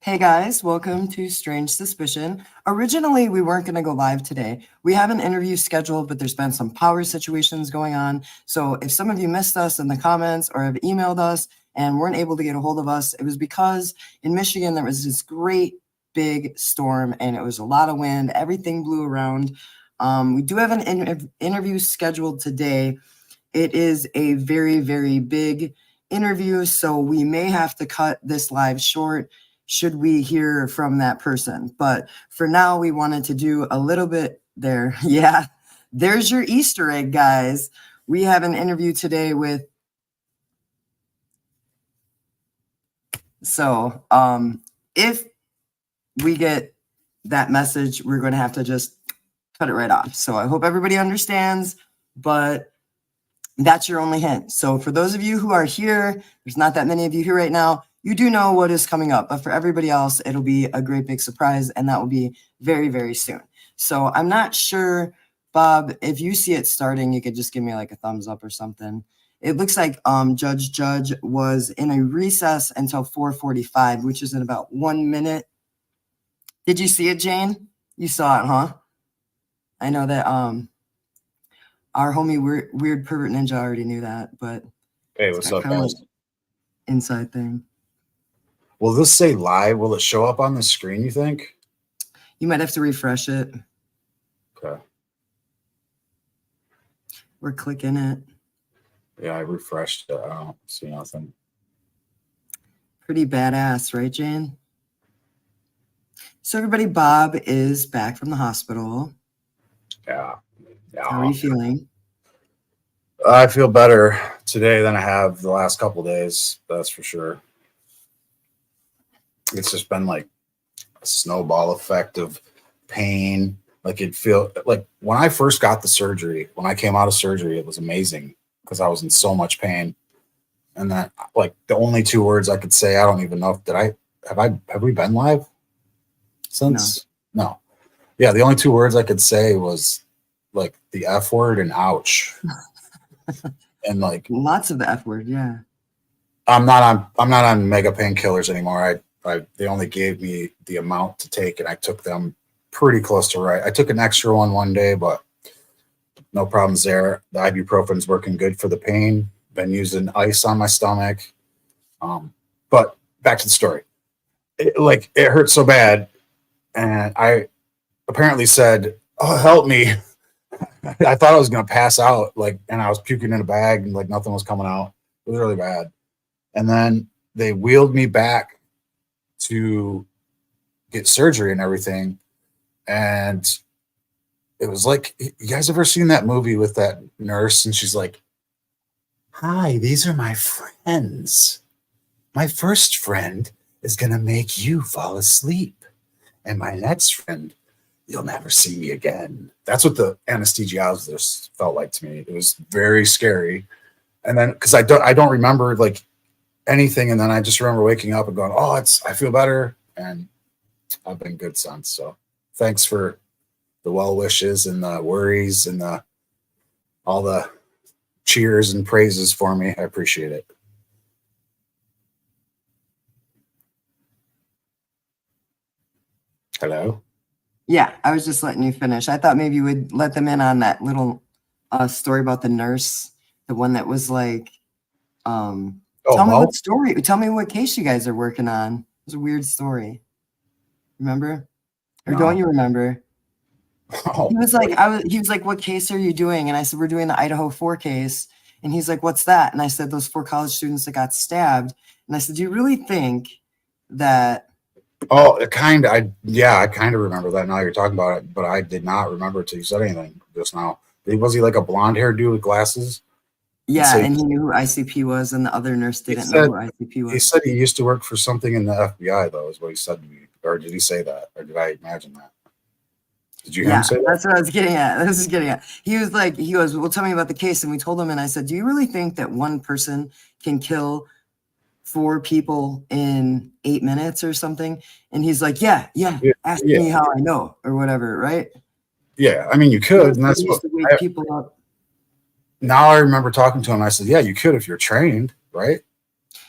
Hey guys, welcome to Strange Suspicion. Originally, we weren't going to go live today. We have an interview scheduled, but there's been some power situations going on. So if some of you missed us in the comments or have emailed us and weren't able to get a hold of us, it was because in Michigan, there was this great big storm and it was a lot of wind. Everything blew around. We do have an interview scheduled today. It is a very, very big interview, so we may have to cut this live short should we hear from that person. But for now, we wanted to do a little bit there. Yeah, there's your Easter egg, guys. We have an interview today with. So if we get that message, we're going to have to just cut it right off. So I hope everybody understands, but that's your only hint. So for those of you who are here, there's not that many of you here right now, you do know what is coming up, but for everybody else, it'll be a great big surprise, and that will be very, very soon. So I'm not sure, Bob, if you see it starting, you could just give me like a thumbs up or something. It looks like Judge was in a recess until 4:45, which is in about 1 minute. Did you see it, Jane? You saw it, huh? I know that our homie Weird Pervert Ninja already knew that, but hey, what's up, guys? Inside thing. Will this say live? Will it show up on the screen, you think? You might have to refresh it. Okay. We're clicking it. Yeah, I refreshed it. I don't see nothing. Pretty badass, right, Jane? So everybody, Bob is back from the hospital. Yeah. How are you feeling? I feel better today than I have the last couple of days. That's for sure. It's just been like a snowball effect of pain. Like it feel like when I first got the surgery, when I came out of surgery, it was amazing because I was in so much pain. And then like the only two words I could say, I don't even know if have we been live since? No. Yeah, the only two words I could say was like the F word and ouch. And like lots of the F word, yeah. I'm not on mega painkillers anymore. They only gave me the amount to take, and I took them pretty close to right. I took an extra one day, but no problems there. The ibuprofen's working good for the pain. Been using ice on my stomach. But back to the story. It hurt so bad, and I apparently said, "Oh, help me." I thought I was gonna pass out, and I was puking in a bag, and nothing was coming out. It was really bad. And then they wheeled me back to get surgery and everything. And it was like, you guys ever seen that movie with that nurse? And she's like, "Hi, these are my friends. My first friend is gonna make you fall asleep. And my next friend, you'll never see me again." That's what the anesthesiologist felt like to me. It was very scary. And then, because I don't remember anything, and then I just remember waking up and going, "Oh, I feel better," and I've been good since. So, thanks for the well wishes and the worries and all the cheers and praises for me. I appreciate it. Hello. Yeah, I was just letting you finish. I thought maybe you would let them in on that little story about the nurse, the one that was like, tell me what story. Tell me what case you guys are working on. It was a weird story. Remember? Or no. Don't you remember? Oh, he was like, "What case are you doing?" And I said, "We're doing the Idaho 4 case." And he's like, "What's that?" And I said, "Those 4 college students that got stabbed." And I said, "Do you really think that?" Oh, I kind of remember that now you're talking about it, but I did not remember until you said anything just now. Was he like a blonde haired dude with glasses? Yeah, and he knew who ICP was, and the other nurse didn't know who ICP was. He said he used to work for something in the FBI, though, is what he said to me. Or did he say that? Or did I imagine that? Did you hear him say that? That's what I was getting at. He goes, "Well, tell me about the case." And we told him, and I said, "Do you really think that one person can kill 4 people in 8 minutes or something?" And he's like, yeah. Ask me how I know or whatever, right? Yeah, I mean, you could. And that's what wake people up. Now I remember talking to him. I said, "Yeah, you could if you're trained, right?"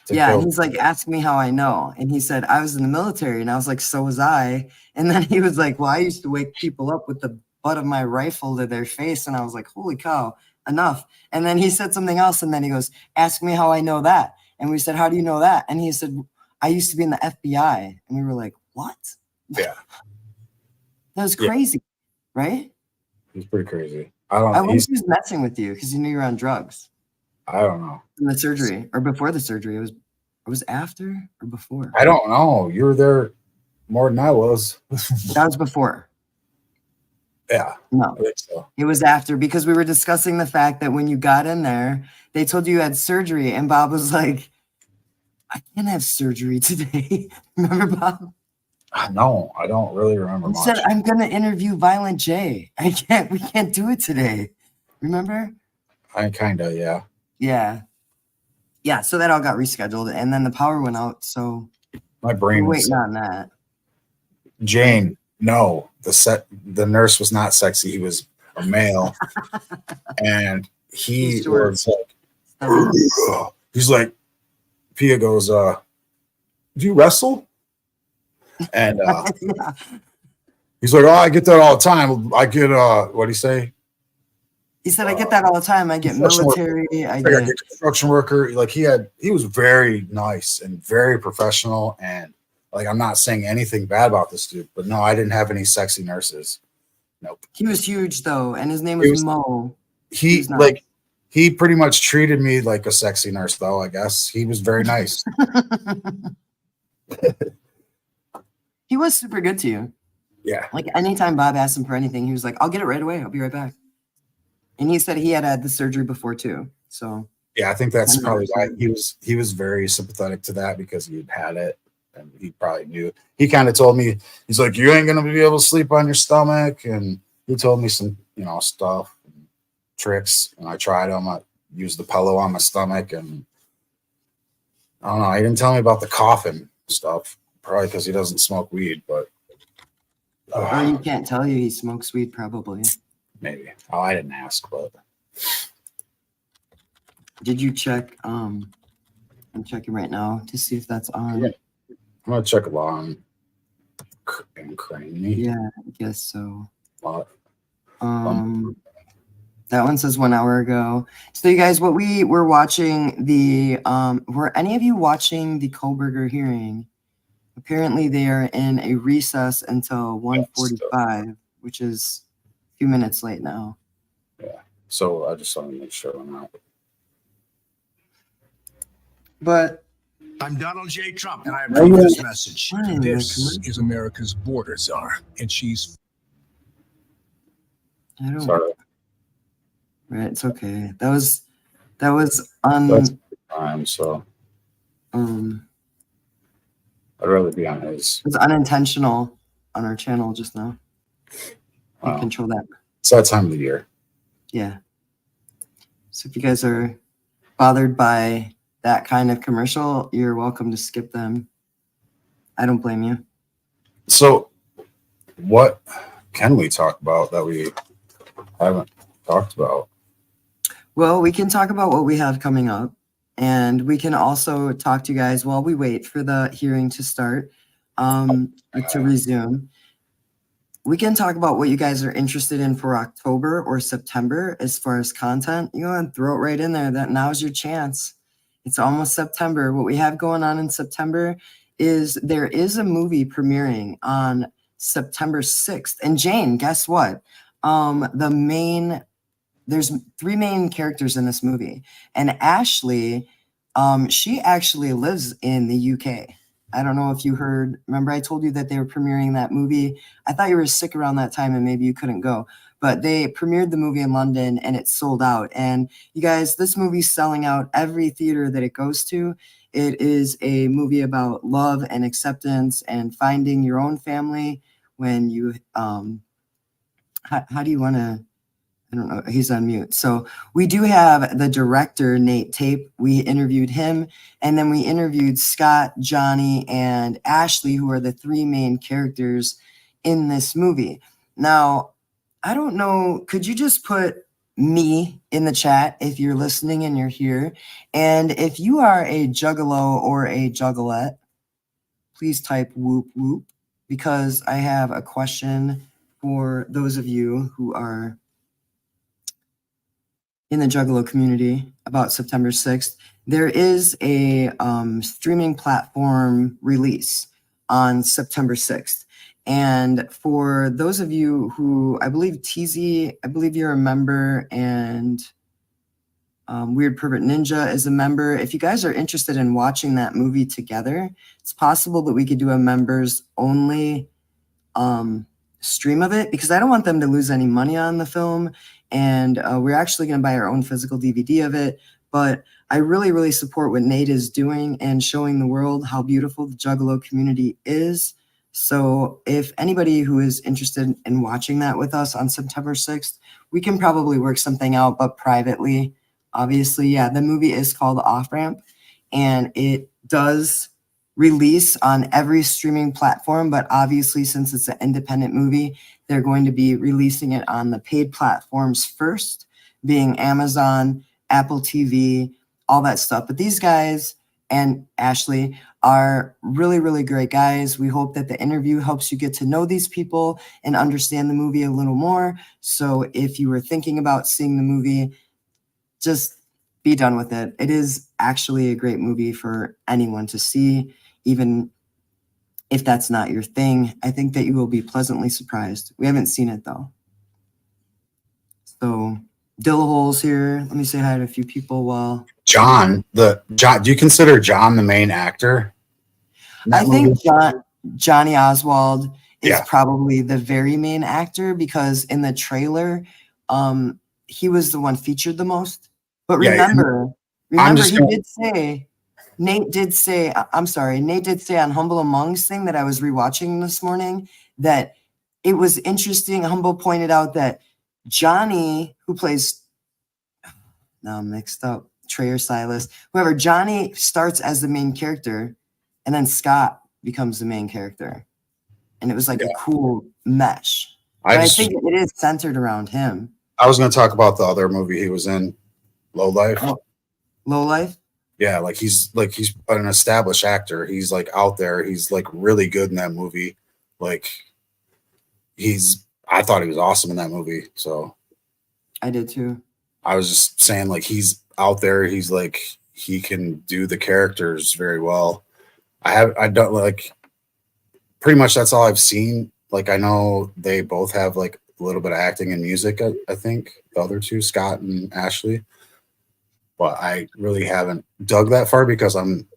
Yeah, and he's like, ask me how I know. And he said, I was in the military. And I was like, so was I. And then he was like, well, I used to wake people up with the butt of my rifle to their face. And I was like, holy cow, enough. And then he said something else. And then he goes, ask me how I know that. And we said, how do you know that? And he said, I used to be in the FBI. And we were like, what? Yeah. That was crazy, right? He's pretty crazy. I wish he was messing with you because he knew you were on drugs. I don't know. In the surgery or before the surgery. It was after or before? I don't know. You were there more than I was. That was before. Yeah. No, I think so. it was after because we were discussing the fact that when you got in there, they told you had surgery. And Bob was like, I can't have surgery today. Remember, Bob? No, I don't really remember He much. said, I'm going to interview Violent J. We can't do it today. Remember? I kind of, yeah. Yeah. Yeah. So that all got rescheduled and then the power went out. So My brain we're was waiting on that. Jane. No, the nurse was not sexy. He was a male, and he was like, he's like, Pia goes, do you wrestle? And Yeah. he's like, oh, I get that all the time. I get what do you say? He said, I get that all the time. I get military. I get get construction worker. Like he was very nice and very professional. And like, I'm not saying anything bad about this dude, but no, I didn't have any sexy nurses. Nope. He was huge though, and his name was Mo. He pretty much treated me like a sexy nurse though, I guess. He was very nice. He was super good to you. Yeah. Like anytime Bob asked him for anything, he was like, I'll get it right away. I'll be right back. And he said he had the surgery before too. So yeah, I think that's probably why he was very sympathetic to that because he'd had it and he probably knew. He kind of told me, he's like, you ain't gonna be able to sleep on your stomach, and he told me some, stuff and tricks, and I tried them. I used the pillow on my stomach, and I don't know. He didn't tell me about the coughing stuff, probably because he doesn't smoke weed, but you can't tell you he smokes weed, probably. Maybe. Oh, I didn't ask, but did you check? I'm checking right now to see if that's on. Yeah. I'm gonna check along and Crane me. Yeah, I guess so. What? That one says 1 hour ago. So you guys, what we were watching were any of you watching the Kohlberger hearing? Apparently they are in a recess until 1:45, which is a few minutes late now. Yeah. So I just want to make sure I'm not. But I'm Donald J. Trump, and I bring this message. This is America's border czar, and she's. I don't. Sorry. Right, it's okay. That was That's time, so I'd rather be on his. It was unintentional on our channel just now. Wow. Control that. It's that time of the year. Yeah. So if you guys are bothered by that kind of commercial, you're welcome to skip them. I don't blame you. So what can we talk about that we haven't talked about? Well, we can talk about what we have coming up, and we can also talk to you guys while we wait for the hearing to start, to resume. We can talk about what you guys are interested in for October or September as far as content. You know, and throw it right in there. That now's your chance. It's almost September. What we have going on in September is there is a movie premiering on September 6th. And Jane, guess what? There's 3 main characters in this movie. And Ashley, she actually lives in the UK. I don't know if you heard. Remember I told you that they were premiering that movie? I thought you were sick around that time and maybe you couldn't go. But they premiered the movie in London and it sold out. And you guys, this movie's selling out every theater that it goes to. It is a movie about love and acceptance and finding your own family when you, how do you want to, I don't know, he's on mute. So we do have the director, Nate Tape. We interviewed him, and then we interviewed Scott, Johnny, and Ashley, who are the 3 main characters in this movie. Now, I don't know, could you just put me in the chat if you're listening and you're here. And if you are a juggalo or a juggalette, please type whoop whoop, because I have a question for those of you who are in the Juggalo community about September 6th. There is a streaming platform release on September 6th. And for those of you who, I believe TZ, I believe you're a member, and Weird Pervert Ninja is a member. If you guys are interested in watching that movie together, it's possible that we could do a members only stream of it, because I don't want them to lose any money on the film. And we're actually going to buy our own physical DVD of it. But I really, really support what Nate is doing and showing the world how beautiful the Juggalo community is. So if anybody who is interested in watching that with us on September 6th, we can probably work something out, but privately. Obviously, yeah, the movie is called Off Ramp, and it does release on every streaming platform. But obviously, since it's an independent movie, they're going to be releasing it on the paid platforms first, being Amazon, Apple TV, all that stuff. But these guys and Ashley are really, really great guys. We hope that the interview helps you get to know these people and understand the movie a little more. So if you were thinking about seeing the movie, just be done with it. It is actually a great movie for anyone to see, even if that's not your thing. I think that you will be pleasantly surprised. We haven't seen it though. So Dillahole's here. Let me say hi to a few people while John, do you consider John the main actor? in that I think movie? Johnny Oswald is Yeah. probably the very main actor, because in the trailer, he was the one featured the most. But Yeah, remember, just he gonna- did say, Nate did say on Humble Amongst thing that I was rewatching this morning, that it was interesting. Humble pointed out that Johnny, who plays, now I'm mixed up, Trey or Silas, whoever, Johnny starts as the main character, and then Scott becomes the main character. And it was like a cool mesh. But I think it is centered around him. I was going to talk about the other movie he was in, Low Life. Oh. Low Life? Yeah, he's an established actor. He's like out there. He's like really good in that movie. Like I thought he was awesome in that movie. So I did too. I was just saying, like, he's out there. He's like, he can do the characters very well. I don't like, pretty much that's all I've seen. Like, I know they both have like a little bit of acting and music. I think the other two, Scott and Ashley, but I really haven't dug that far because I'm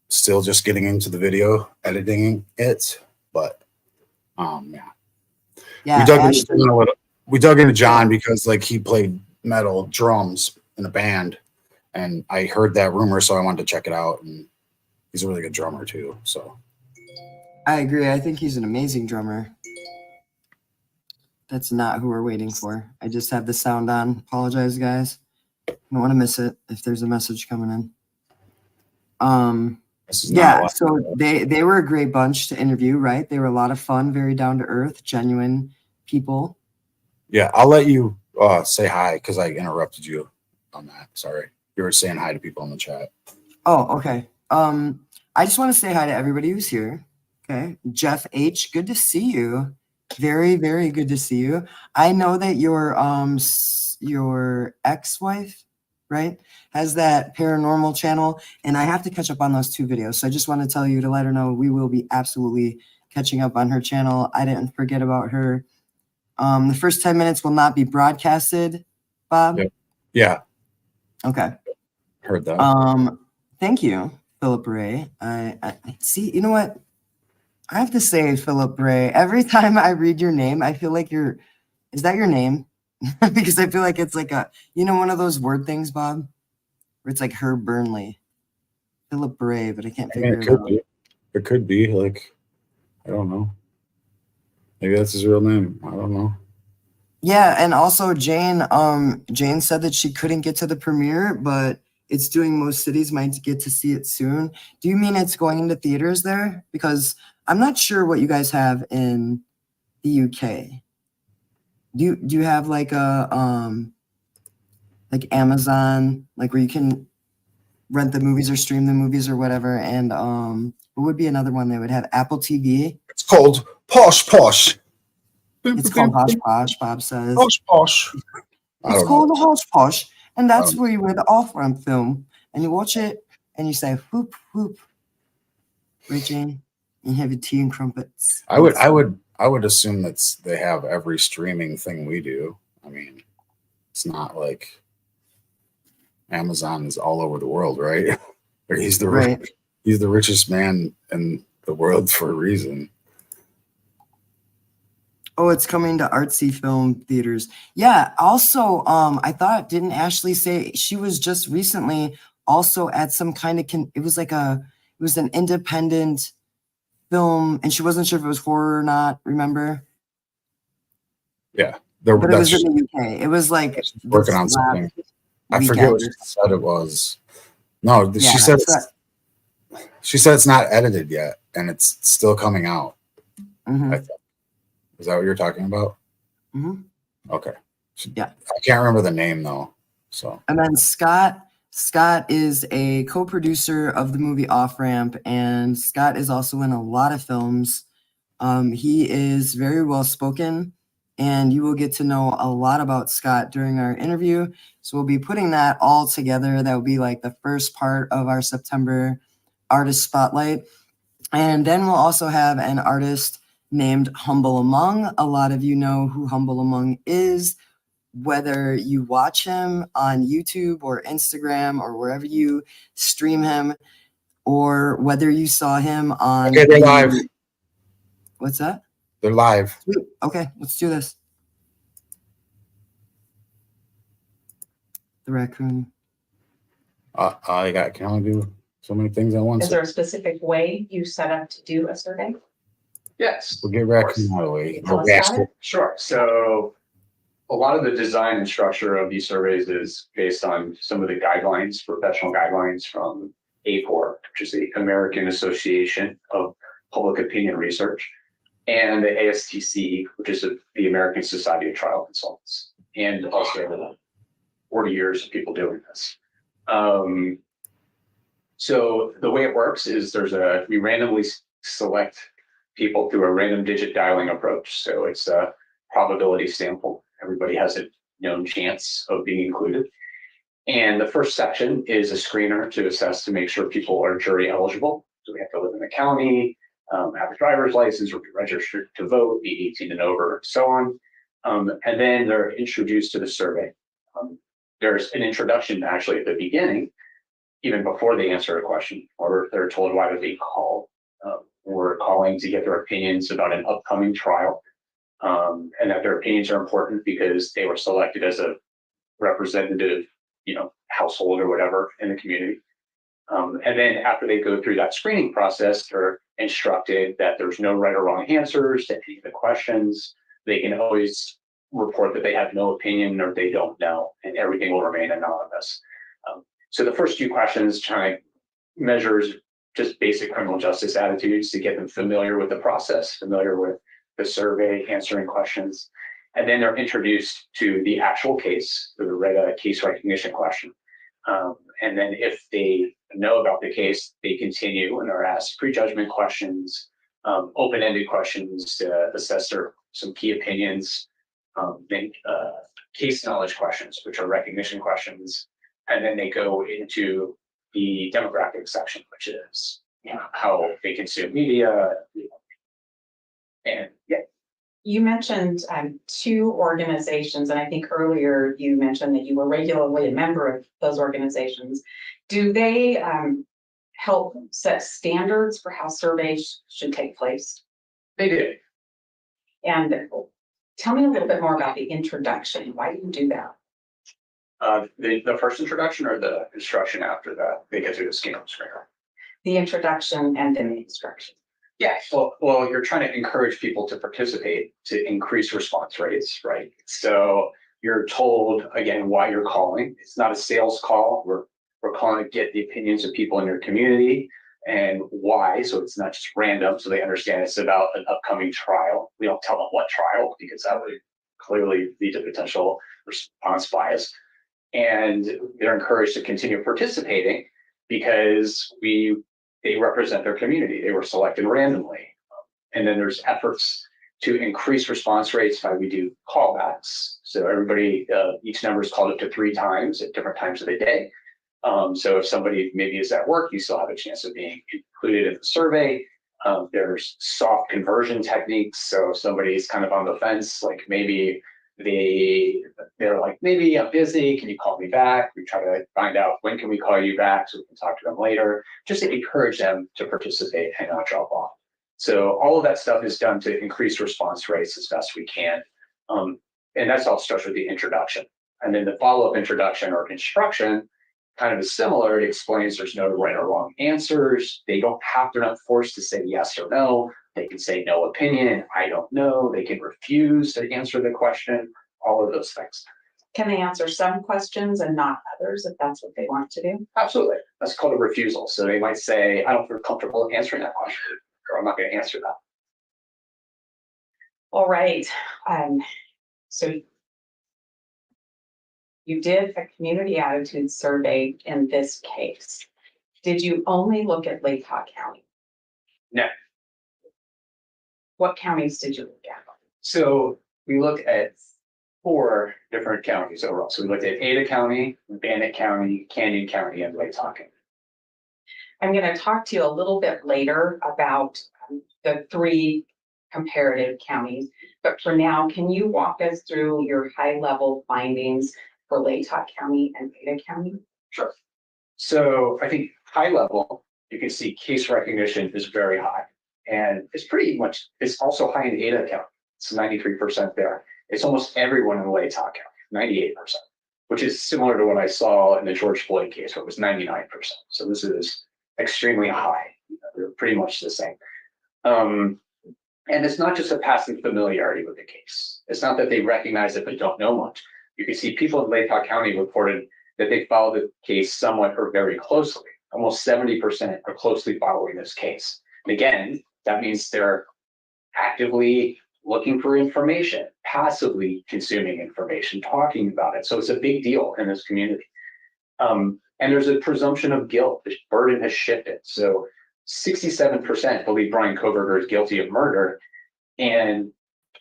still just getting into the video editing it. But Yeah, we dug into John because like he played metal drums in a band, and I heard that rumor, so I wanted to check it out. And he's a really good drummer too. So I agree. I think he's an amazing drummer. That's not who we're waiting for. I just have the sound on. Apologize, guys. I don't want to miss it if there's a message coming in. this is not Yeah, a so they were a great bunch to interview, right? They were a lot of fun, very down to earth, genuine people. Yeah, I'll let you say hi because I interrupted you on that. Sorry, you were saying hi to people in the chat. Oh, okay. I just want to say hi to everybody who's here. Okay, Jeff H, good to see you. Very, very good to see you. I know that your ex-wife, right, has that paranormal channel, and I have to catch up on those 2 videos. So I just want to tell you to let her know we will be absolutely catching up on her channel. I didn't forget about her. The first 10 minutes will not be broadcasted, Bob. Yeah, Okay. heard that. Thank you, Philip Ray. I see. You know what? I have to say, Philip Ray, every time I read your name, I feel like is that your name? Because I feel like it's like one of those word things, Bob, where it's like Herb Burnley, Philip Ray, but I can't I mean, figure it out. it could be like, I don't know. Maybe that's his real name. I don't know. Yeah, and also Jane said that she couldn't get to the premiere, but it's doing most cities, might get to see it soon. Do you mean it's going into theaters there? Because I'm not sure what you guys have in the UK. Do you have like a like Amazon, like where you can rent the movies or stream the movies or whatever. And what would be another one they would have? Apple TV. It's called Posh Posh. It's called Hosh Posh, Bob says. Posh Posh. I It's don't called know. the Hosh Posh, and that's Um, where you wear the off-ramp film, and you watch it, and you say whoop whoop, right, Jane? And you have your tea and crumpets. I would assume they have every streaming thing we do. I mean, it's not like Amazon is all over the world, right? Or he's the Right. he's the richest man in the world for a reason. Oh, it's coming to artsy film theaters. Yeah. Also, I thought didn't Ashley say she was just recently also at some kind of it was an independent film, and she wasn't sure if it was horror or not. Remember? Yeah, But it was in the UK. It was like working on this something. I weekend forget what or she said it was. No, Yeah, she said so- she said it's not edited yet, and it's still coming out. Mhm. I think. Is that what you're talking about? Mhm. Okay. Yeah. I can't remember the name though. So And then Scott is a co-producer of the movie Off Ramp, and Scott is also in a lot of films. He is very well spoken, and you will get to know a lot about Scott during our interview. So we'll be putting that all together. That will be like the first part of our September artist spotlight. And then we'll also have an artist named Humble Among. A lot of you know who Humble Among is, whether you watch him on YouTube or Instagram or wherever you stream him, or whether you saw him on. okay, they're live. What's that? They're live. Okay, let's do this. The raccoon. I can only do so many things at once. Is there a specific way you set up to do a survey? Yes. We'll get of course. raccoon out of the way. Tell us about it. Sure. So a lot of the design and structure of these surveys is based on some of the guidelines, professional guidelines from APOR, which is the American Association of Public Opinion Research, and the ASTC, which is the American Society of Trial Consultants, and also 40 years of people doing this. So the way it works is we randomly select people through a random digit dialing approach. So it's a probability sample. Everybody has a known chance of being included. And the first section is a screener to assess to make sure people are jury eligible. So we have to live in the county, have a driver's license, or be registered to vote, be 18 and over, and so on. And then they're introduced to the survey. There's an introduction actually at the beginning, even before they answer a question, or they're told why they called. We're calling to get their opinions about an upcoming trial, and that their opinions are important because they were selected as a representative, household or whatever in the community. And then after they go through that screening process, they're instructed that there's no right or wrong answers to any of the questions. They can always report that they have no opinion or they don't know, and everything will remain anonymous. So the first few questions measures just basic criminal justice attitudes to get them familiar with the process, familiar with the survey, answering questions. And then they're introduced to the actual case through a case recognition question. And then if they know about the case, they continue and are asked prejudgment questions, open-ended questions to assess some key opinions, then case knowledge questions, which are recognition questions. And then they go into the demographic section, which is how they consume media. And yeah. You mentioned two organizations, and I think earlier you mentioned that you were regularly a member of those organizations. Do they help set standards for how surveys should take place? They did. And tell me a little bit more about the introduction. Why do you do that? The first introduction or the instruction after that, they get through the screener. The introduction and then the instruction. Yeah, well, you're trying to encourage people to participate to increase response rates, right? So you're told again why you're calling. It's not a sales call. We're calling to get the opinions of people in your community and why. So it's not just random. So they understand it's about an upcoming trial. We don't tell them what trial because that would clearly lead to potential response bias. And they're encouraged to continue participating because they represent their community. They were selected randomly. And then there's efforts to increase response rates by we do callbacks. So everybody, each number is called up to 3 times at different times of the day. So if somebody maybe is at work, you still have a chance of being included in the survey. There's soft conversion techniques. So if somebody's kind of on the fence, like maybe they're like, maybe I'm busy, can you call me back? We try to find out when can we call you back so we can talk to them later, just to encourage them to participate and not drop off. So all of that stuff is done to increase response rates as best we can. And that's all starts with the introduction. And then the follow-up introduction or instruction kind of is similar. It explains there's no right or wrong answers. They're not forced to say yes or no. They can say no opinion, I don't know. They can refuse to answer the question, all of those things. Can they answer some questions and not others if that's what they want to do? Absolutely. That's called a refusal. So they might say, I don't feel comfortable answering that question, or I'm not going to answer that. All right. So you did a community attitude survey in this case. Did you only look at Lake County? No. What counties did you look at? So we looked at 4 different counties overall. So we looked at Ada County, Bannock County, Canyon County, and Lake County. I'm going to talk to you a little bit later about the 3 comparative counties. But for now, can you walk us through your high-level findings for Lake County and Ada County? Sure. So I think high level, you can see case recognition is very high. And it's also high in Ada County. It's 93% there. It's almost everyone in Lake County, 98%, which is similar to what I saw in the George Floyd case, where it was 99%. So this is extremely high. They're pretty much the same. And it's not just a passing familiarity with the case. It's not that they recognize it but don't know much. You can see people in Lake County reported that they followed the case somewhat or very closely. Almost 70% are closely following this case. And again, that means they're actively looking for information, passively consuming information, talking about it. So it's a big deal in this community. And there's a presumption of guilt. The burden has shifted. So 67% believe Bryan Kohberger is guilty of murder, and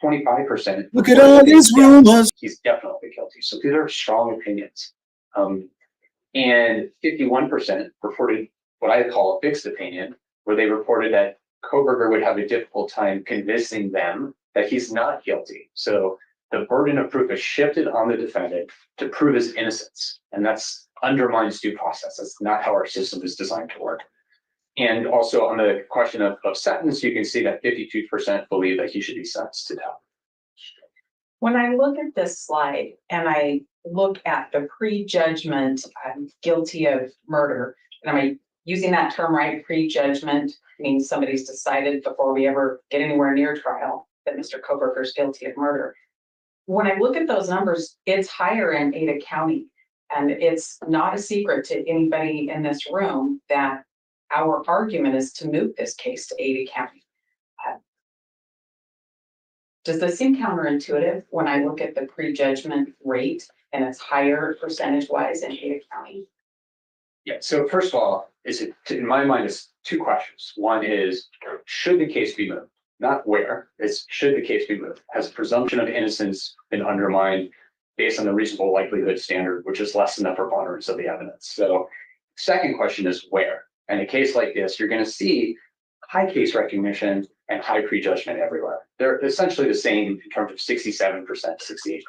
25%. Look at all these rumors. He's definitely guilty. So these are strong opinions. And 51% reported what I call a fixed opinion, where they reported that Kohberger would have a difficult time convincing them that he's not guilty. So the burden of proof is shifted on the defendant to prove his innocence. And that's undermines due process. That's not how our system is designed to work. And also on the question of sentence, you can see that 52% believe that he should be sentenced to death. When I look at this slide and I look at the prejudgment, I'm guilty of murder, and am I using that term right? Prejudgment means somebody's decided before we ever get anywhere near trial that Mr. Kohberger is guilty of murder. When I look at those numbers, it's higher in Ada County. And it's not a secret to anybody in this room that our argument is to move this case to Ada County. Does this seem counterintuitive when I look at the prejudgment rate and it's higher percentage-wise in Ada County? Yeah, so first of all, in my mind, it's 2 questions. One is, should the case be moved? Not where, it's should the case be moved? Has presumption of innocence been undermined based on the reasonable likelihood standard, which is less than the preponderance of the evidence? So second question is where? In a case like this, you're going to see high case recognition and high prejudgment everywhere. They're essentially the same in terms of 67%, 68%.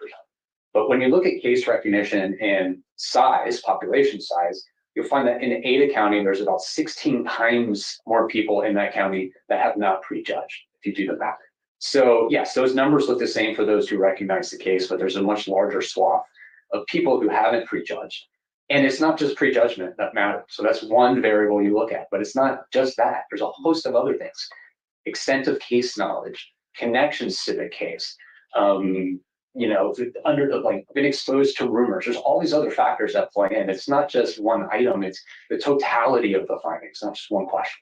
But when you look at case recognition and size, population size, you'll find that in Ada County, there's about 16 times more people in that county that have not prejudged, if you do the math. So yes, those numbers look the same for those who recognize the case, but there's a much larger swath of people who haven't prejudged. And it's not just prejudgment that matters. So that's one variable you look at, but it's not just that. There's a host of other things. Extent of case knowledge, connections to the case, been exposed to rumors. There's all these other factors that play in. It's not just one item, it's the totality of the findings, not just one question.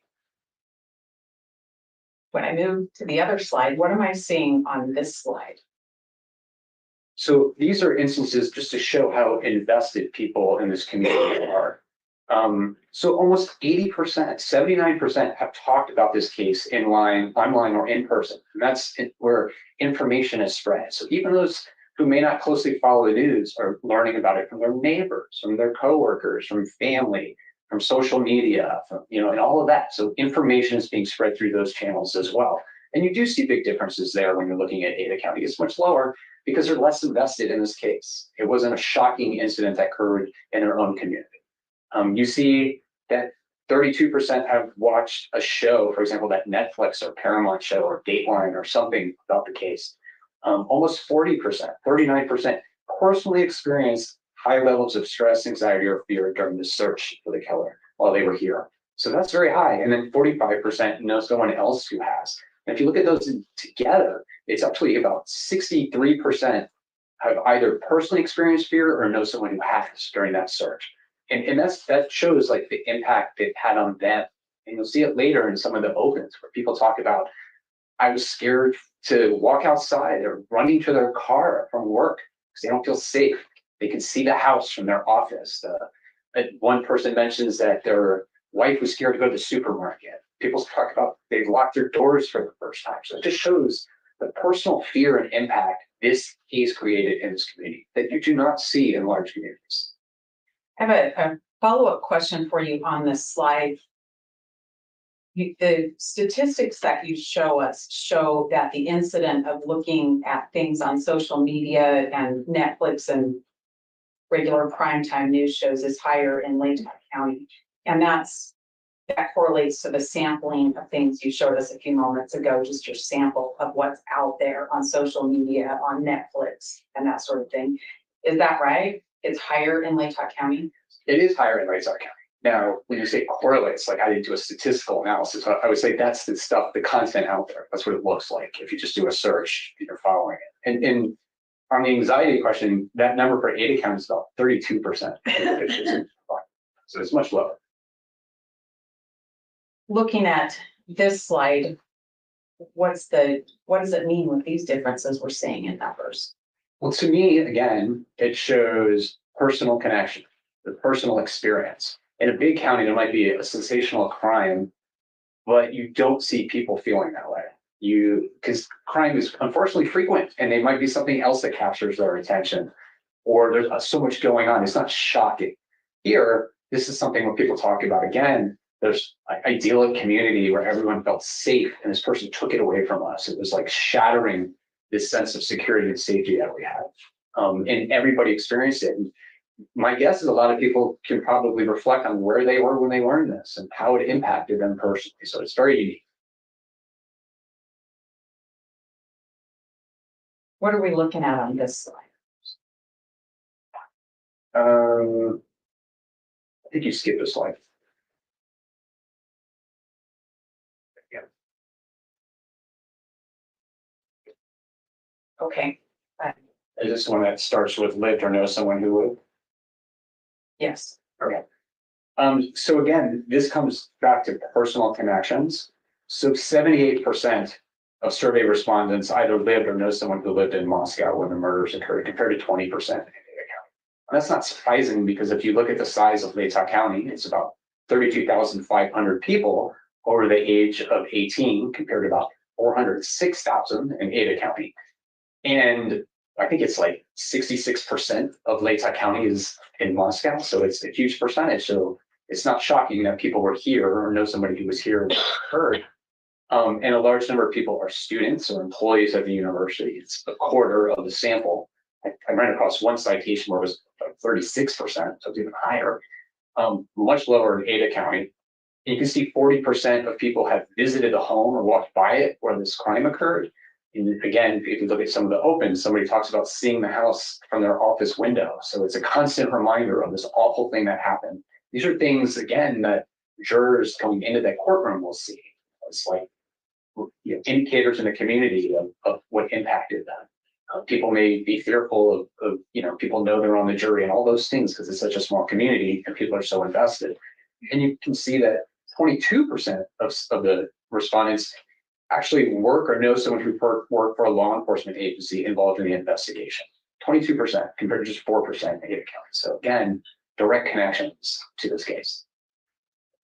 When I move to the other slide, what am I seeing on this slide? So these are instances just to show how invested people in this community are. So almost 80%, 79% have talked about this case online or in person. And that's where information is spread. So even those who may not closely follow the news are learning about it from their neighbors, from their coworkers, from family, from social media, from, and all of that. So information is being spread through those channels as well. And you do see big differences there when you're looking at Ada County. It's much lower because they're less invested in this case. It wasn't a shocking incident that occurred in their own community. You see that 32% have watched a show, for example, that Netflix or Paramount show or Dateline or something about the case. Almost 40%, 39% personally experienced high levels of stress, anxiety, or fear during the search for the killer while they were here. So that's very high. And then 45% know someone else who has. And if you look at those together, it's actually about 63% have either personally experienced fear or know someone who has during that search. And that shows like the impact it had on them. And you'll see it later in some of the opens where people talk about, I was scared to walk outside or running to their car from work because they don't feel safe. They can see the house from their office. One person mentions that their wife was scared to go to the supermarket. People talk about they locked their doors for the first time. So it just shows the personal fear and impact this case created in this community that you do not see in large communities. I have a follow-up question for you on this slide. The statistics that you show us show that the incident of looking at things on social media and Netflix and regular primetime news shows is higher in Latah County. And that correlates to the sampling of things you showed us a few moments ago, just your sample of what's out there on social media, on Netflix, and that sort of thing. Is that right? It's higher in Latah County? It is higher in Latah County. Now, when you say correlates, like I didn't do a statistical analysis, I would say that's the stuff, the content out there. That's what it looks like if you just do a search and you're following it. And on the anxiety question, that number for Ada County is about 32%. So it's much lower. Looking at this slide, what does it mean with these differences we're seeing in numbers? Well, to me, again, it shows personal connection, the personal experience. In a big county, there might be a sensational crime, but you don't see people feeling that way. Because crime is unfortunately frequent, and it might be something else that captures their attention, or there's so much going on. It's not shocking. Here, this is something when people talk about, again, there's an idyllic community where everyone felt safe, and this person took it away from us. It was like shattering this sense of security and safety that we had. And everybody experienced it. And my guess is a lot of people can probably reflect on where they were when they learned this and how it impacted them personally. So it's very unique. What are we looking at on this slide? I think you skipped a slide. Okay. Is this one that starts with lived or know someone who lived? Yes. Okay. So again, this comes back to personal connections. So 78% of survey respondents either lived or know someone who lived in Moscow when the murders occurred, compared to 20% in Ada County. And that's not surprising because if you look at the size of Latah County, it's about 32,500 people over the age of 18, compared to about 406,000 in Ada County. And I think it's like 66% of Latah County is in Moscow. So it's a huge percentage. So it's not shocking that people were here or know somebody who was here when it occurred. And a large number of people are students or employees at the university. It's a quarter of the sample. I ran across one citation where it was like 36%, so it's even higher, much lower in Ada County. And you can see 40% of people have visited a home or walked by it where this crime occurred. And again, if you look at some of the opens, somebody talks about seeing the house from their office window. So it's a constant reminder of this awful thing that happened. These are things, again, that jurors coming into that courtroom will see. It's like indicators in the community of what impacted them. People may be fearful of people know they're on the jury and all those things because it's such a small community and people are so invested. And you can see that 22% of the respondents actually work or know someone who worked for a law enforcement agency involved in the investigation. 22% compared to just 4% in Ada County. So again, direct connections to this case.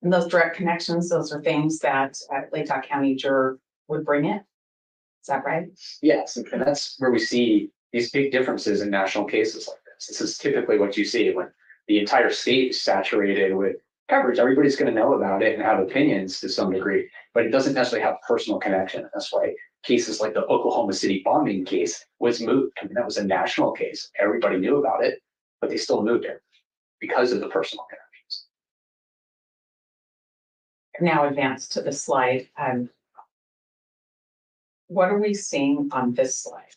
And those direct connections, those are things that Lake County juror would bring in. Is that right? Yes, and that's where we see these big differences in national cases like this. This is typically what you see when the entire state is saturated with coverage. Everybody's going to know about it and have opinions to some degree, but it doesn't necessarily have personal connection. That's why cases like the Oklahoma City bombing case was moved. I mean, that was a national case. Everybody knew about it, but they still moved it because of the personal connections. Now advance to the slide. What are we seeing on this slide?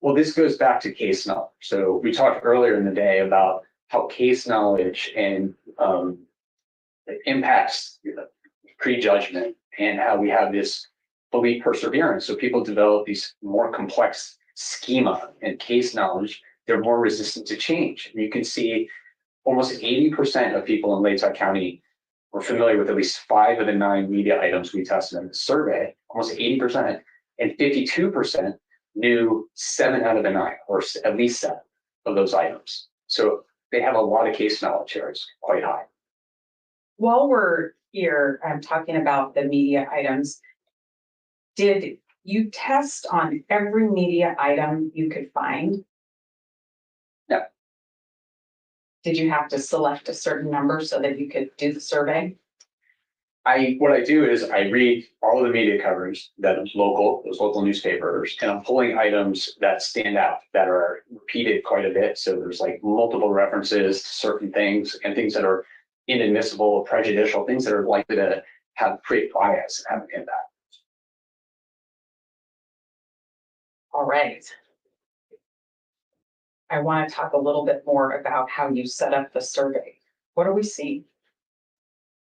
Well, this goes back to case knowledge. So we talked earlier in the day about how case knowledge and impacts prejudgment and how we have this belief perseverance. So people develop these more complex schema and case knowledge. They're more resistant to change. And you can see almost 80% of people in Latah County were familiar with at least 5 of the 9 media items we tested in the survey, almost 80%, and 52% knew 7 out of the 9, or at least 7 of those items. So they have a lot of case knowledge here. It's quite high. While we're here, I'm talking about the media items. Did you test on every media item you could find? No. Did you have to select a certain number so that you could do the survey? What I do is I read all of the media coverage that is local, those local newspapers, and I'm pulling items that stand out, that are repeated quite a bit. So there's like multiple references to certain things and things that are inadmissible, prejudicial, things that are likely to create bias and have an impact. All right. I want to talk a little bit more about how you set up the survey. What are we seeing?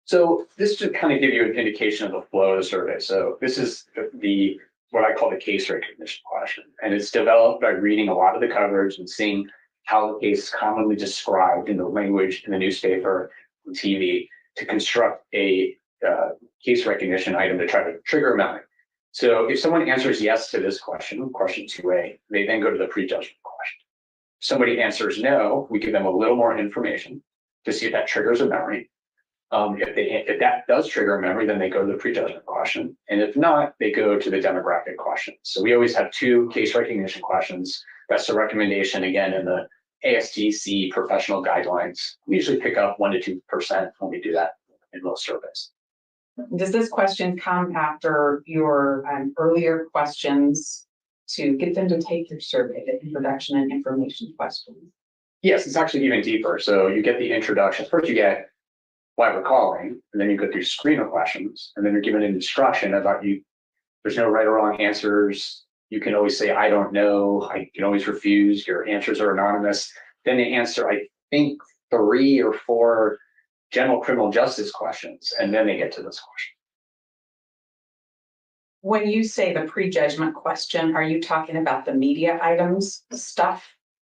So this should kind of give you an indication of the flow of the survey. So this is what I call the case recognition question. And it's developed by reading a lot of the coverage and seeing how the case is commonly described in the language in the newspaper and TV to construct a case recognition item to try to trigger a memory. So if someone answers yes to this question, question 2A, they then go to the prejudgment question. If somebody answers no, we give them a little more information to see if that triggers a memory. If that does trigger a memory, then they go to the prejudgment question. And if not, they go to the demographic question. So we always have 2 case recognition questions. That's the recommendation, again, in the ASDC professional guidelines. We usually pick up 1% to 2% when we do that in most surveys. Does this question come after your earlier questions to get them to take your survey, the introduction and information questions? Yes, it's actually even deeper. So you get the introduction. First, you get why we're calling, and then you go through screen of questions, and then you're given an instruction about you. There's no right or wrong answers. You can always say, I don't know. I can always refuse. Your answers are anonymous. Then they answer, I think, 3 or 4 general criminal justice questions, and then they get to this question. When you say the prejudgment question, are you talking about the media items stuff?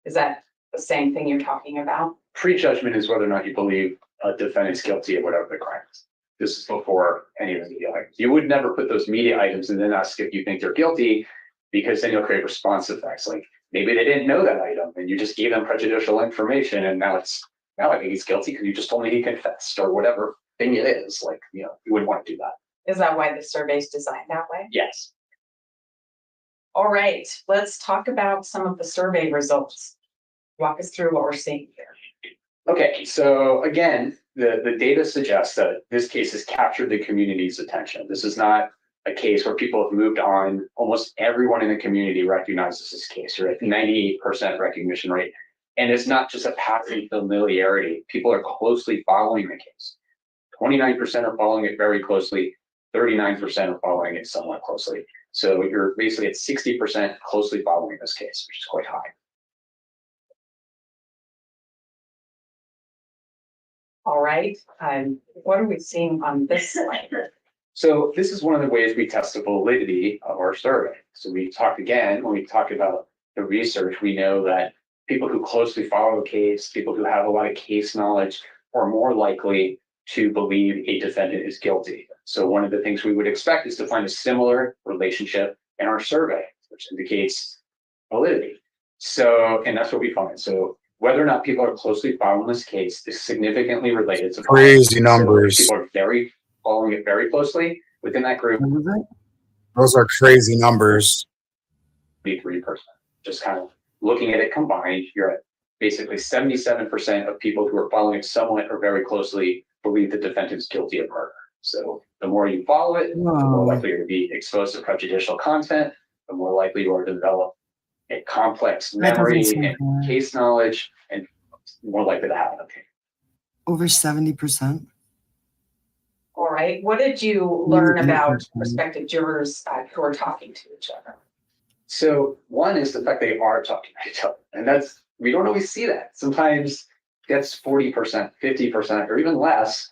Is that the same thing you're talking about? Prejudgment is whether or not you believe a defendant's guilty of whatever the crime is. This is before any of the media items. You would never put those media items and then ask if you think they're guilty, because then you'll create response effects. Like maybe they didn't know that item and you just gave them prejudicial information, and now I think he's guilty because you just told me he confessed, or whatever thing it is. Like, you wouldn't want to do that. Is that why the survey is designed that way? Yes. All right, let's talk about some of the survey results. Walk us through what we're seeing here. Okay, so again, the data suggests that this case has captured the community's attention. This is not a case where people have moved on. Almost everyone in the community recognizes this case. You're at 98% recognition rate. And it's not just a passing familiarity. People are closely following the case. 29% are following it very closely. 39% are following it somewhat closely. So you're basically at 60% closely following this case, which is quite high. All right, what are we seeing on this slide? So this is one of the ways we test the validity of our survey. So we talked again, when we talk about the research, we know that people who closely follow a case, people who have a lot of case knowledge, are more likely to believe a defendant is guilty. So one of the things we would expect is to find a similar relationship in our survey, which indicates validity. So, and that's what we find. So whether or not people are closely following this case is significantly related to Crazy violence. numbers. So if people are very following it very closely within that group, What was it? Those are crazy numbers. 3%. Just kind of looking at it combined, you're at basically 77% of people who are following it somewhat or very closely believe the defendant's guilty of murder. So the more you follow it, the more Whoa. likely you're to be exposed to prejudicial content, the more likely you are to develop a complex That doesn't memory seem and fair. case knowledge, and more likely to have an opinion. Over 70%. All right, what did you learn about prospective jurors who are talking to each other? So one is the fact they are talking to each other, and that's, we don't always see that. Sometimes that's 40%, 50%, or even less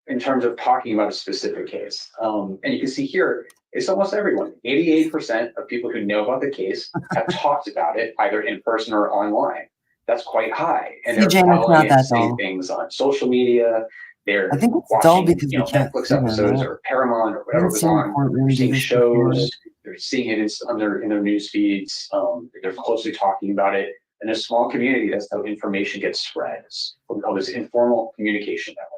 in terms of talking about a specific case. And you can see here, it's almost everyone. 88% of people who know about the case have talked about it either in person or online. That's quite high. And they're See, Jane, it's following not it, that saying dull. things on social media. They're I think it's dull watching, because you know, we can't Netflix see them, episodes right? or Paramount or I whatever haven't was seen a on. courtroom They're do seeing this before. shows. They're seeing it on in their news feeds. They're closely talking about it. In a small community, that's how information gets spread. It's what we call this informal communication network.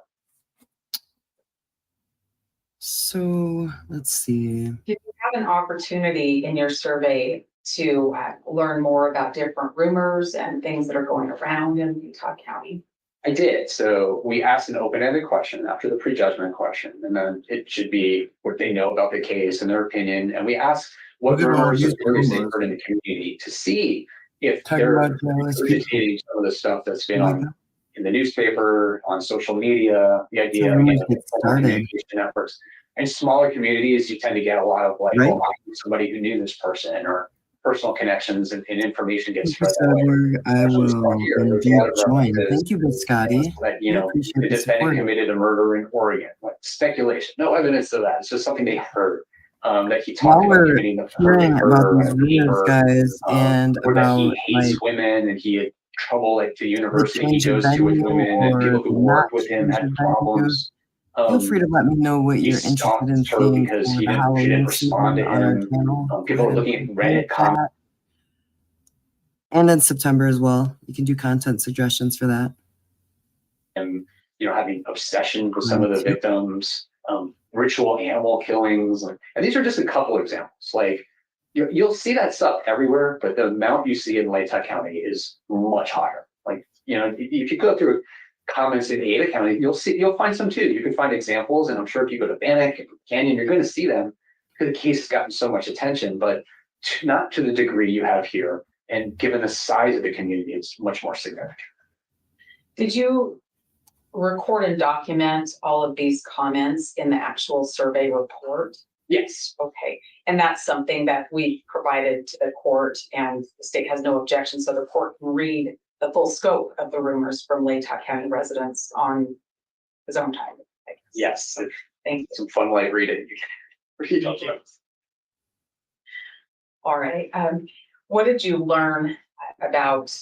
So let's see. Did you have an opportunity in your survey to learn more about different rumors and things that are going around in Utah County? I did. So we asked an open-ended question after the prejudgment question, and then it should be what they know about the case and their opinion. And we asked what Look at all rumors or these stories they rumors. heard in the community to see if Talking they're about jealous people. regurgitating some of the stuff that's been Like on that. in the newspaper, on social media, the idea So again rumors of get informal started. communication networks. In smaller communities, you tend to get a lot of like, Right. oh, I knew somebody who knew this person, or personal connections and information gets Thank you, spread that way. Sedberg. I Especially small will here, there's a indeed lot of join. references Thank you, Biscotti. that, you I know, appreciate the the defendant support. committed a murder in Oregon. Like speculation, no evidence of that. It's just something they heard. That he While talked about we're committing the hearing about murder these on a rumors, paper, guys, and or that he about hates like women and he had trouble at the the university he change of goes to with venue women, and or people who not worked with him change had of venue, problems. feel free to let me know what He you're interested in stalked her seeing because for she the didn't Halloween respond season to on our him. channel. Go People are ahead looking and at put it in the Reddit comments. chat. And in September as well. You can do content suggestions for that. And you know, having obsession with some of the Right. victims, ritual animal killings, and these are just a couple examples. Like you'll see that stuff everywhere, but the amount you see in Latah County is much higher. Like, you know, if you go through comments in Ada County, you'll find some too. You can find examples, and I'm sure if you go to Bannock and Canyon, you're going to see them because the case has gotten so much attention, but not to the degree you have here. And given the size of the community, it's much more significant. Did you record and document all of these comments in the actual survey report? Yes. Okay, and that's something that we provided to the court, and the state has no objection, so the court can read the full scope of the rumors from Latah County residents on his own time. I guess. Yes. Thank you. Some fun light reading. Read all that. All right, what did you learn about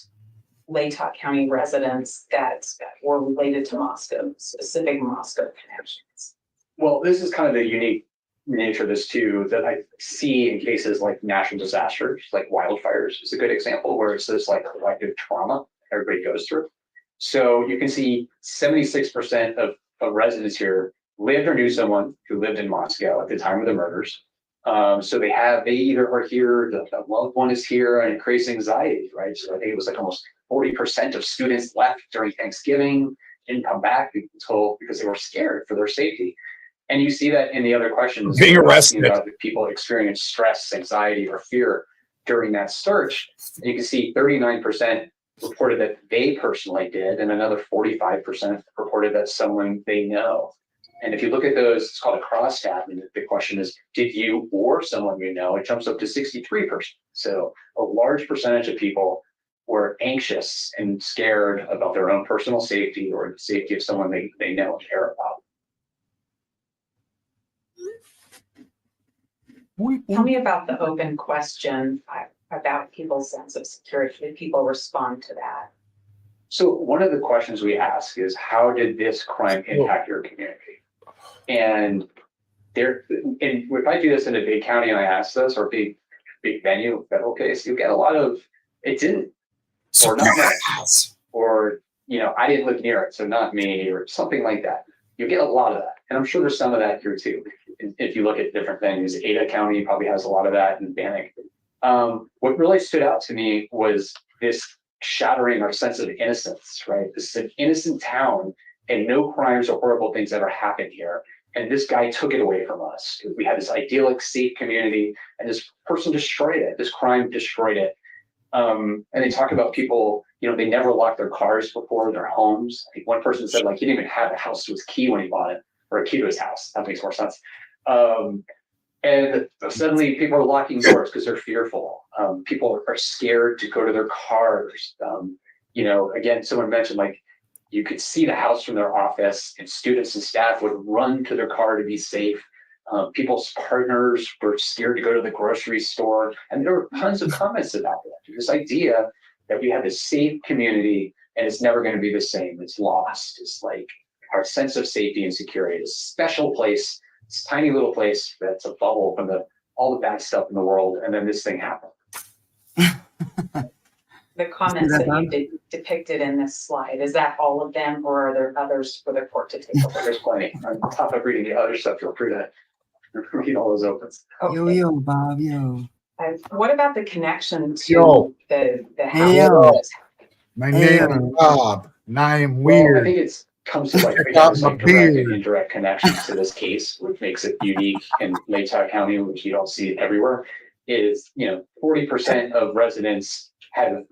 Latah County residents that were related to Moscow, specific Moscow connections? Well, this is kind of the unique nature of this too, that I see in cases like natural disasters, like wildfires is a good example where it's this like collective trauma everybody goes through. So you can see 76% of residents here lived or knew someone who lived in Moscow at the time of the murders. So they either are here, the loved one is here, and it creates anxiety, right? So I think it was like almost 40% of students left during Thanksgiving, didn't come back because they were scared for their safety. And you see that in the other questions. Being arrested. About if people experience stress, anxiety, or fear during that search. And you can see 39% reported that they personally did, and another 45% reported that someone they know. And if you look at those, it's called a crosstab. And the question is, did you or someone you know? It jumps up to 63%. So a large percentage of people were anxious and scared about their own personal safety or the safety of someone they know and care about. Tell me about the open question about people's sense of security. Did people respond to that? So one of the questions we ask is, how did this crime impact your community? And if I do this in a big county and I ask this, or big venue, federal case, you get a lot of, it didn't or not nice, Surprise! or, you know, I didn't live near it, so not me, or something like that. You get a lot of that. And I'm sure there's some of that here too. If you look at different things, Ada County probably has a lot of that, and Bannock. What really stood out to me was this shattering our sense of innocence, right? This is an innocent town and no crimes or horrible things ever happened here. And this guy took it away from us. We had this idyllic, safe community, and this person destroyed it. This crime destroyed it. And they talk about people, you know, they never locked their cars before, their homes. I think one person said, like, he didn't even have a house to his key when he bought it, or a key to his house. That makes more sense. And suddenly people are locking doors because they're fearful. People are scared to go to their cars. You know, again, someone mentioned, like, you could see the house from their office, and students and staff would run to their car to be safe. People's partners were scared to go to the grocery store. And there were tons of comments about that. This idea that we have this safe community and it's never going to be the same. It's lost. It's like our sense of safety and security. It's a special place, this tiny little place that's a bubble from all the bad stuff in the world. And then this thing happened. The comments that you depicted in this slide, is that all of them, or are there others for the court to take over? There's plenty. On top of reading the other stuff, feel free to read all those opens. Okay. Yo, Bob, yo. What about the connection to Yo. the Hey, house? My Hey, name is Bob, and I am Well, I weird. think it comes to like, Check out there's my like direct and beard. indirect connections to this case, which makes it unique in Latah County, which you don't see everywhere. Is, you know, 40% of residents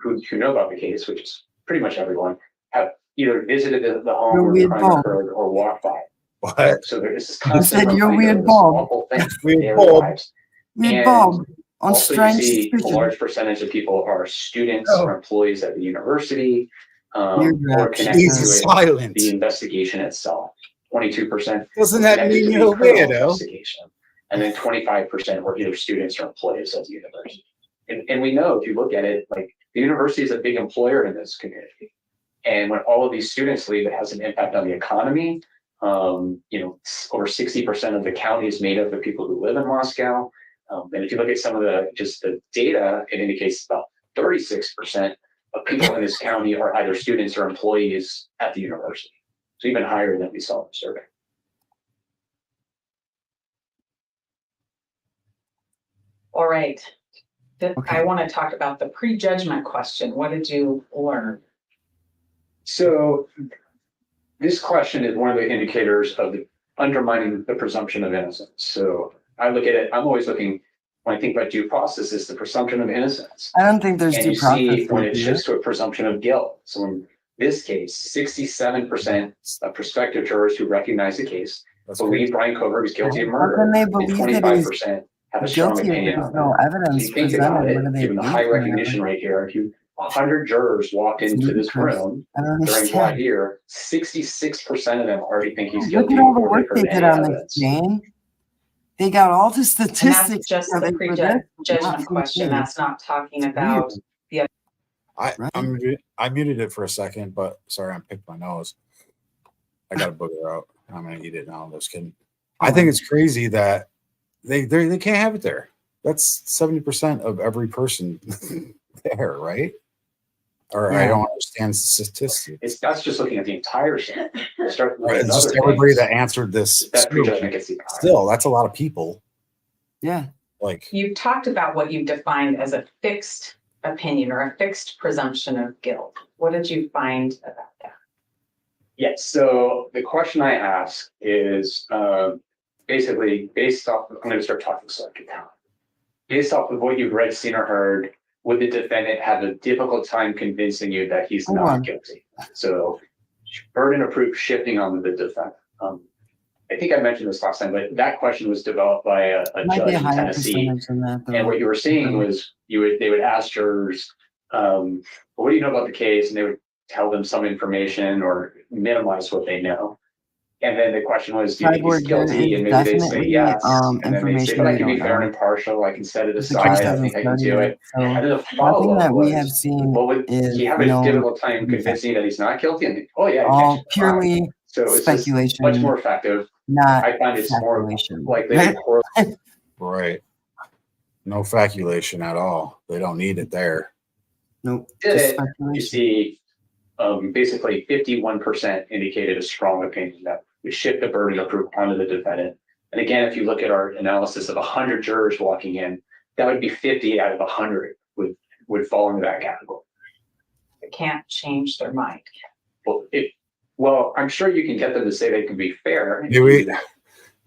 who know about the case, which is pretty much everyone, have either visited the home You're where the weird, crime Bob. occurred or walked by. What? So there is this You constant said you're reminder weird, of this Bob. awful thing in Weird their Bob. lives. Weird And Bob on Also, you strange see a suspicion. large percentage of people are students Oh. or employees at the university, Weird or rap. connected He's to it, silent. the investigation itself. 22%. Doesn't that connected mean to you're the a criminal weirdo? investigation. And then 25% were either students or employees of the university. And we know, if you look at it, like, the university is a big employer in this community. And when all of these students leave, it has an impact on the economy. You know, over 60% of the county is made up of people who live in Moscow. And if you look at some of the data, it indicates about 36% of people in this county are either students or employees at the university. So even higher than we saw in the survey. All right. Okay. I want to talk about the prejudgment question. What did you learn? So this question is one of the indicators of undermining the presumption of innocence. So I look at it, I'm always looking, when I think about due process, is the presumption of innocence. I don't think there's And due you process. see when it here. shifts to a presumption of guilt. So in this case, 67% of prospective jurors who recognize the case That's believe Brian Koberg is guilty of How murder. can they And believe that he's 25% have a strong guilty if opinion there's on no that. So evidence you think about presented? What do it, they given the believe high for? recognition rate here, if 100 jurors walked It's into this ludicrous. room I don't during voir understand. dire, 66% of them already think he's Look guilty at all the before work they've they heard did any on this, evidence. Jane. They got all the And statistics. that's just the together for this. prejudgment Not question. something. That's not talking It's about weird. Right. I muted it for a second, but sorry, I picked my nose. I got a booger out. I'm gonna eat it now. I'm just kidding. I think it's crazy that they can't have it there. That's 70% of every person there, right? Or I Yeah. don't understand statistics. That's just looking at the entire set. Start looking Right, at it's just other everybody things. that answered this. That survey. prejudgment gets even higher. Still, that's a lot of people. Yeah. Like, You've talked about what you've defined as a fixed opinion or a fixed presumption of guilt. What did you find about that? Yes. So the question I ask is basically based off. I'm going to start talking so I can count. Based off of what you've read, seen, or heard, would the defendant have a difficult time convincing you that he's Hold not on. guilty? So burden of proof shifting on the defendant. I think I mentioned this last time, but that question was developed by a Might judge be a in higher Tennessee. percentage than that, though. And what you were seeing was they would ask jurors, what do you know about the case? And they would tell them some information or minimize what they know. And then the question was, do you think he's Cyborg, there guilty? is And maybe they'd say definitely, yes. And then they'd say, information but I we can be don't fair and know. impartial. I can set it The aside. case I doesn't think I can study do it, it. so And then the nothing follow-up that we was, have seen well, would is he have a known difficult time to be convincing you that he's not guilty? And oh yeah, he all testified. purely So it's just speculation, much more effective. not I find it's more speculation. likely to correlate. right. No faculation at all. They don't need it there. Nope. Did just it, you speculation. see, basically 51% indicated a strong opinion that we shift the burden of proof onto the defendant. And again, if you look at our analysis of 100 jurors walking in, that would be 50 out of 100 would fall into that category. They can't change their mind. Well, I'm sure you can get them to say they can be fair. Do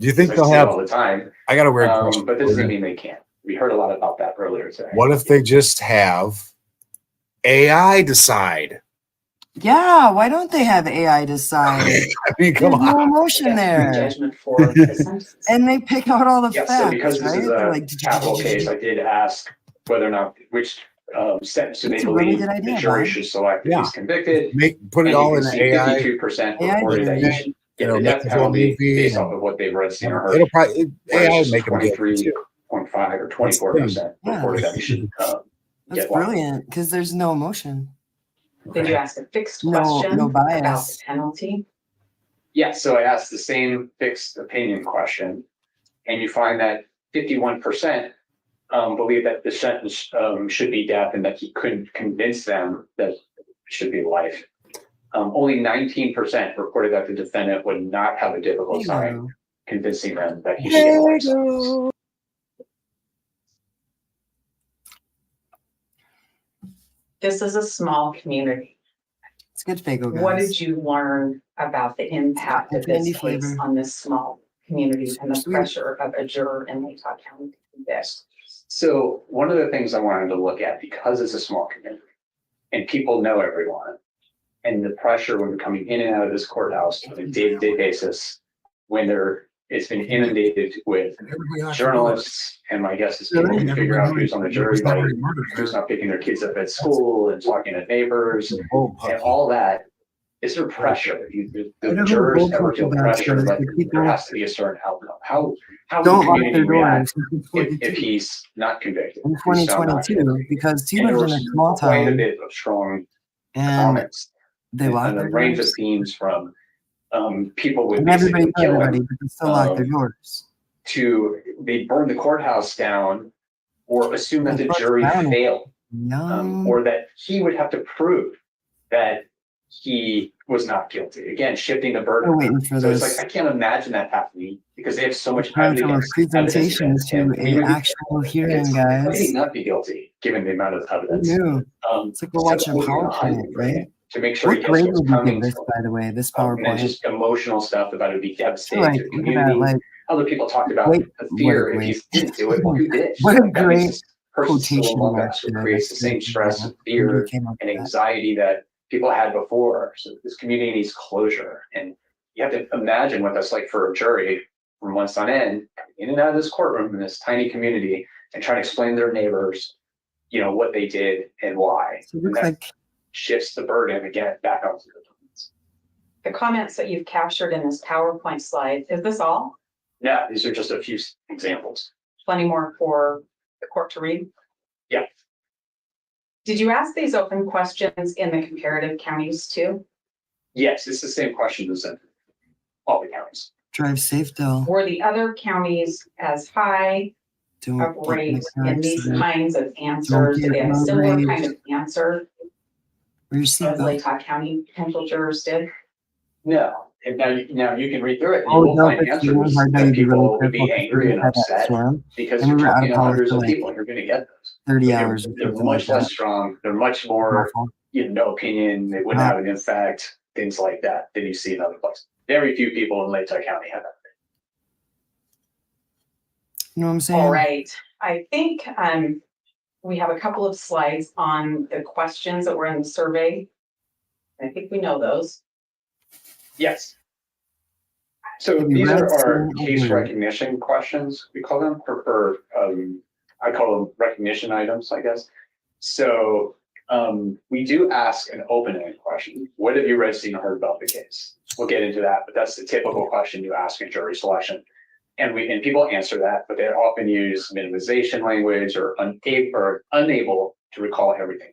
you think I they'll say it all have? the time, I got a weird question. but this for doesn't you. mean they can't. We heard a lot about that earlier today. What if they just have AI decide? Yeah, why don't they have AI decide? I mean, There's come no on. emotion there. Judgment for the sentence. And they pick out all the Yeah, facts, so because this right? is They're a like, capital case, I did ask whether or not which sentence do they That's a really believe good the idea, jury Bob. should select if Yeah. he's convicted. Put it And all you in can see AI. 52% AI reported that he jury. should You get know, the make death the whole penalty movie based and- off of what they've read, seen, or heard. It'll probably Whereas AI just make them guilty too. 23.5 or 24% Yeah. reported that he should That's get life. brilliant because there's no emotion. Did you ask a fixed No- question no about bias. the penalty? Yeah, so I asked the same fixed opinion question, and you find that 51% believe that the sentence should be death and that he couldn't convince them that it should be life. Only 19% reported that the defendant would not have a difficult time convincing them that he should get a life sentence. This is a small community. It's good Fago, guys. What did you learn about the impact of Candy this case flavor. on this small community and the Sweet. pressure of a juror in Utah County to convict? So one of the things I wanted to look at, because it's a small community and people know everyone, and the pressure when we're coming in and out of this courthouse on a day-to-day basis, when it's been inundated with journalists, and my guess is people can figure out who's on the jury, like who's not picking their kids up at school and talking to neighbors and all that. Is there pressure? The jurors ever feel pressure that there has to be a certain outcome? How would the Don't lock community their react doors. if he's not convicted? In if he's found not 2022, guilty? because he And there lived in was a small quite a town bit of strong and comments they and locked a their range of doors. themes from people would And everybody basically knew kill everybody, him but they still locked their doors. to they burn the courthouse down or assume that the jury failed Yum. or that he would have to prove that he was not guilty. Again, shifting the burden. We're waiting for So it's this. like I can't imagine that happening because they have so much Time from a evidence presentation against to him. a Even actual hearing, how could guys. he not be guilty given the amount of Who evidence? knew? It's like we're watching PowerPoint, right? To make sure What he gets grade what's would you coming give this, to him. by the way? This And then PowerPoint? just emotional stuff about it would be devastating Like, to the look at that, community. like, Other people talked about wait, the fear what a if he didn't do it, well, who did? what a That means great this person's still quotation among mark us, who there. creates the That's same good. stress Yeah. and fear Who came up and with that? anxiety that people had before. So this community needs closure. And you have to imagine what that's like for a jury from months on end, in and out of this courtroom in this tiny community and trying to explain to their neighbors, what they did and why. So it And looks that like shifts the burden again back onto the defendants. The comments that you've captured in this PowerPoint slide, is this all? Yeah, these are just a few examples. Plenty more for the court to read? Yeah. Did you ask these open questions in the comparative counties too? Yes, it's the same question as in all the counties. drive safe, though. Were the other counties as high Don't of get in rate a car in these accident. kinds of answers? Did they have a road similar rage. kind of answer Wear your as seatbelt. Latah County potential jurors did? No, and now you can read through it and Oh, you will no, find it's really answers hard. Now that you'd be really people would be careful angry and because we had that upset storm. because And you're we were out talking of to power hundreds for of like people and you're going to get those. 30 They're- hours or They're something much like less that. strong. They're much more, Awful. no opinion. They wouldn't have an impact, things like that than you see in other places. Very few people in Latah County have that. You know what I'm saying? All right, I think we have a couple of slides on the questions that were in the survey. I think we know those. Yes. So Have you these read are our through case over- recognition questions, we call them, I call them recognition items, I guess. So we do ask an open-ended question. What have you read, seen, or heard about the case? We'll get into that, but that's the typical question you ask in jury selection. And people answer that, but they often use minimization language or unable to recall everything.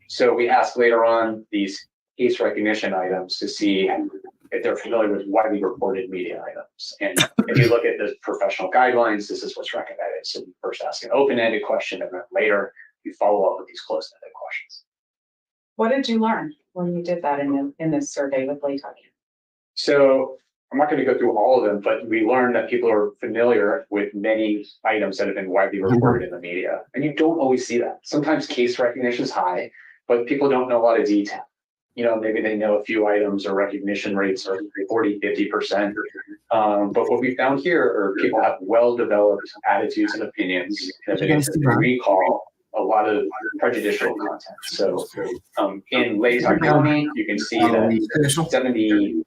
So we ask later on these case recognition items to see if they're familiar with widely reported media items. And if you look at the professional guidelines, this is what's recommended. So we first ask an open-ended question, and then later we follow up with these close-ended questions. What did you learn when you did that in this survey with Laytag? So I'm not going to go through all of them, but we learned that people are familiar with many items that have been widely reported in the media. And you don't always see that. Sometimes case recognition is high, but people don't know a lot of detail. You know, maybe they know a few items or recognition rates are 40, 50%. But what we found here are people have well-developed attitudes and opinions that they recall a lot of prejudicial content. So in Laytag County, you can see that 79%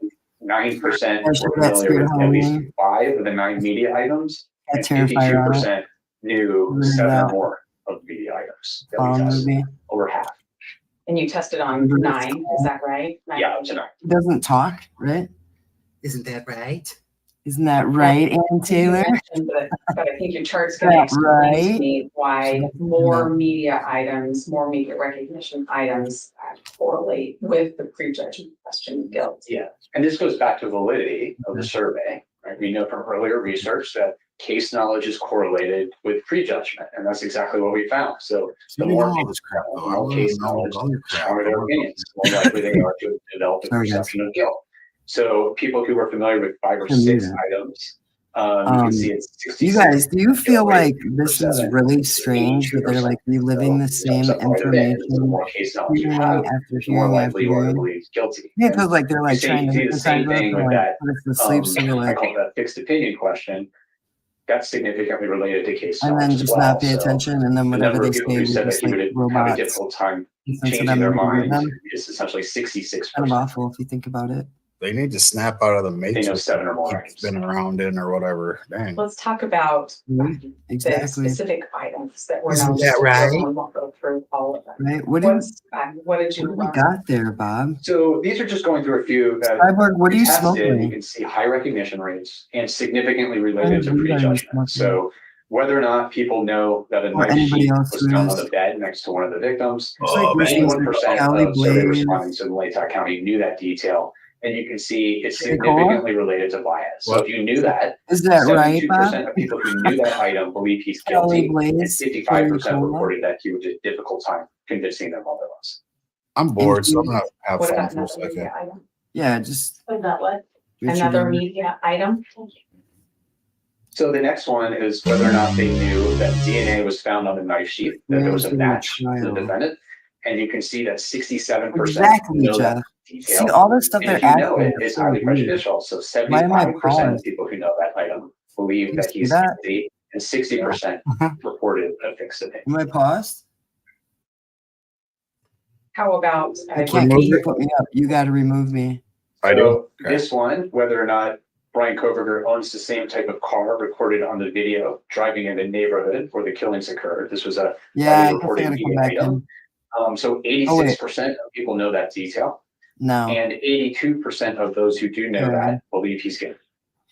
were familiar with at least 5 of the 9 media items, and 52% knew 7 or more of the media items that we tested, over half. And you tested on 9, is that right? 9. Yeah, up to 9. He doesn't talk, right? Isn't that right? Isn't that right, Ann Taylor? But I think your chart's going to explain to me why more media items, more media recognition items correlate with the prejudgment question of guilt. Yeah, and this goes back to validity of the survey, right? We know from earlier research that case knowledge is correlated with prejudgment, and that's exactly what we found. So the more people know case knowledge, the stronger their opinions, the more likely they are to develop a perception of guilt. So people who are familiar with 5 or 6 items, you can see it's 66. You guys, do you feel like this is really strange that they're like reliving the same information hearing after hearing after hearing? Guilty. Yeah, it feels like they're like trying to see the same thing with that. put us to sleep, so you're I like, call that fixed opinion question. That's significantly related to case and knowledge then as just well. not pay So attention, and then the whatever number they of people say, who we said just that he like would have a robots. difficult time Sense of changing them their to read mind them. is essentially 66%. Kind of awful if you think about it. They need to snap out of the They know matrix 7 or more it's items. been around in or whatever. Dang. Let's talk about the Exactly. specific items that were Isn't known. that right? We won't go through all of them. Right? What What did you do we learn? got there, Bob? So these are just going through a few that Cyborg, what are we you tested. You smoking? can see high recognition rates and significantly related to What are you smoking? prejudgment. So whether or not people know that a Or knife anybody sheath else was who found is. on the bed next to one of the victims, Looks like we're smoking 91% Cali of survey Blaze. respondents in Laytag County knew that detail. And you can see it's Hey, Cole? significantly related to bias. So if you knew that, Is that right, 72% Bob? of people who knew that item believe he's Cali guilty, and Blaze. 55% reported that he would have a difficult time convincing them otherwise. I'm bored, so I'm gonna have What fun about for a another second. media item? Yeah, just About what? do what you Another do. media item? So the next one is whether or not they knew that DNA was found on the knife sheath, that there was a match to the defendant. And you can see that 67% Exactly, know Jeff. that See detail. all the stuff And they're if you know asking. it, it's highly prejudicial. So Why am I 75% of paused? people who know that item believe You that see he's that? guilty, and 60% reported a fixed opinion. Am I paused? How about? I can't Remove get you it. to put me up. You got to remove me. I do. So Okay. this one, whether or not Brian Koberger owns the same type of car recorded on the video driving in the neighborhood where the killings occurred. This was a Yeah, I guess I reported gotta come media back item. in. So 86% of people know that detail, No. and 82% of those who do know Okay. that believe he's guilty.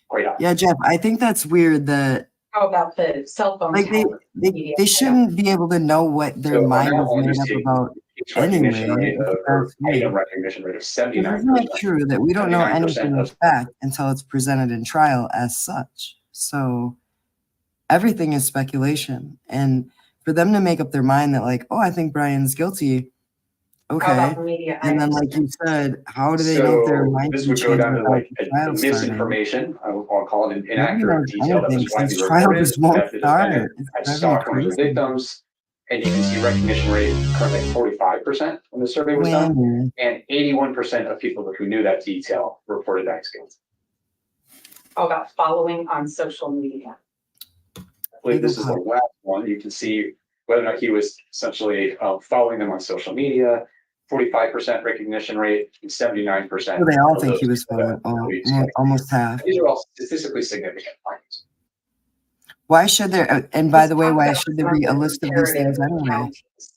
Quite high. Yeah, Jeff, I think that's weird that How about the cell phone like tower? they media shouldn't be able to know what their So on mind that is one, you made up see about case recognition anyway. rate of- or That's weird. item recognition rate of 'Cause 79%. isn't it true that we don't know 79% anything of- of fact until it's presented in trial as such? So everything is speculation. And for them to make up their mind that like, oh, I think Brian's guilty. How Okay. about media And then items? like you said, how do they know if their So mind this can would go change down to without like the a trial starting? misinformation. I'll call it an Nobody inaccurate knows detail that anything was widely since trial reported, just won't that the start. defendant It's had driving stalked one of the crazy. victims. And you can see recognition rate currently at 45% when the survey was done. When- And 81% of people who knew that detail reported that guilty. How about following on social media? I believe this is the last one. You can see whether or not he was essentially following them on social media. 45% recognition rate and 79%. So they all of think those he was people that following, believe he's guilty. almost half. These are all statistically significant findings. Why should there, and by Let's the way, talk why about should there some be a of the list of these things comparative anyway? counties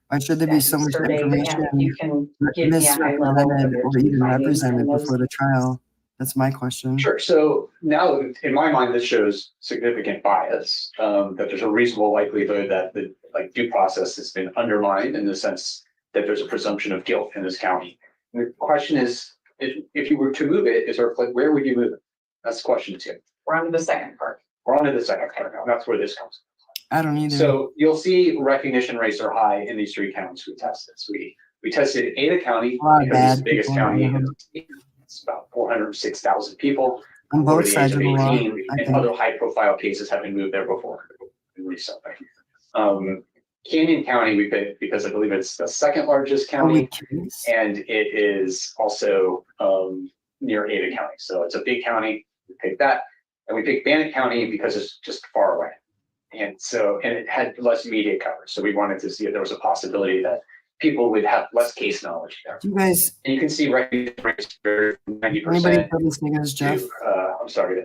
Why should there that be you so much surveyed, and information you can give me a high level misrepresented of or your even findings represented in those before the trial? That's my question. Sure. So now, in my mind, this shows significant bias. That there's a reasonable likelihood that the due process has been undermined in the sense that there's a presumption of guilt in this county. And the question is, if you were to move it, where would you move it? That's question 2. We're on to the second part. We're on to the second part now. That's where this comes. I don't either. So you'll see recognition rates are high in these three counties we tested. So we tested Ada County A lot of because it's the bad biggest people in county. there. It's about 406,000 people On over both the age sides of of the law, 18, I and think. other high profile cases have been moved there before recently. Canyon County we picked because I believe it's the second largest Are we county, kids? and it is also near Ada County. So it's a big county. We picked that. And we picked Bannock County because it's just far away. And it had less media coverage. So we wanted to see if there was a possibility that people would have less case knowledge there. Do you guys, And you can see recognition rates are 90% anybody feel this thing as Jeff? to,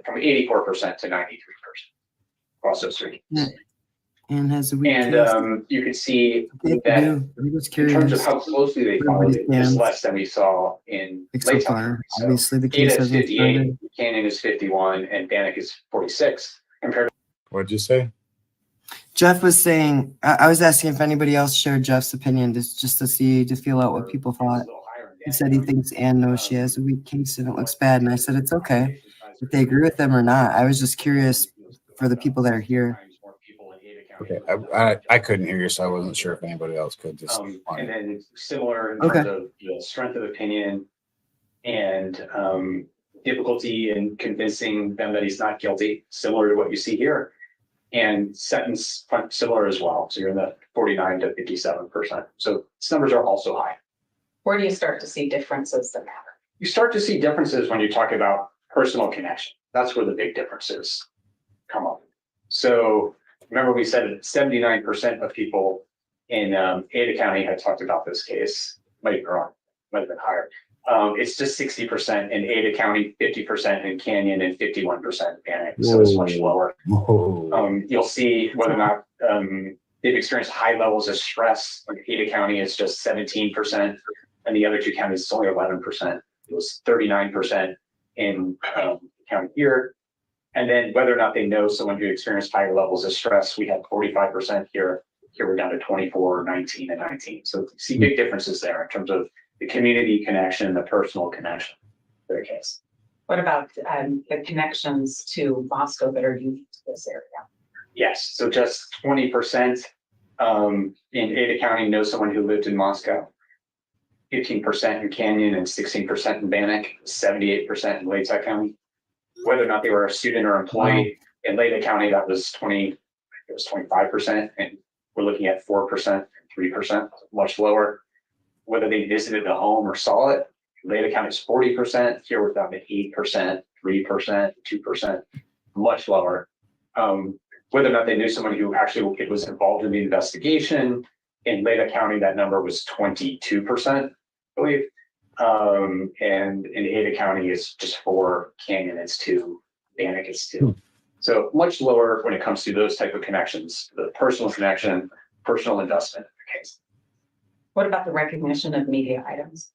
from 84% to 93% across those three. Yeah. And has a weak And case? you can see Okay, that do. I'm just in terms of curious. how closely they Everybody followed it, is stands. less than we saw in Like so Laytown. far, So obviously the case Ada is hasn't 58, started. Canyon is 51, and Bannock is 46 compared What'd you say? Jeff was saying, I was asking if anybody else shared Jeff's opinion, just to feel out what people thought. He said he thinks Ann knows she has a weak case and it looks bad. And I said, it's okay if they agree with them or not. I was just curious for the people that are here. Okay, I couldn't hear you, so I wasn't sure if anybody else could. Just and then similar in Okay. terms of the strength of opinion and difficulty in convincing them that he's not guilty, similar to what you see here. And sentence similar as well. So you're in the 49 to 57%. So these numbers are also high. Where do you start to see differences that matter? You start to see differences when you talk about personal connection. That's where the big differences come up. So remember we said that 79% of people in Ada County had talked about this case. Might be wrong, might have been higher. It's just 60% in Ada County, 50% in Canyon, and 51% in Bannock. So it's much lower. Whoa. You'll see whether or not they've experienced high levels of stress. Like Ada County is just 17%, and the other two counties it's only 11%. It was 39% in county here. And then whether or not they know someone who experienced higher levels of stress, we had 45% here. Here we're down to 24, 19, and 19. So you see big differences there in terms of the community connection, the personal connection. Their case. What about the connections to Moscow that are unique to this area? Yes, so just 20% in Ada County know someone who lived in Moscow. 15% in Canyon and 16% in Bannock, 78% in Laytown County. Whether or not they were a student or employee in Laytown County, that was 25%, and we're looking at 4% and 3%, much lower. Whether they visited the home or saw it, Laytown County is 40%. Here we're down to 8%, 3%, 2%, much lower. Whether or not they knew someone who actually was involved in the investigation, in Laytown County, that number was 22%, I believe. And in Ada County, it's just 4, Canyon it's 2, Bannock is 2. So much lower when it comes to those type of connections, the personal connection, personal investment in the case. What about the recognition of media items?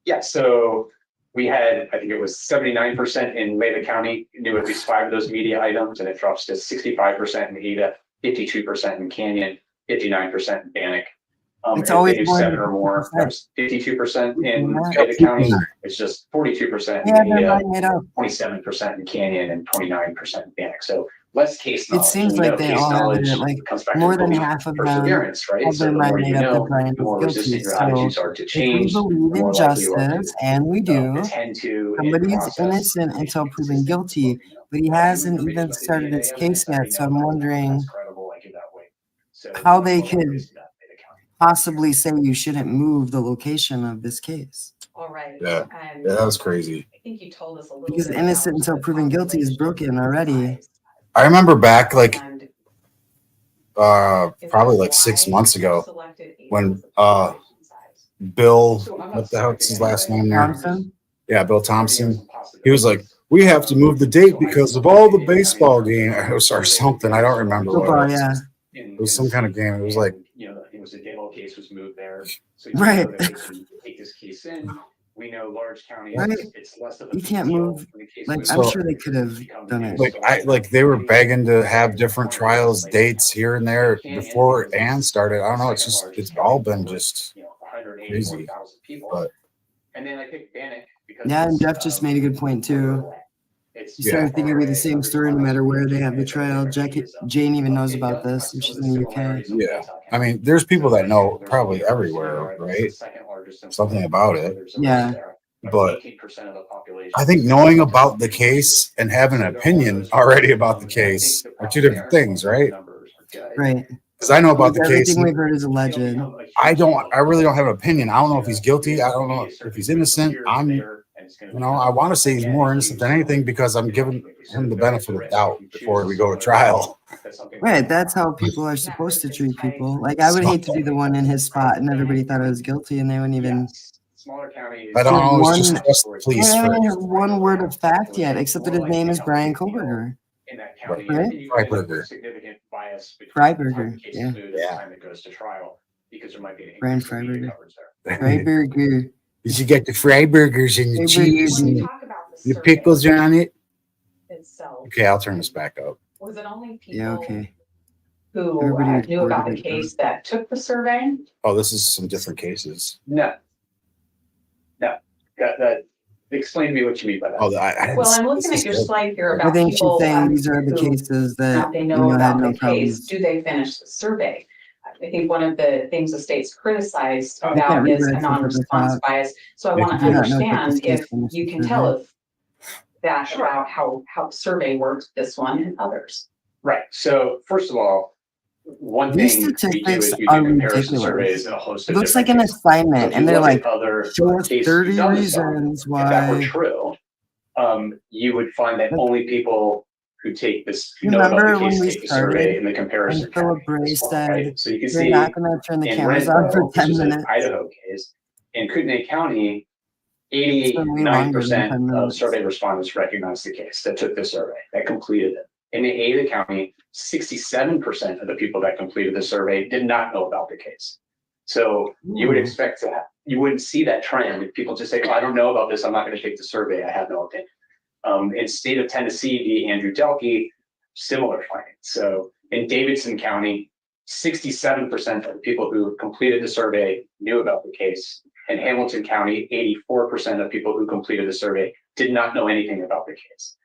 Yeah, so we had, I think it was 79% in Laytown County knew at least 5 of those media items, and it drops to 65% in Ada, 52% in Canyon, 59% in Bannock. It's if always they do more 7 than or more, 50%. that's 52% in Yeah. Ada County. It's just 42% Yeah, in they're Ada, lining it up. 27% in Canyon, and 29% in Bannock. So less case knowledge. seems And we like know they case all have knowledge it, like, comes back to more than belief, half of them perseverance, right? have So their the more mind you made up know, that Brian the more is guilty. resistant your So attitudes are to if we change. the believe more in likely you are to justice, and we do, attend to in somebody is process, innocent until be proven consistent. guilty, but he hasn't even started his case yet. So I'm wondering That's credible, I give that weight. So how much they more could likely to do that in Ada County. possibly say you shouldn't move the location of this case. All right. Yeah. Yeah, that was crazy. I think you told us a little Because bit innocent about until the proven guilty is population broken already. size. I remember back like And is probably that like 6 why months you ago selected Ada when as the population size? Bill, So I'm not what the heck's his last saying name there? Thompson? Yeah, Bill Thompson. He was like, we have to move the date because of all the baseball game or something. I don't remember what Football, it was. yeah. It was some kind of game. It was like, You know, it was a demo case was moved there. So Right. know that they can take this case in. We know large counties, Right. it's less of a You big can't deal move, when the case Like, moves I'm So- sure they could have done it. like they were begging to have different trials, dates here and there before Ann started. I don't know. It's all been just You know, 184,000 people. but- And then I picked Bannock because Yeah, and it's, Jeff just made a good point too. It's it's. You started thinking it'd be the RA, same story no matter where they have the trial. Jane even knows about this, and she's in the UK. Yeah. I mean, there's people that know probably everywhere, right? Something about it. Yeah. But I think knowing about the case and having an opinion already about the case are two different things, right? Right. Because I know about the case. Everything we've heard is alleged. I really don't have an opinion. I don't know if he's guilty. I don't know if he's innocent. I want to say he's more innocent than anything because I'm giving him the benefit of doubt before we go to trial. Right. That's how people are supposed to treat people. Like, I would hate to be the one in his spot and everybody thought I was guilty and they wouldn't even. Smaller counties. I don't always just One- trust the police. I For, don't have one word of fact yet, except that his name is Brian Koberger. In that county. Right? and you end up with Freiberger. Significant bias. between Freiberger, the time the case is yeah. moved and the Yeah. time it goes to trial, because there might be. an Brian increase in media Freiberger. coverage there. Freiberger. you should get the Freiburgers and the Freiburgers. cheese When and we talk about the the survey pickles on it. itself, Okay, I'll turn this back up. was it only people Yeah, okay. who Everybody knew about the reported it. case that took the survey? Oh, this is some different cases. No. That, explain to me what you mean by that. Oh, I Well, I'm this looking is at your good. slide here I about think she's people. saying these are the who cases that they you know had about no the case. problems. Do they finish the survey? I think one of the things the state's criticized I can't about read is what a it says at the non-response top. bias. So I They want do to not know that understand this case if finished you the can survey. tell if that about how the survey works, this one and others. Right, so first of all, one These thing we do statistics is we are do comparison ridiculous. surveys in a host It of looks like different an cases. So assignment, if you and they're look at like, other show us cases 30 you've done this on, reasons if that were why. true, you would find that But- only people who take this, who You know about remember the when case, we take the started survey in the comparison. and Philip category Bray as well, right? said, So you can You're see not going to turn the in cameras on for Renfro, which 10 is an minutes. Idaho case, in Kootenai County, It's been way longer than 10 89% of minutes. survey respondents recognized the case that took the survey, that completed it. In Ada County, 67% of the people that completed the survey did not know about the case. So you would Ooh. expect you wouldn't see that trend if people just say, oh, I don't know about this, I'm not going to take the survey, I have no opinion. In state of Tennessee, v. Andrew Delkey, similar findings. So in Davidson County, 67% of the people who completed the survey knew about the case. In Hamilton County, 84% of people who completed the survey did not know anything about the case.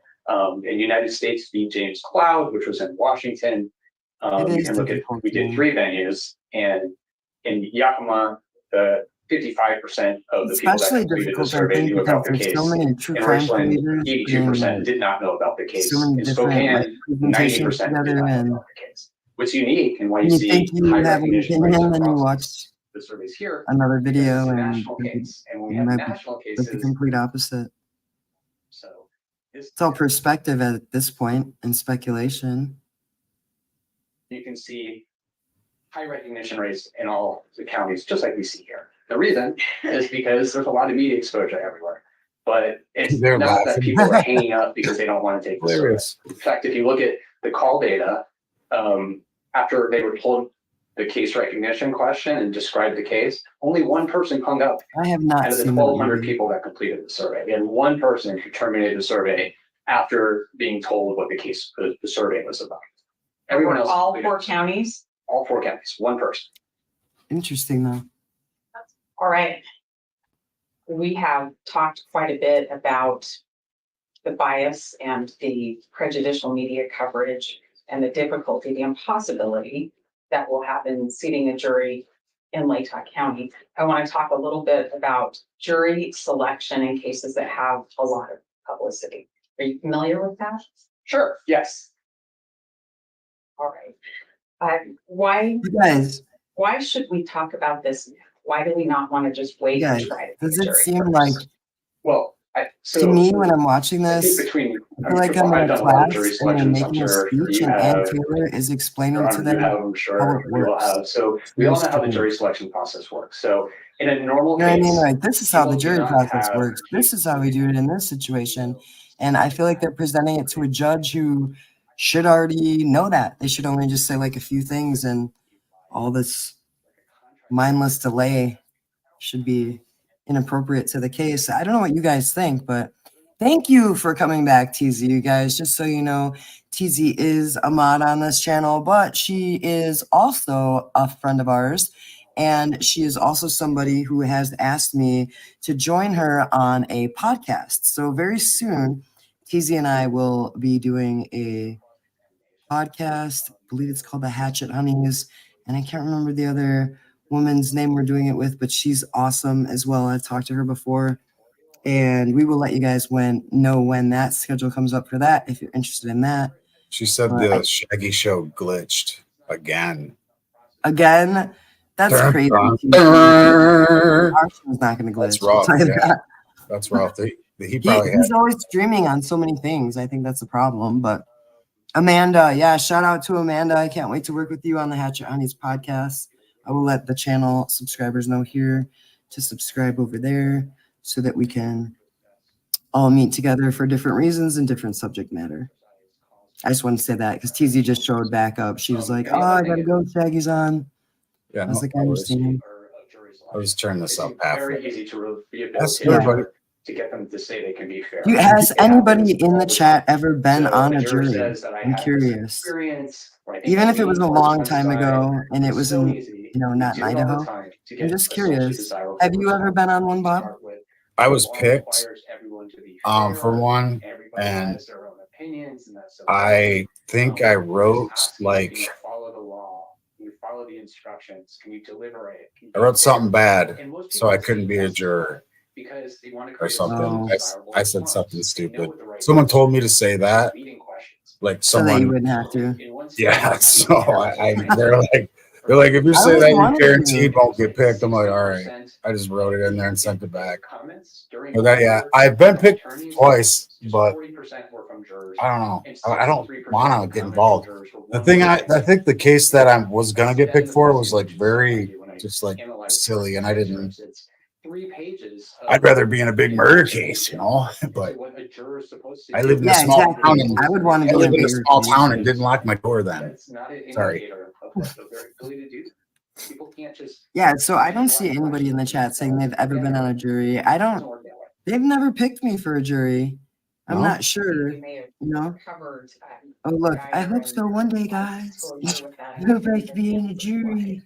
In United States, v. James Cloud, which was in Washington, It you is can look at, difficult we to did know. 3 venues, and in Yakima, the 55% of the people that Especially completed the difficult, I survey think, knew because about the there's case. so many true In crime Richland, creators 82% doing did not know about the case. so many In different like Spokane, presentations 90% did together, not know and about the case. What's unique and why you you see think you high have an recognition rates opinion, then you across watch the surveys here, another because video it's a and national case. And when we you have might be national like the cases, complete opposite. so this, It's all perspective at this point and speculation. you can see high recognition rates in all the counties, just like we see here. The reason is because there's a lot of media exposure everywhere. But it's They're not that laughing. people are hanging up because they don't want to take the survey. Hilarious. In fact, if you look at the call data, after they were told the case recognition question and described the case, only one person hung up I have not out of the seen that 1,200 movie. people that completed the survey. We had one person who terminated the survey after being told what the case, the survey was about. Everyone else. All completed 4 the survey. counties. All 4 counties, one person. Interesting though. All right. We have talked quite a bit about the bias and the prejudicial media coverage and the difficulty, the impossibility that will happen in seating a jury in Latah County. I want to talk a little bit about jury selection in cases that have a lot of publicity. Are you familiar with that? Sure, yes. All right. Why You guys, should we talk about this now? Why do we not want to just wait and Guys, try to? does get a it jury seem first? like Well, to me when I'm watching I this, think between, I feel like I'm I've in done a a lot of class jury and they're selections, I'm making a sure speech you and Ann have. Taylor is explaining Your to Honor, you them have, I'm how sure it we all works. have. So It's we very all know how the strange. jury selection process works. So in a normal You know what I case. mean? Like, this is how the people do jury not process have- works. This is how we do it in this situation. And I feel like they're presenting it to a judge who should already know that. They should only just say like a few things, and all this mindless delay should be inappropriate to the case. I don't know what you guys think, but thank you for coming back, TZ. You guys, just so you know, TZ is a mod on this channel, but she is also a friend of ours. And she is also somebody who has asked me to join her on a podcast. So very soon, TZ and I will be doing a podcast. I believe it's called the Hatchet Honeys. And I can't remember the other woman's name we're doing it with, but she's awesome as well. I've talked to her before. And we will let you guys know when that schedule comes up for that if you're interested in that. She said the Shaggy show glitched again. Again, that's Dun, crazy. dun, Our show's not going to glitch. That's rough. I'll tell you Yeah. that. That's rough. He probably He's had. always streaming on so many things. I think that's the problem. But Amanda, yeah, shout out to Amanda. I can't wait to work with you on the Hatchet Honeys podcast. I will let the channel subscribers know here to subscribe over there so that we can all meet together for different reasons and different subject matter. I just want to say that because TZ just showed back up. She was like, "Oh, I gotta go. Shaggy's on." Yeah, I was no, like, "I understand." I was turning this up It's halfway. very easy to That's rehabilitate everybody. to get them to say they can be fair. Has Yeah. anybody in the chat ever been So on the a juror jury? says that I I'm have this curious. experience, or I think Even I'm if it was a leaning long towards one time side, ago and it it's was so in, easy. not We in do it all the Idaho. time to I'm get just a socially curious. desirable Have you ever result been on one, to Bob? start with. I was Law picked requires everyone to be for fair. one, Everybody and has their own opinions, and that's okay. I think I Just wrote asking, like can you follow the law? Can you follow the instructions? Can you deliberate? Can you I be wrote fair? something bad, And most so I people couldn't say be a yes to juror because they want to or create a something. Oh. desirable I said response. something They know stupid. what the right Someone answer told me is. to say that, Leading questions. like So that you someone. wouldn't have to. In one Yeah, sentence, so I think they're like, if you I say was that, you wanting guaranteed to. won't get picked. I'm like, all right. I just wrote it in there and sent it back. Comments during But that, yeah, court, I've been picked attorneys, twice, just but 40% were from jurors. I don't know. And I don't 63% want to of get comments involved. from jurors were The one thing word I things. think the case that I was gonna get picked for was like very When I just like analyze silly, and I didn't. excerpts, it's 3 pages. I'd rather be in a big murder case, you know. But what a juror is supposed to I do. lived in a Yeah, small exactly. town, and I would want to I be in a lived in a bigger small case. town and didn't lock my door then. That's not an Sorry. indicator of what their ability to do. People can't just. Yeah, so I don't see anybody in the chat saying they've ever been on a jury. I don't. They've never picked me for a jury. I'm No? not sure. We may have You know. covered. Oh look, I hope Geiger so and one day, lots of guys. exposure with that. I hope I can be in a jury.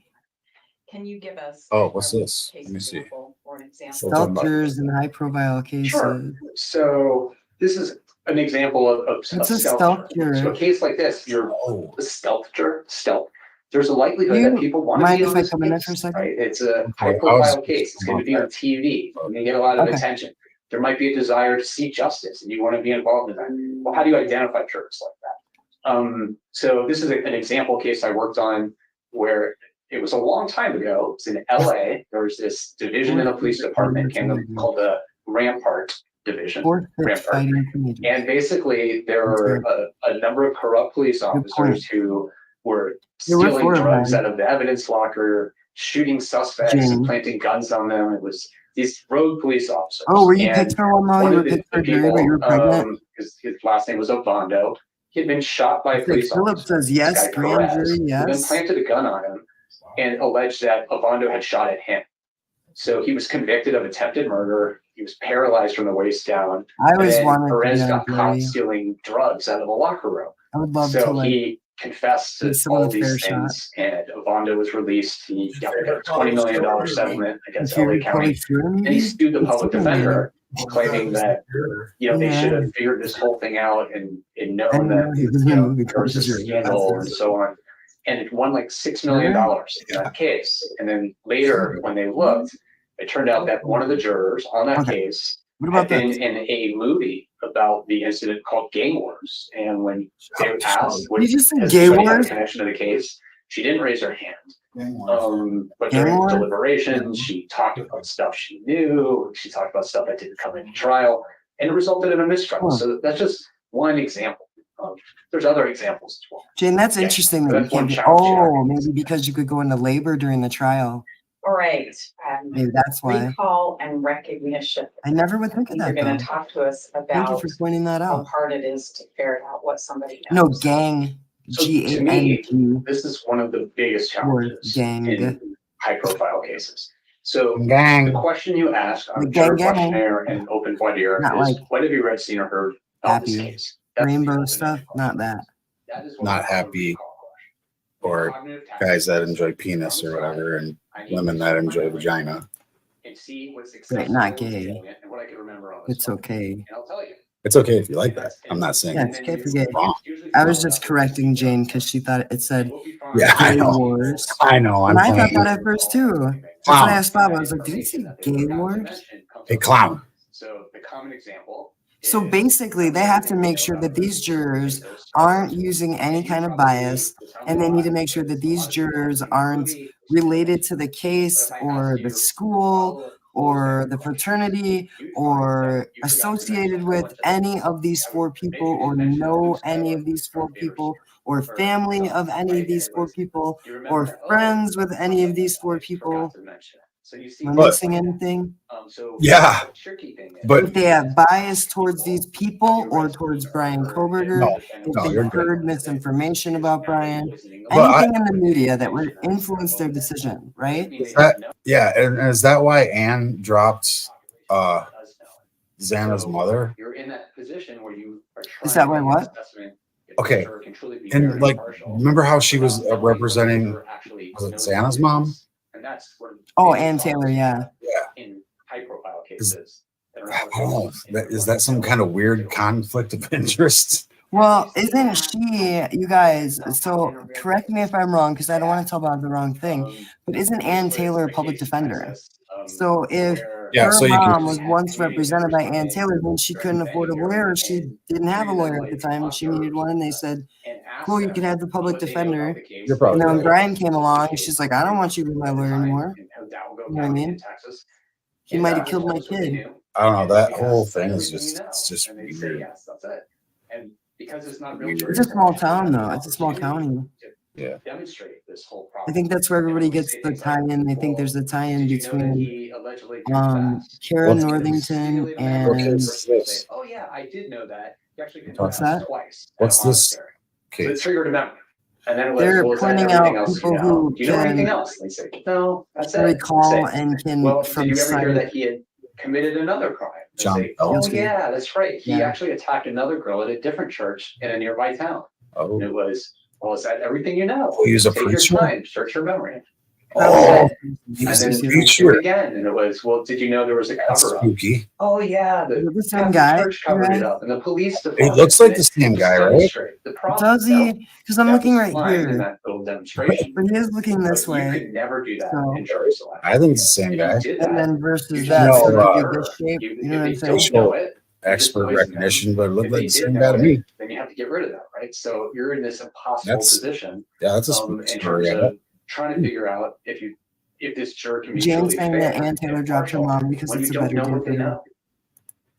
Can you give us? Oh, what's a this? case Let me see. example or an example? What talking about? Sculptures and high-profile cases. Sure. So this is an example of It's a stealth. stealth So a juror. case like this, you're Oh, a stealth juror, stealth. There's a likelihood You that people want to mind be if on I this come in there for a case, second? right? It's a Okay, high I was profile case. It's going to about be on that. TV. You're going to get a lot of Okay. attention. There might be a desire to see justice and you want to be involved in that. Well, how do you identify jurors like that? So this is an example case I worked on where it was a long time ago. It's in LA. There was this division in the police department called the Rampart Division. Fourth Rampart. fighting teenagers. And basically, there were a number of corrupt police officers who were There were stealing 4 of drugs them. out of the evidence locker, shooting suspects Jane. and planting guns on them. It was these rogue police officers. Oh, were you And picked for one though? one You were of the picked for a jury, people, but you were pregnant? his last name was Obando. He had been shot by a Like police Philip officer. says yes, This guy, grand Perez, jury, who then yes. planted a gun on him and alleged that Obando had shot at him. So he was convicted of attempted murder. He was paralyzed from the waist down. I And always then wanted to Perez be on got a caught jury. stealing drugs out of the locker room. I would love So to like he confessed to give someone all a fair these shot. things, and Obando was released. He got a $20 million settlement against If you LA could County, police jury, and he maybe? sued the It's public still defender, claiming that they Yeah. should have figured this whole thing out and I known didn't know that he was in a movie there was called a Jury. scandal and so on. And it won like $6 million in that case. And then later, when they looked, it turned out that one of the jurors on that Okay. case What had about been this? in a movie about the incident called Gang Wars. And when they asked, Did you just say has Gay anybody had a Wars? connection to the case? She didn't raise her hand. But Gang during Wars? deliberations, she talked about stuff she knew. She talked about stuff that didn't come into trial, and it resulted in a mistrial. Huh. So that's just one example. There's other examples as well. Jane, that's Yeah, interesting that that's you one can't be. challenge, yeah. Oh, maybe because you could go into labor during the trial. All right. Maybe that's why. Recall and recognition. I never would think of You're that going though. to talk to us Thank you about for pointing that how out. hard it is to ferret out what somebody No, knows. gang. So to G-A-N-G. This is one of the biggest challenges gang. in high-profile cases. So the gang. question you ask on The the juror gang. questionnaire and open voir dire Not is, like what have you read, seen, or heard about this happy. case? That's the Rainbow open-ended stuff, question. not that. That is what Not we call a happy. recall question. Or Cognitive guys that tactics. enjoy penis or whatever, and I need women to that check enjoy my vagina. And see what's Right, accessible not and gay. salient and what I can remember on this It's phone. okay. And I'll tell you, It's okay if you like that. I'm not saying Yeah, it's it's okay for gay. wrong. I was just correcting Jane because she thought it said Yeah, I gay know. wars. I know. And I'm I thought playing. that at first too. That's Clown. what I asked Bob. I was like, did he say gay wars? Hey, clown. So the common example. So basically, they have to make sure that these jurors aren't using any kind of bias, and they need to make sure that these jurors aren't related to the case or the school or the fraternity or associated with any of these four people or know any of these four people or family of any of these four people or friends with any of these four people. Am I But- missing anything? Yeah, but If they have bias towards these people or towards Brian Koberger, No, if no, they've you're good. heard misinformation about Brian, But I- anything in the media that would influence their decision, right? yeah, and is that why Anne dropped Xana's mother? You're in that position where you are Is that why what? Okay, and like, remember how she was representing, was it Xana's mom? And that's where. Oh, Ann Taylor, yeah. In high profile Is- cases. I don't know. Is that some kind of weird conflict of interest? Well, isn't she, you guys, so correct me if I'm wrong, because I don't want to tell Bob the wrong thing, but isn't Ann Taylor a public defender? So if Yeah, her so you can- mom was once represented by Ann Taylor, then she couldn't afford a lawyer, or she didn't have a lawyer at the time, and she needed one, and they said, cool, you can have the public defender. You're probably And then when right. Brian came along, she's like, I don't want you to be my lawyer anymore. You know what I mean? He might have killed my kid. I don't know. That whole thing is just, it's just And they say, weird. yes, that's it. And because it's not real. Weird. It's a small town, though. It's a small county. Yeah. Demonstrate this whole I problem. think that's where everybody gets the tie-in. They think there's a tie-in between Karen Northington Okay, and what's this? Oh, yeah, I did know that. You actually did What's know that? twice. What's at a this? monastery. So Okay, it triggered a memory. And then it was, They're well, is that pointing everything out else people you know? who Do you know anything can else? And they say, no, that's it. recall Say, and can well, did from you ever hear sight. that he had committed another crime? They John say, oh, Pelton. yeah, that's right. He Yeah. actually attacked another girl at a different church in a nearby town. And oh, it was, well, is that everything you know? he was a Take your preacher? time, search your memory. Oh, He And was then just- do preacher. it again, and it was, well, did you know there was a That's cover up? spooky. Oh, yeah, the The same Catholic guy, church covered right? it up, and the police It department. looks like and the it same just guy, right? demonstrate the problem. Does No, he? Because I'm that looking was right fine in here, that little demonstration. but he is looking this But you way. could never do that So- in jury selection. I think it's the same If guy. you did And that, then you versus just that, No, so know it'd be this shape. If You know what I'm they saying? don't know it, Expert poison them. recognition, but it looked if like they the did same know guy to it, me. then you have to get rid of that, right? So you're in this impossible That's- position. Yeah, that's a In spooky terms story. of trying to figure out if this juror can be Jane's truly saying fair that Ann Taylor and dropped her impartial mom because when it's you a don't better know what they deal. know.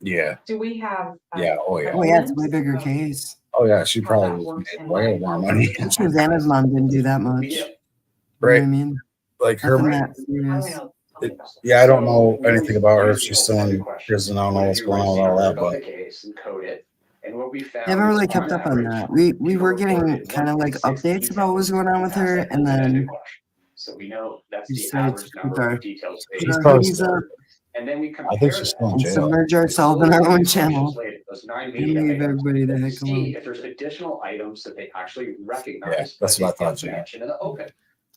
Yeah. Do we have? Yeah. Oh, yeah. Oh, yeah, it's a way bigger case. Oh, yeah. She probably made way more money. Susanna's mom didn't do that much. We You do. know what I Right. mean? Like Nothing her. that serious. Yeah, I don't know anything about her. If she's still in prison, I don't know what's going on with all that, but I haven't really kept up on that. We were getting kind of like updates about what was going on with her, and then So we know that's we the decided average to number put of details. put She's our probably hoodies still- up And then we compare I think she's still in and jail. submerge ourselves in our own channel Those 9 and media leave items everybody the to heck see alone. if there's additional items that they actually recognize. Yeah, that's that what I they thought, failed to yeah. mention in the open.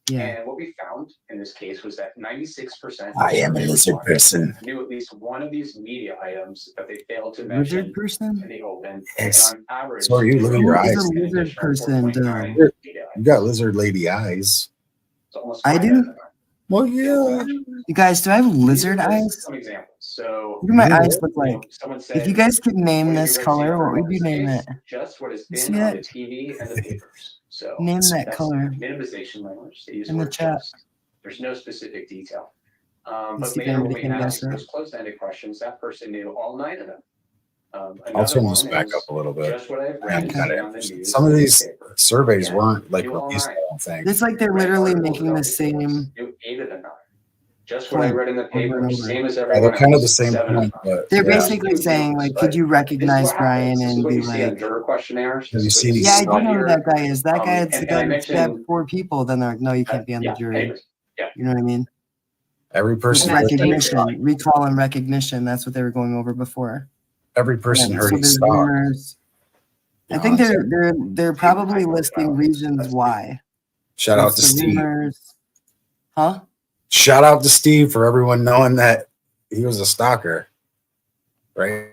Yeah. And what we found in this case was that 96%. I am a lizard person. Knew at least one of these media items that they failed to Lizard mention person? in the open. Yes. And on average. So are you. Look at your Who is eyes. a lizard person, duh? media You items. got lizard lady eyes. It's almost I five do? out of 10. Well, yeah. You guys, do I have lizard These are just eyes? Some examples. So. What do my Yeah. eyes look you know, like? someone If said, you guys could name "What have this you read so color, far what would about you this name case?" it? Just what has You been see on it? the TV and the papers. So. Name that that's color Minimization language. They use in the the word chat. just. There's no specific detail. Let's But see if later when anybody we can asked guess it. those closed-ended questions, that person knew all 9 of them. I'll Another turn this one back is up a little bit. Just what I've I'm read kind of on the interested. news Some of and these newspaper. surveys Yeah. weren't like You all released, I nine. don't think. It's like they're Read literally articles making about the case, same. knew 8 of the 9. Just what I point read in the over and paper, over. same as Yeah, everyone they're kind of the else, same 7 of point, 9. but They're yeah. basically saying, like, could you This is recognize what Brian happens. This is and what be you see on like, juror questionnaires. Have you This is seen what these yeah, I see do on know who here. that guy is. That guy, it's the And guy I that mentioned 4 people. Then they're like, no, you can't be on the yeah, jury. papers. You know what I mean? Every person, Right. Recognition, recall and recognition. That's what they were going over before. every person Yeah, heard so he there's stalked. rumors. You I know think what I'm saying? they're probably listing reasons why. Shout So out it's to the Steve. rumors. Huh? Shout out to Steve for everyone knowing that he was a stalker, right?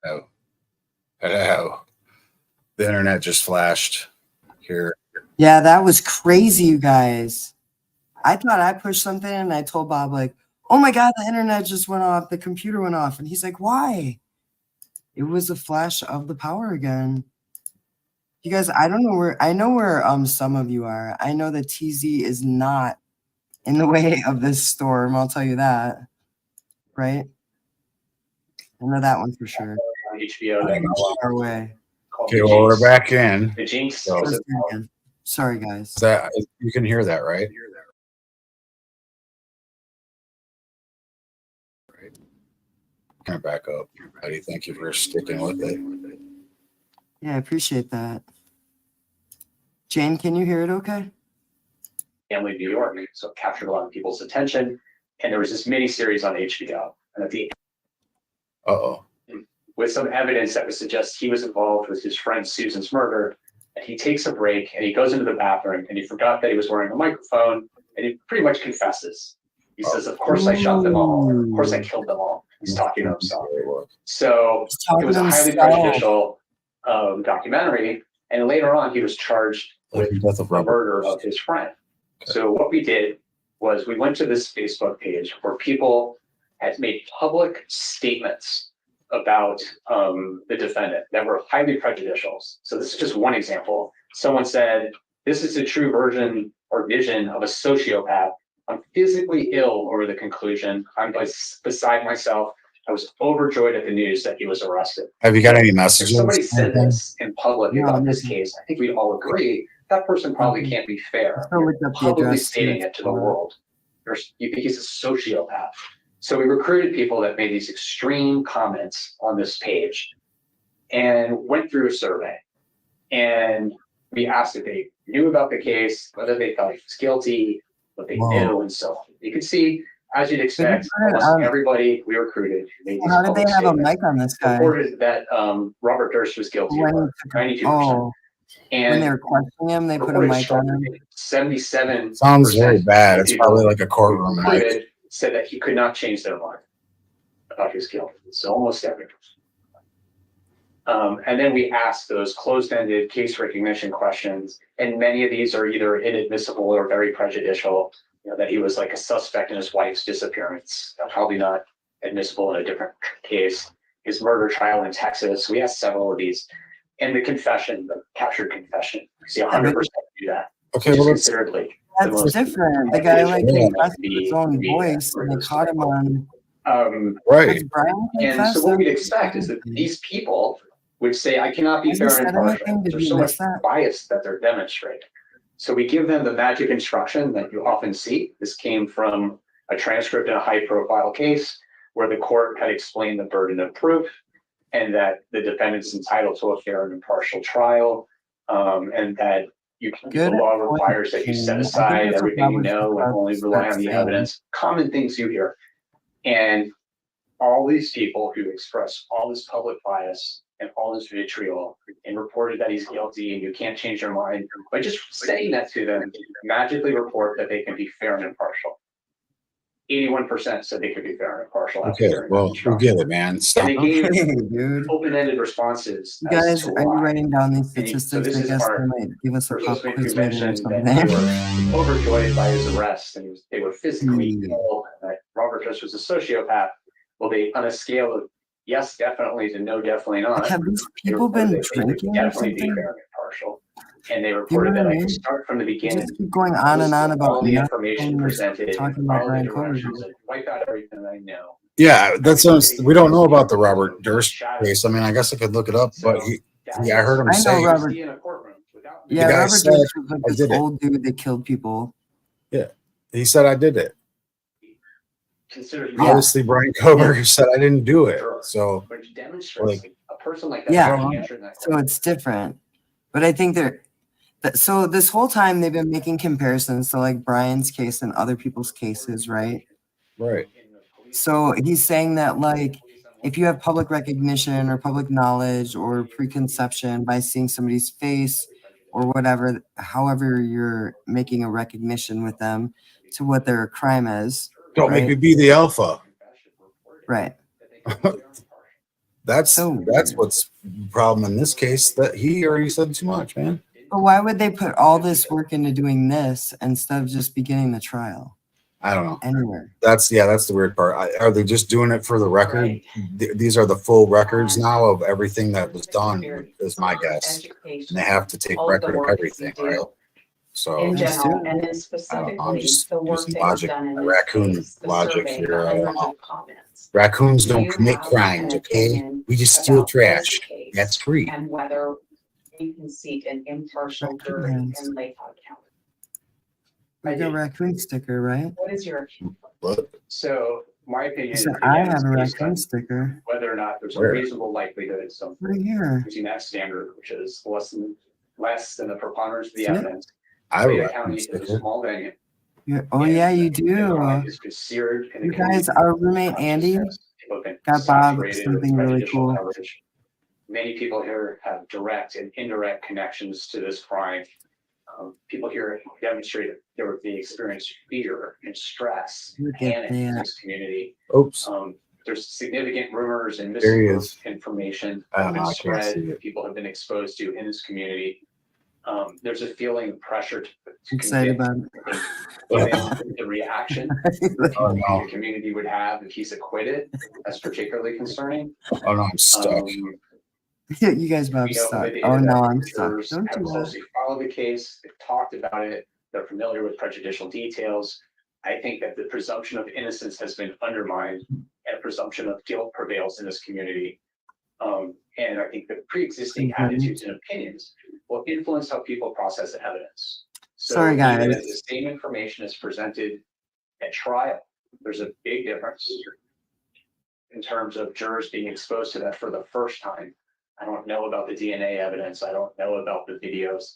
Oh, hello. The internet just flashed here. Yeah, that was crazy, you guys. I thought I pushed something and I told Bob, like, oh my God, the internet just went off. The computer went off. And he's like, why? It was a flash of the power again. You guys, I don't know where, I know where some of you are. I know that TZ is not in the way of this storm. I'll tell you that. Right? I know that one for sure. On HBO that Far away. called Okay, The well, we're Jinx. back in. The Jinx So- was Sorry, guys. That you can hear that, right? Kind of back up, buddy. Thank you for sticking with it. Yeah, I appreciate that. Jane, can you hear it okay? family of New York, so it captured a lot of people's attention. And there was this mini series on HBO, and at the Uh-oh. with some evidence that would suggest he was involved with his friend Susan's murder. And he takes a break and he goes into the bathroom and he forgot that he was wearing a microphone, and he pretty much confesses. He says, "Of course I shot them all. Of course I killed them all." He's talking to himself. So He's it talking was to a highly himself. prejudicial documentary. And later on, he was charged with Death of the Robert. murder of his friend. So what we did was we went to this Facebook page where people had made public statements about the defendant that were highly prejudicial. So this is just one example. Someone said, "This is a true version or vision of a sociopath. I'm physically ill over the conclusion. I'm beside myself. I was overjoyed at the news that he was arrested." Have you got any If messages? somebody said this in public No, about this this- case, I think we all agree that person probably can't be fair. Let's go look up the Publicly address. stating it to the world. You think he's a sociopath. So we recruited people that made these extreme comments on this page and went through a survey. And we asked if they knew about the case, whether they thought he was guilty, what they Whoa. knew, and so on. You can see, as you'd expect, put it almost on- everybody we recruited made these How did public they have a statements, mic on this guy? reported that Robert Durst was guilty When, of 92%. oh, when they And were questioning him, they put a reported mic on him. 77 Sounds very bad. It's probably like a courtroom mic. reported said that he could not change their mind about his guilt. So almost everyone. And then we asked those closed-ended case recognition questions, and many of these are either inadmissible or very prejudicial. You know, that he was like a suspect in his wife's disappearance, probably not admissible in a different case. His murder trial in Texas. We asked several of these, and the confession, the captured confession. See, 100% do that. Okay, Which is well, let's, considered That's different. The guy like Yeah. confessed his own voice and they caught him on. right. Does Brian And confess so what we'd that? expect is that these people would say, "I cannot be Has he fair said and impartial." anything? Did There's we so miss much that? bias that they're demonstrating. So we give them the magic instruction that you often see. This came from a transcript in a high profile case where the court had explained the burden of proof and that the defendant's entitled to a fair and impartial trial. And that the Good law point, requires that you Shane. I set think aside that's what everything you Robert's know and about only to rely start on the saying. evidence, common things you hear. And all these people who express all this public bias and all this vitriol and reported that he's guilty and you can't change your mind, by just saying that to them, magically report that they can be fair and impartial. 81% said they could be fair and impartial. after Okay, hearing that well, we instruction. get it, man. And Stop. they gave Okay, dude. open-ended responses You as guys, to are you why. writing down these And so statistics? this I is guess part- they might give us a First, pop who quiz later or mentioned something. that they were overjoyed by his arrest and they were physically Hmm. ill, and that Robert Durst was a sociopath. Well, they, on a scale of yes, definitely to no, definitely not. Have these they people reported been that they would drinking or definitely be something? fair and impartial. And they know reported what I that I mean? can start from the You beginning. just keep going on and on about all the nothing information and presented, talking about all the Brian Kohler. directions, and wipe out everything I know. Yeah, that's we don't know about the Robert Durst case. I mean, I guess I could look it up, but I heard him I know say Robert- In a courtroom without- Yeah, guy Robert said, Durst was like "I this did it." old dude that killed people. he said I did it. Considered Yeah. Obviously, Brian Kober said I didn't do it. So which demonstrates Like- a person like that. Yeah. actually answering that So it's different. But I think so this whole time they've been making comparisons to like Brian's case and other people's cases, right? right. So he's saying that like if you have public recognition or public knowledge or preconception by seeing somebody's face or whatever, however you're making a recognition with them to what their crime is, Don't make Right. me be the alpha. right? That's So that's weird. what's the problem in this case. That he already said too much, man. But why would they put all this work into doing this instead of just beginning the trial I don't know. anywhere? That's the weird part. Are they just doing it for the record? Right. These are the full records Um, now of everything that was done, Security, is my social guess. education, And they have to take all of the record of work that everything, we do right? So in Yes, general, sir. and then I don't know. I'm specifically just the work using that was logic, done in my this raccoon case, the logic survey, here. the I don't hundreds know. of comments. Raccoons Do don't you commit have crimes, an okay? opinion We just steal about trash. this case That's free. and whether we can seek an impartial Raccoon jury hands. in Lake County? Like a raccoon sticker, right? What is your opinion? But So my opinion I is said, I again, have a based raccoon on sticker whether or not there's a Where? reasonable likelihood some right here. using that standard, which is less than the preponderance of the See it? evidence. I have a Lake raccoon County is a sticker. small venue. Oh and yeah, you the do. crime is considered in the You guys, community our roommate Andy consciousness. People have been got Bob saturated with something really prejudicial cool. coverage. Many people here have direct and indirect connections to this crime. People here demonstrated they experienced fear and stress, Look at panic in that. this community. Oops. There's significant rumors and There he is. misinformation I that don't have know. been I can't spread, see that it. people have been exposed to in this community. There's a feeling of pressure to Excited convict, about given the reaction it. Oh no. the community would have if he's acquitted. That's particularly concerning. Oh no, I'm stuck. You guys, We Bob's know stuck. that the Oh no, independent I'm stuck. jurors Don't have do that. closely followed the case. They've talked about it. They're familiar with prejudicial details. I think that the presumption of innocence has been undermined and a presumption of guilt prevails in this community. And I think the pre-existing Important. attitudes and opinions will influence how people process evidence. So Sorry, even guys. as the same information is presented at trial, there's a big difference in terms of jurors being exposed to that for the first time. I don't know about the DNA evidence. I don't know about the videos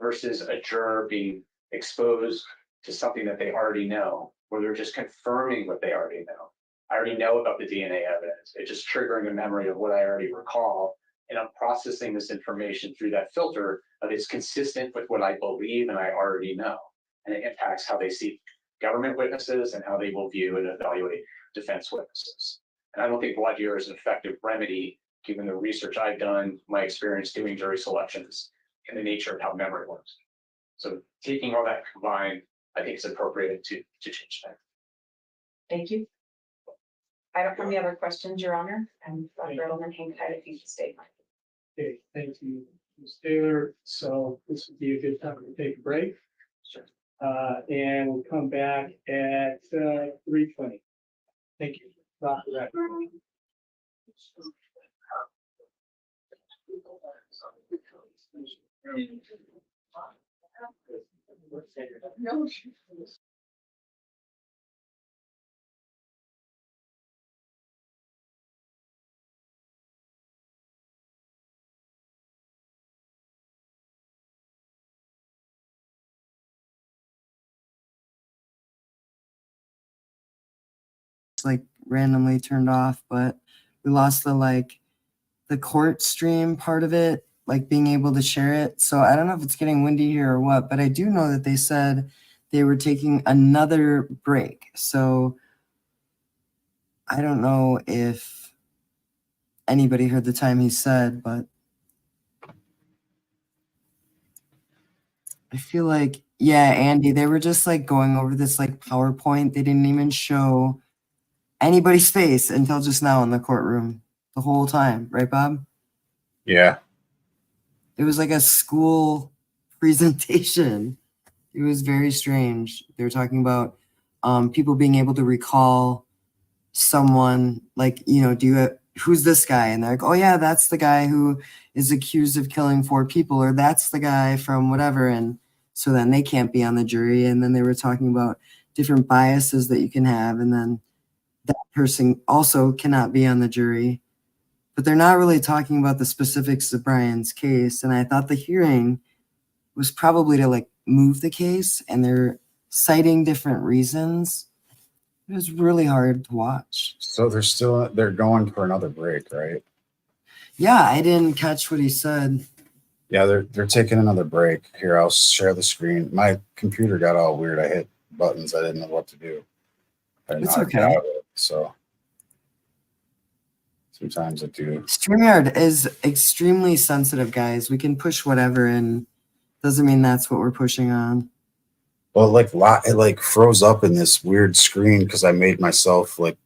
versus a juror being exposed to something that they already know, where they're just confirming what they already know. I already know about the DNA evidence. It's just triggering a memory of what I already recall. And I'm processing this information through that filter of it's consistent with what I believe and I already know. And it impacts how they see government witnesses and how they will view and evaluate defense witnesses. And I don't think voir dire is an effective remedy, given the research I've done, my experience doing jury selections, and the nature of how memory works. So taking all that combined, I think it's appropriate to change that. Thank you. I don't have any other questions, Your Honor. And Dr. Edelman, Hank had a few statements. Okay, thank you, Ms. Taylor. So this would be a good time to take a break. Sure. And we'll come back at 3:20. Thank you. Dr. Radcliffe. Like randomly turned off, but we lost the court stream part of it, like being able to share it. So I don't know if it's getting windy here or what, but I do know that they said they were taking another break. So I don't know if anybody heard the time he said, but I feel like, yeah, Andy, they were just like going over this like PowerPoint. They didn't even show anybody's face until just now in the courtroom the whole time. Right, Bob? Yeah. It was like a school presentation. It was very strange. They were talking about people being able to recall someone, like, you know, who's this guy? And they're like, oh yeah, that's the guy who is accused of killing 4 people, or that's the guy from whatever. And so then they can't be on the jury. And then they were talking about different biases that you can have. And then that person also cannot be on the jury. But they're not really talking about the specifics of Brian's case. And I thought the hearing was probably to like move the case, and they're citing different reasons. It was really hard to watch. So they're going for another break, right? Yeah, I didn't catch what he said. Yeah, they're taking another break. Here, I'll share the screen. My computer got all weird. I hit buttons. I didn't know what to do. I didn't know It's how to get okay. out of it. So Sometimes I do. StreamYard is extremely sensitive, guys. We can push whatever, and doesn't mean that's what we're pushing on. Well, it like froze up in this weird screen because I made myself like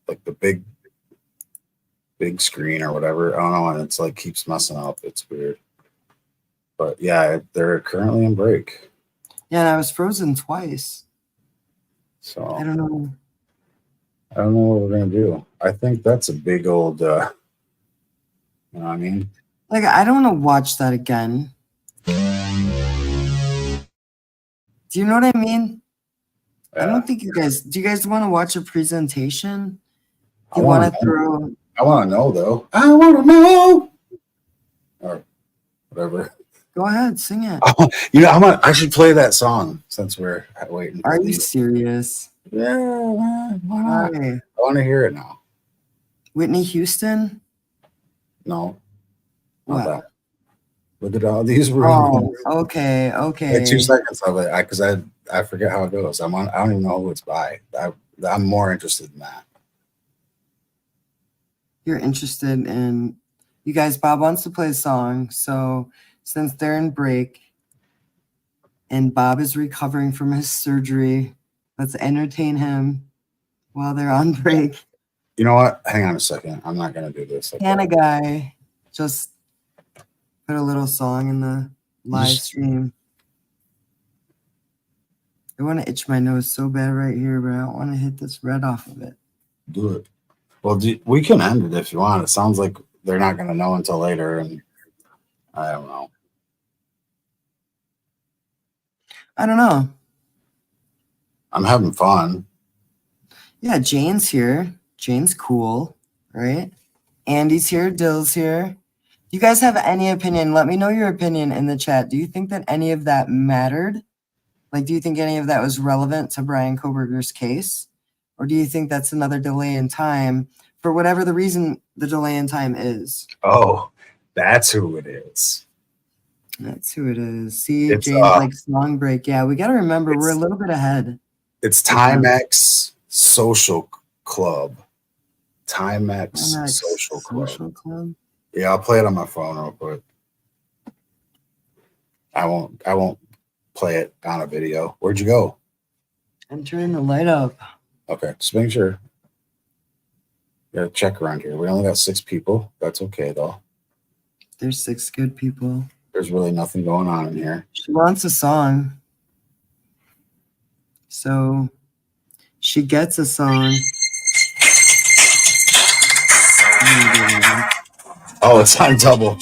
the big screen or whatever. I don't know, and it's like keeps messing up. It's weird. But yeah, they're currently in break. Yeah, and I was frozen twice. So I don't know. I don't know what we're gonna do. I think that's a big old you know what I mean? Like, I don't want to watch that again. Do you know what I mean? I don't think you guys. Do you guys want to watch a presentation? Do you want to throw? I want to know though. I want to know. Or whatever. Go ahead, sing it. You know, I should play that song since we're waiting. Are you serious? Yeah, man, why not? Why? I want to hear it now. Whitney Houston? No. What? Not that. Look at all these rooms. Oh, okay, okay. Like 2 seconds of it, because I forget how it goes. I don't even know who it's by. I'm more interested in that. You're interested in, you guys, Bob wants to play a song. So since they're in break and Bob is recovering from his surgery, let's entertain him while they're on break. You know what? Hang on a second. I'm not going to do this. Hannah guy, just put a little song in the live stream. I want to itch my nose so bad right here, but I don't want to hit this red off of it. Do it. Well, we can end it if you want. It sounds like they're not going to know until later, and I don't know. I don't know. I'm having fun. Yeah, Jane's here. Jane's cool, right? Andy's here. Dill's here. You guys have any opinion? Let me know your opinion in the chat. Do you think that any of that mattered? Like, do you think any of that was relevant to Brian Koberger's case? Or do you think that's another delay in time for whatever the reason the delay in time is? Oh, that's who it is. That's who it is. See, It's, Jane's like song break. Yeah, we got to remember we're a little bit ahead. It's Timex Social Club. Timex Social Club. Yeah, I'll play it on my phone real quick. I won't play it on a video. Where'd you go? I'm turning the light up. Okay, just make sure. Gotta check around here. We only got 6 people. That's okay though. There's 6 good people. There's really nothing going on in here. She wants a song. So she gets a song. Oh, it's on double.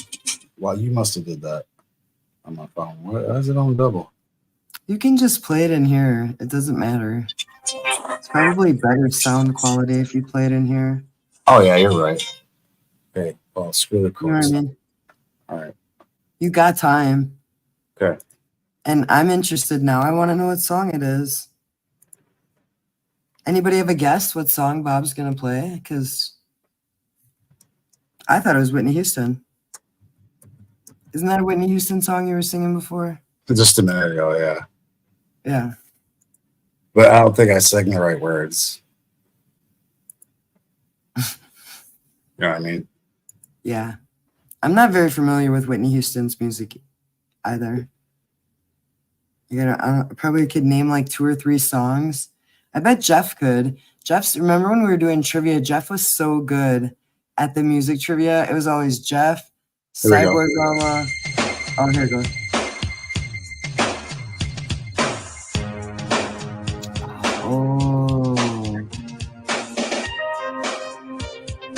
Well, you must have did that on my phone. Why is it on double? You can just play it in here. It doesn't matter. It's probably better sound quality if you play it in here. Oh yeah, you're right. Okay, well, screw the You know what I chorus. mean? All right. You got time. Okay. And I'm interested now. I want to know what song it is. Anybody have a guess what song Bob's going to play? Because I thought it was Whitney Houston. Isn't that a Whitney Houston song you were singing before? Just a minute ago, yeah. Yeah. But I don't think I sang the right words. You know what I mean? Yeah. I'm not very familiar with Whitney Houston's music either. I probably could name like 2 or 3 songs. I bet Jeff could. Remember when we were doing trivia? Jeff was so good at the music trivia. It was always Jeff, Here we go. Cyborg Drama. Oh, here it goes. Oh.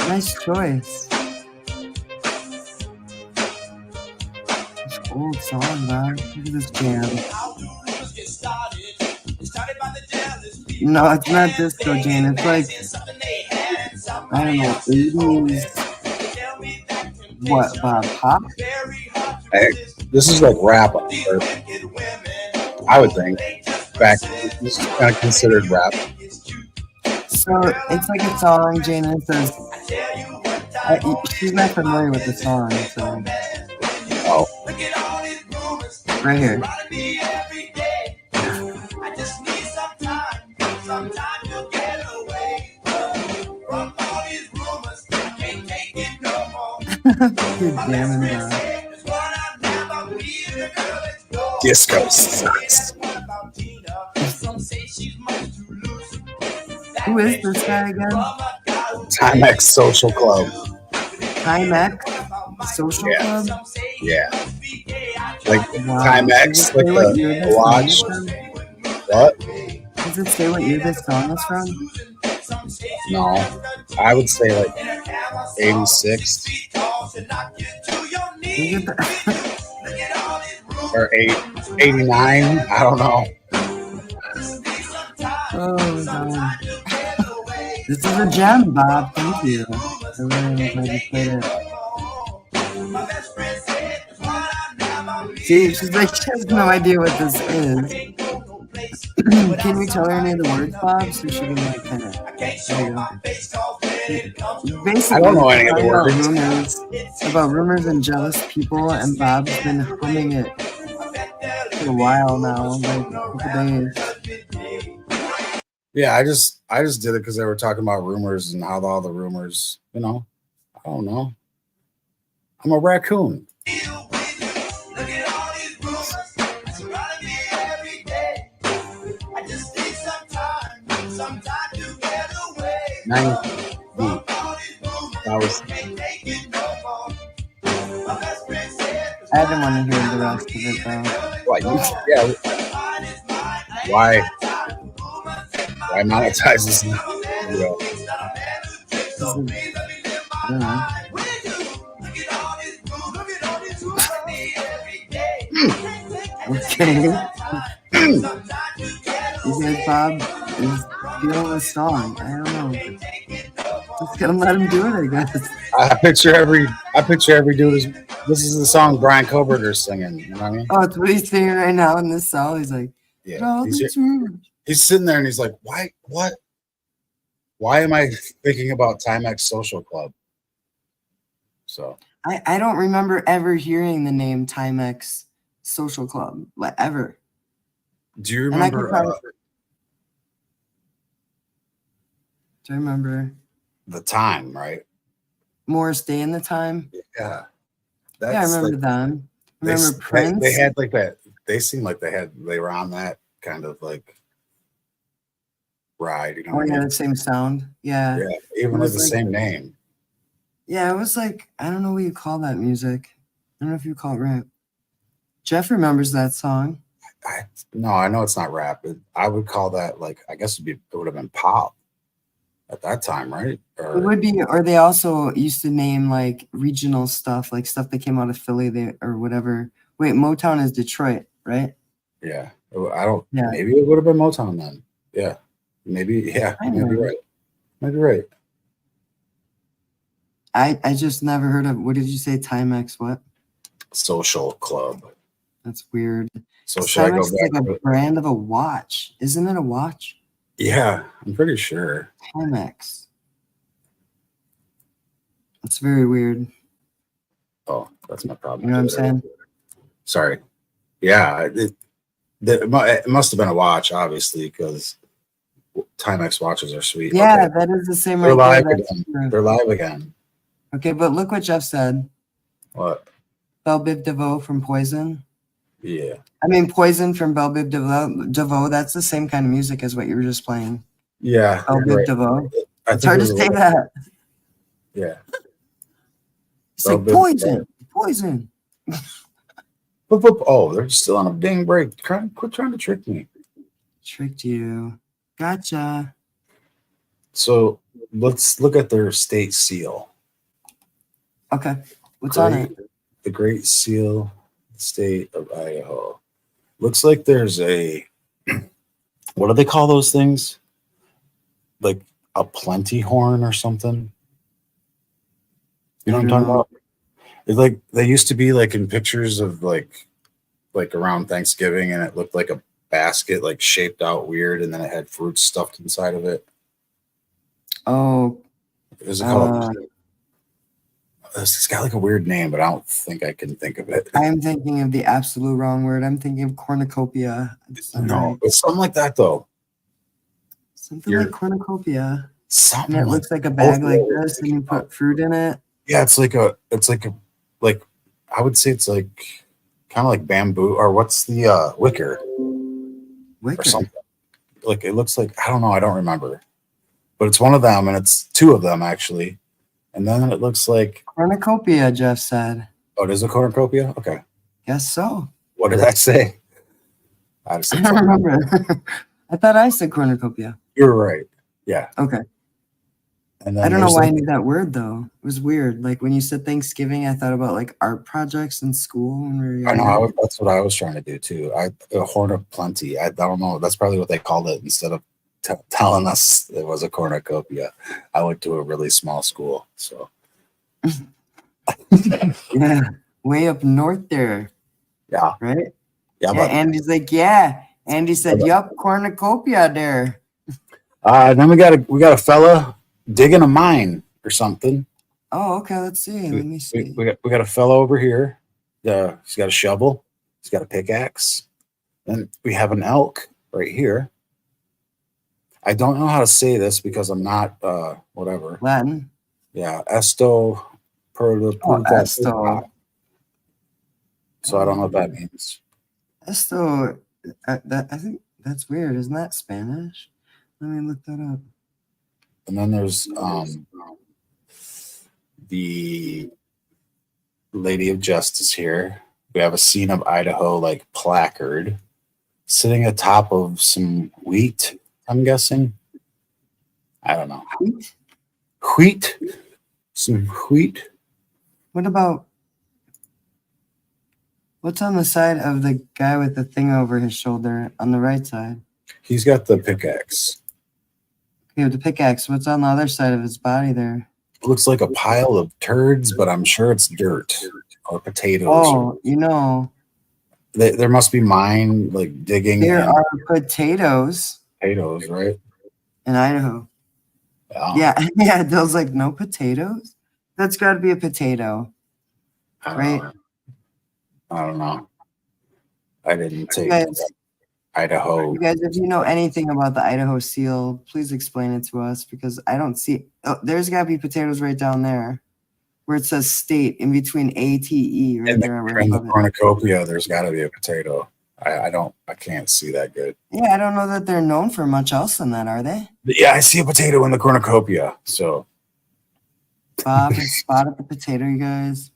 Nice choice. Old song, man. Look at this jam. No, it's not disco jam. It's like, I don't know, 80s. What, pop? Hey, this is like rap. I would think. Back, this is kind of considered rap. So it's like a song, Jana says. She's not familiar with the song, so. Oh. Right here. You're jamming down. Disco sucks. Who is this guy again? Timex Social Club. Timex Social Yeah. Club? Yeah. Like Wow. Timex, Does it like say what the year this watch. song is from? What? Does it say what year this song is from? No. I would say like 86 Is it the- or 89. I don't know. Oh, God. This is a gem, Bob. Thank you. I really am glad you played it. See, she's like, she has no idea what this is. Can you tell her any of the words, Bob? So she can like kind of. There you go. Basically, I don't know any of the it's about words. about rumors and jealous people, and Bob's been humming it for a while now, like a couple days. Yeah, I just did it because they were talking about rumors and how all the rumors, I don't know. I'm a raccoon. Nine. That was I didn't want to hear the rest of it though. what you, yeah. Why monetize this? Video? I don't know. Okay. You guys, Bob is feeling the song. I don't know. Just gonna let him do it, I guess. I picture every dude as this is the song Brian Koberger's singing. You know what I mean? Oh, it's what he's singing right now in this song. He's like, Yeah. "Oh, these rumors." He's sitting there and he's like, why am I thinking about Timex Social Club? So I don't remember ever hearing the name Timex Social Club, like ever. do you And I can remember probably, do I remember the time, right? Morris Day in the Time? Yeah. Yeah, I remember like, them. they, Remember Prince? they had like that. They seemed like they were on that kind of like ride, you know Oh what I yeah, mean? the same sound. Yeah. Yeah, even It with was the like- same name. Yeah, it was like, I don't know what you call that music. I don't know if you call it rap. Jeff remembers that song. No, I know it's not rap. I would call that like I guess it would have been pop at that time, right? It would be, or they also used to name like regional stuff, like stuff that came out of Philly there or whatever. Wait, Motown is Detroit, right? Yeah, I don't. Yeah. Maybe it would have been Motown then. Yeah, maybe. Yeah, I maybe know. right. Maybe right. I just never heard of, what did you say? Timex what? Social Club. That's weird. So should I Timex go is back? like to a it? brand of a watch. Isn't it a watch? Yeah, I'm pretty sure. Timex. It's very weird. Oh, that's my problem. You know what I'm saying? Sorry. Yeah, it must have been a watch, obviously, because Timex watches are sweet. Yeah, Okay. that is the same They're right live there. That's again. true. They're live again. Okay, but look what Jeff said. What? Belle Biv DeVoe from Poison. Yeah. I mean, Poison from Belle Biv DeVoe. That's the same kind of music as what you were just playing. Yeah. Belle you're Biv right. DeVoe. I It's think hard it to was say a- that. Yeah. It's like Belle Biv Poison. Poison. Oh, they're still on a dang break. Quit trying to trick me. Tricked you. Gotcha. So let's look at their state seal. Okay. What's on it? The Great Seal, State of Idaho. Looks like there's a what do they call those things? Like a plenty horn or something. You know what I'm talking about? It's like they used to be like in pictures of like around Thanksgiving, and it looked like a basket, like shaped out weird, and then it had fruit stuffed inside of it. Oh, Is it called? It's got like a weird name, but I don't think I can think of it. I am thinking of the absolute wrong word. I'm thinking of cornucopia. It's not No, right. it's something like that though. Something You're- like cornucopia. And Something it like looks like a bag both like ways. this, and you put fruit in it. Yeah, like I would say it's like kind of like bamboo or what's the wicker or Wicker. something. Like it looks like I don't know, I don't remember. But it's one of them and it's two of them actually. And then it looks like Cornucopia, Jeff said. oh, it is a cornucopia? Okay. Guess so. What did I say? I just I said don't something. remember. I thought I said cornucopia. You're right. Yeah. Okay. And then I don't know there's why I like- knew that word though. It was weird. Like when you said Thanksgiving, I thought about like art projects in school when we were I know younger. that's what I was trying to do too. A horn of plenty. I don't know. That's probably what they called it instead of telling us it was a cornucopia. I went to a really small school, so Yeah. Way up north there, yeah, right? yeah. Yeah, But Andy's like, yeah. Andy said, yup, cornucopia there. then we got a fella digging a mine or something. Oh, okay. Let's see. Let me see. We got a fella over here. He's got a shovel. He's got a pickaxe. Then we have an elk right here. I don't know how to say this because I'm not whatever. Latin. Yeah, esto per the Oh, esto. So I don't know what that means. Esto. I think that's weird. Isn't that Spanish? Let me look that up. And then there's the Lady of Justice here. We have a Scene of Idaho like placard sitting atop of some wheat, I'm guessing. I don't know. Wheat? Wheat? Some wheat? What about what's on the side of the guy with the thing over his shoulder on the right side? He's got the pickaxe. Okay, with the pickaxe. What's on the other side of his body there? Looks like a pile of turds, but I'm sure it's dirt or potatoes. Oh, you know, There must be mine like digging there in are potatoes potatoes, right? in Idaho. Yeah, yeah. Those like no potatoes. That's got to be a potato. I don't Right. know. I don't know. I didn't take Guys, Idaho. you guys, if you know anything about the Idaho seal, please explain it to us because I don't see. Oh, there's got to be potatoes right down there, where it says state in between ATE right In the, there. Right in the above it. cornucopia, there's got to be a potato. I can't see that good. Yeah, I don't know that they're known for much else than that, are they? But yeah, I see a potato in the cornucopia. So Bob has spotted the potato, you guys.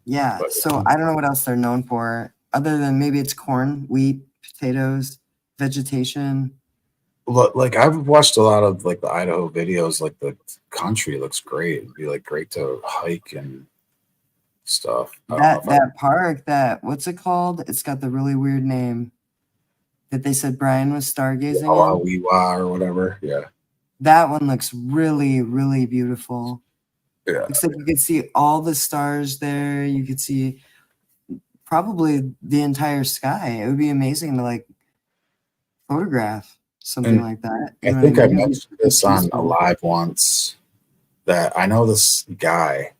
Yeah, But- so I don't know what else they're known for, other than maybe it's corn, wheat, potatoes, vegetation. look, like I've watched a lot of like the Idaho videos. Like the country looks great. It'd be like great to hike and stuff. I don't know if I- That park, that what's it called? It's got the really weird name that they said Brian was stargazing in. Weewa or whatever. Yeah, That one looks really, really beautiful. yeah. Looks like you could see all the stars there. You could see probably the entire sky. It would be amazing to like photograph something And like that. I You know think what I mean? mentioned this on Peaceful. Alive once that I know this guy.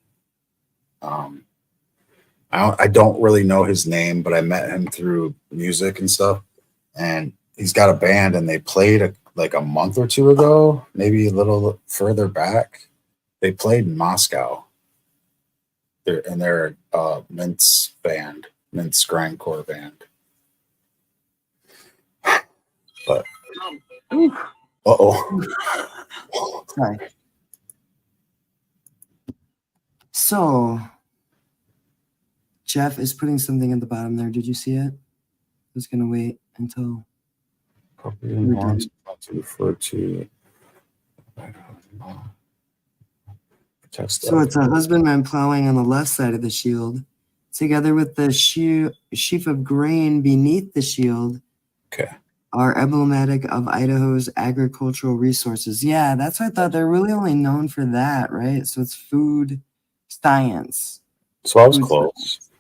I don't really know his name, but I met him through music and stuff. And he's got a band, and they played like a month or two ago, maybe a little further back. They played in Moscow. They're a Minsk band, Minsk grindcore band. But uh-oh. Sorry. So Jeff is putting something at the bottom there. Did you see it? I was gonna wait until Property and warrants not to refer to. so it's a husbandman plowing on the left side of the shield, together with the sheaf of grain beneath the shield. Okay. Are emblematic of Idaho's agricultural resources. Yeah, that's what I thought. They're really only known for that, right? So it's food science. So I was close.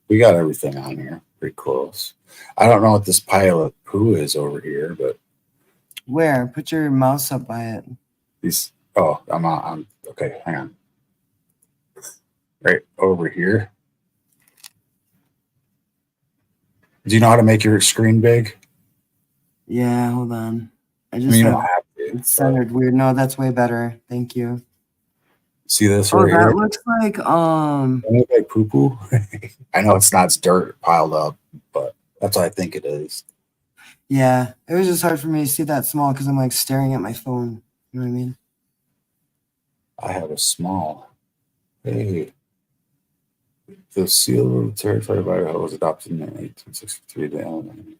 We got everything on here. Pretty close. I don't know what this pile of poo is over here, but Where? Put your mouse up by it. these. Oh, I'm okay. Hang on. Right over here. Do you know how to make your screen big? Yeah, hold on. I I just mean, you don't have, have to. it's centered weird. No, that's way better. Thank you. See this Oh, right here? that looks like Doesn't it look like poo poo. I know it's not, it's dirt piled up, but that's what I think it is. yeah. It was just hard for me to see that small because I'm like staring at my phone. You know what I mean? I have a small. Hey. The seal of the territory of Idaho was adopted in 1863.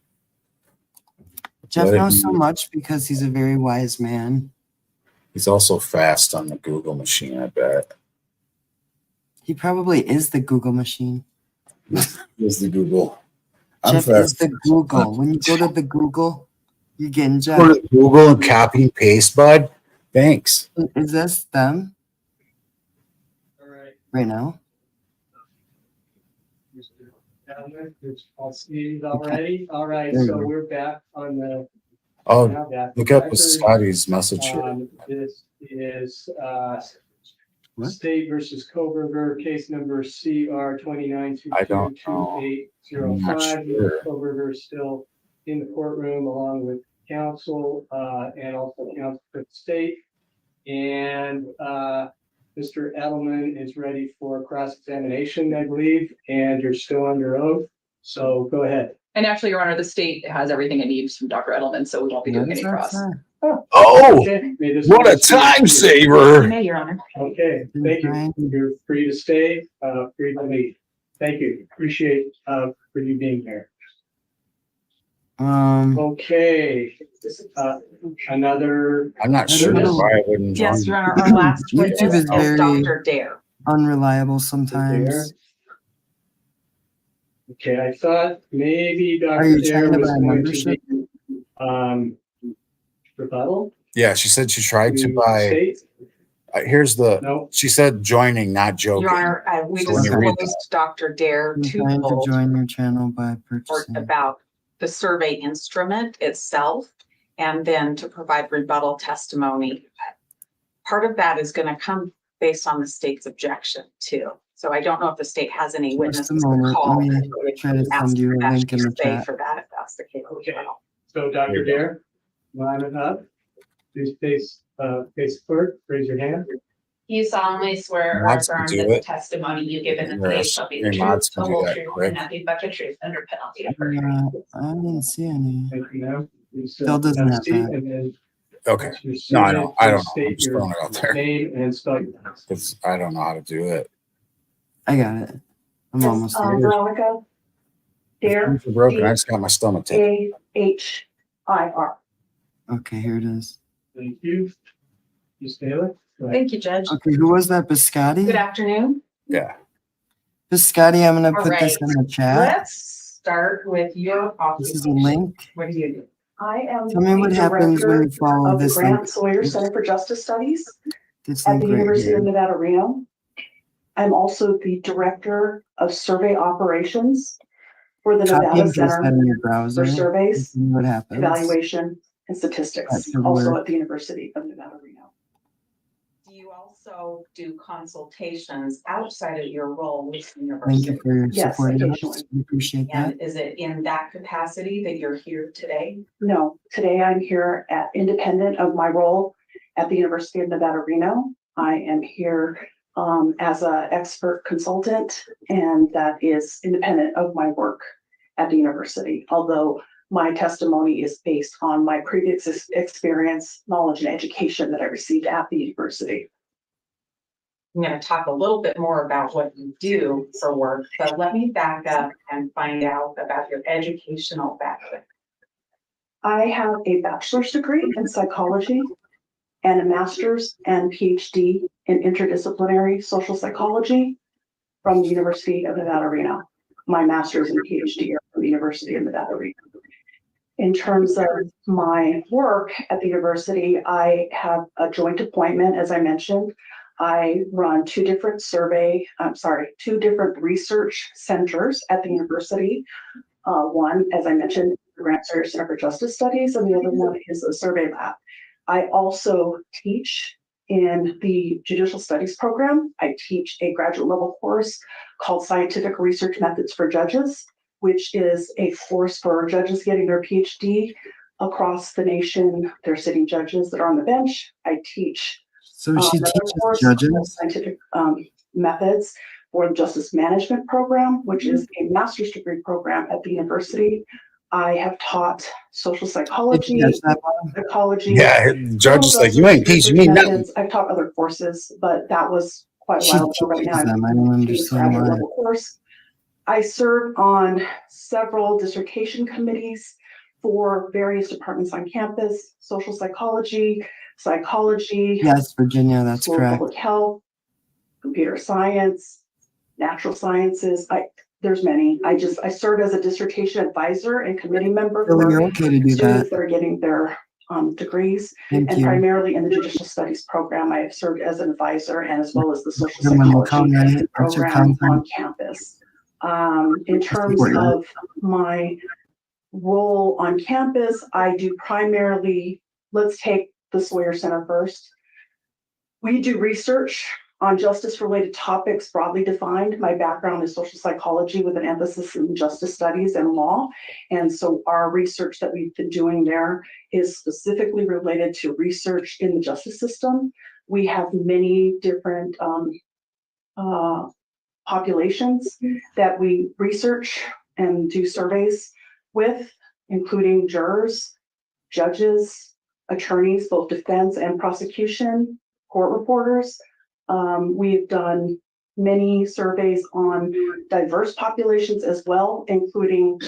Jeff knows so much because he's a very wise man. He's also fast on the Google machine, I bet. He probably is the Google machine. Here's the Google. I'm Jeff is fast. the Google. When you go to the Google, you're getting Jeff. Go to Google and copy and paste, bud. Thanks. Is this them All right. right now? Mr. Adler, it's all Steve already. All right, There you so go. we're back on the. Oh, now back look to up record. Scotty's message here. This is What? State versus Koberger, case number CR 29 I don't know. I'm not 2805. sure. Koberger is still in the courtroom along with counsel and also counsel for the state. And Mr. Edelman is ready for cross-examination, I believe, and you're still under oath. So go ahead. And actually, Your Honor, the state has everything it needs from Dr. Edelman, so we won't be doing any cross. Oh, Okay, may this what a be- time You saver. may, Your Honor. Okay, thank you. You're free to stay, free to leave. Thank you. Appreciate for you being here. Okay, another. I'm not sure know. why I wouldn't join. Yes, Your Honor, our last YouTube witness is is very- Dr. Dare. Unreliable sometimes. Okay, I thought maybe Are Dr. you Dare trying to was buy going membership? to be, rebuttal. Yeah, she said she tried to buy. State? Here's the. No, She said joining, not joking. Your Honor, we So let me read disclosed Dr. Dare I'm to trying to hold join your channel by report purchasing. about the survey instrument itself, and then to provide rebuttal testimony. Part of that is going to come based on the state's objection too. So I don't know if the state has any Just a witnesses to moment. call. Let me try to send you a link in the chat. For that, if that's the case. as Okay. well. so Dr. Dare, line it up. Please face clerk, raise your hand. You solemnly swear or Mods can affirm do that the it. testimony you give in the Yes, case shall be the your truth, mods the can do whole that truth, quick. and nothing but the truth under penalty of perjury. Yeah, I didn't see any. Thank you, ma'am. Please, Still doesn't have a have seat, that. and then Okay. your No, I survey, don't. I don't please know. I'm state just your throwing it out there name and spell your last. because I don't know how to do it. I got it. I'm almost there. Veronica Dare, If you're broken, I just got my stomach taken. AHIR. Okay, here it is. Thank you. Ms. Taylor. go ahead. Thank you, Judge. Okay, who was that? Biscotti? Good afternoon. Yeah. Biscotti, I'm gonna All put this right. in the chat. Let's start with your This is a occupation. link. What do you do? I am Tell me what the happens when you director follow of the this link. Grant Sawyer Center for Justice Studies This at link the right University of here. Nevada, Reno. I'm also the director of survey operations for the Copy Nevada and paste that Center in your browser. for Surveys, See what happens. Evaluation, and Statistics, That's also everywhere. at the University of Nevada, Reno. Do you also do consultations outside of your role with the Thank university? you for your Yes, support. of us. occasionally. We appreciate that. And is it in that capacity that you're here today? No, today I'm here at independent of my role at the University of Nevada, Reno. I am here as an expert consultant, and that is independent of my work at the university. Although my testimony is based on my previous experience, knowledge, and education that I received at the university. I'm going to talk a little bit more about what you do for work, but let me back up and find out about your educational background. I have a bachelor's degree in psychology and a master's and PhD in interdisciplinary social psychology from the University of Nevada, Reno. My master's and PhD are from the University of Nevada, Reno. In terms of my work at the university, I have a joint appointment, as I mentioned. I run two different research centers at the university. One, as I mentioned, the Grant Sawyer Center for Justice Studies, and the other one is a survey lab. I also teach in the Judicial Studies program. I teach a graduate level course called Scientific Research Methods for Judges, which is a course for judges getting their PhD across the nation. They're sitting judges that are on the bench. I teach So she another teaches course, judges. Scientific methods for the Justice Management Program, which is a master's degree program at the university. I have taught social Did psychology, you catch that, Bob? psychology. Yeah, the judge is like, you criminal ain't teaching justice me nothing. methods. I've taught other courses, but that was quite a She while ago. Right now, teaches them. I don't I'm doing understand graduate why. level course. I serve on several dissertation committees for various departments on campus: social psychology, psychology, Yes, Virginia, that's School of correct. Public Health, computer science, natural sciences. There's many. I serve as a dissertation advisor and committee member Billy, for you're okay to do students that. that are getting their degrees, Thank and you. primarily in the judicial studies program. I have served as an advisor and as well as the social Good one, psychology right? What's your program on content? campus. In terms Support you. of my role on campus, I do primarily, let's take the Sawyer Center first. We do research on justice-related topics broadly defined. My background is social psychology with an emphasis in justice studies and law. And so our research that we've been doing there is specifically related to research in the justice system. We have many different populations that we research and do surveys with, including jurors, judges, attorneys, both defense and prosecution, court reporters. We've done many surveys on diverse populations as well, including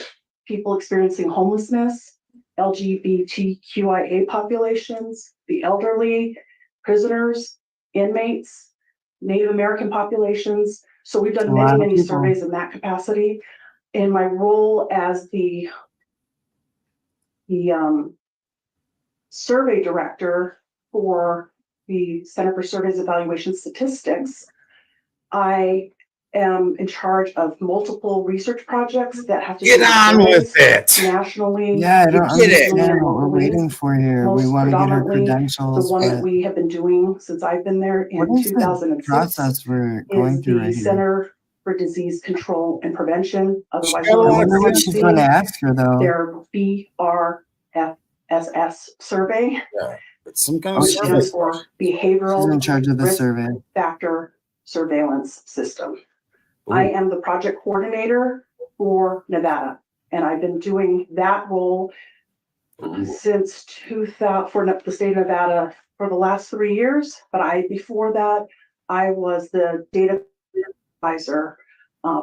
people experiencing homelessness, LGBTQIA populations, the elderly, prisoners, inmates, Native American populations. So we've done many, many surveys in that capacity. In my role as the survey director for the Center for Surveys, Evaluation, Statistics, I am in charge of multiple research projects that have to Get on with it. nationally. Yeah, I don't Get it. understand what we're waiting for here. We Most want to get our predominantly, credentials. The one that but we have been doing since I've been there in what is the 2006 process we're going is through the right here? Center for Disease Control and Prevention, otherwise I I known as wonder what she's going to CDC, ask her though. their BRFSS survey, It's some kind of which survey. stands for She's in Behavioral charge of the Risk survey. Factor Surveillance System. Ooh. I am the project coordinator for Nevada, and I've been doing that role since 2000 for the state of Nevada for the last 3 years. But before that, I was the data advisor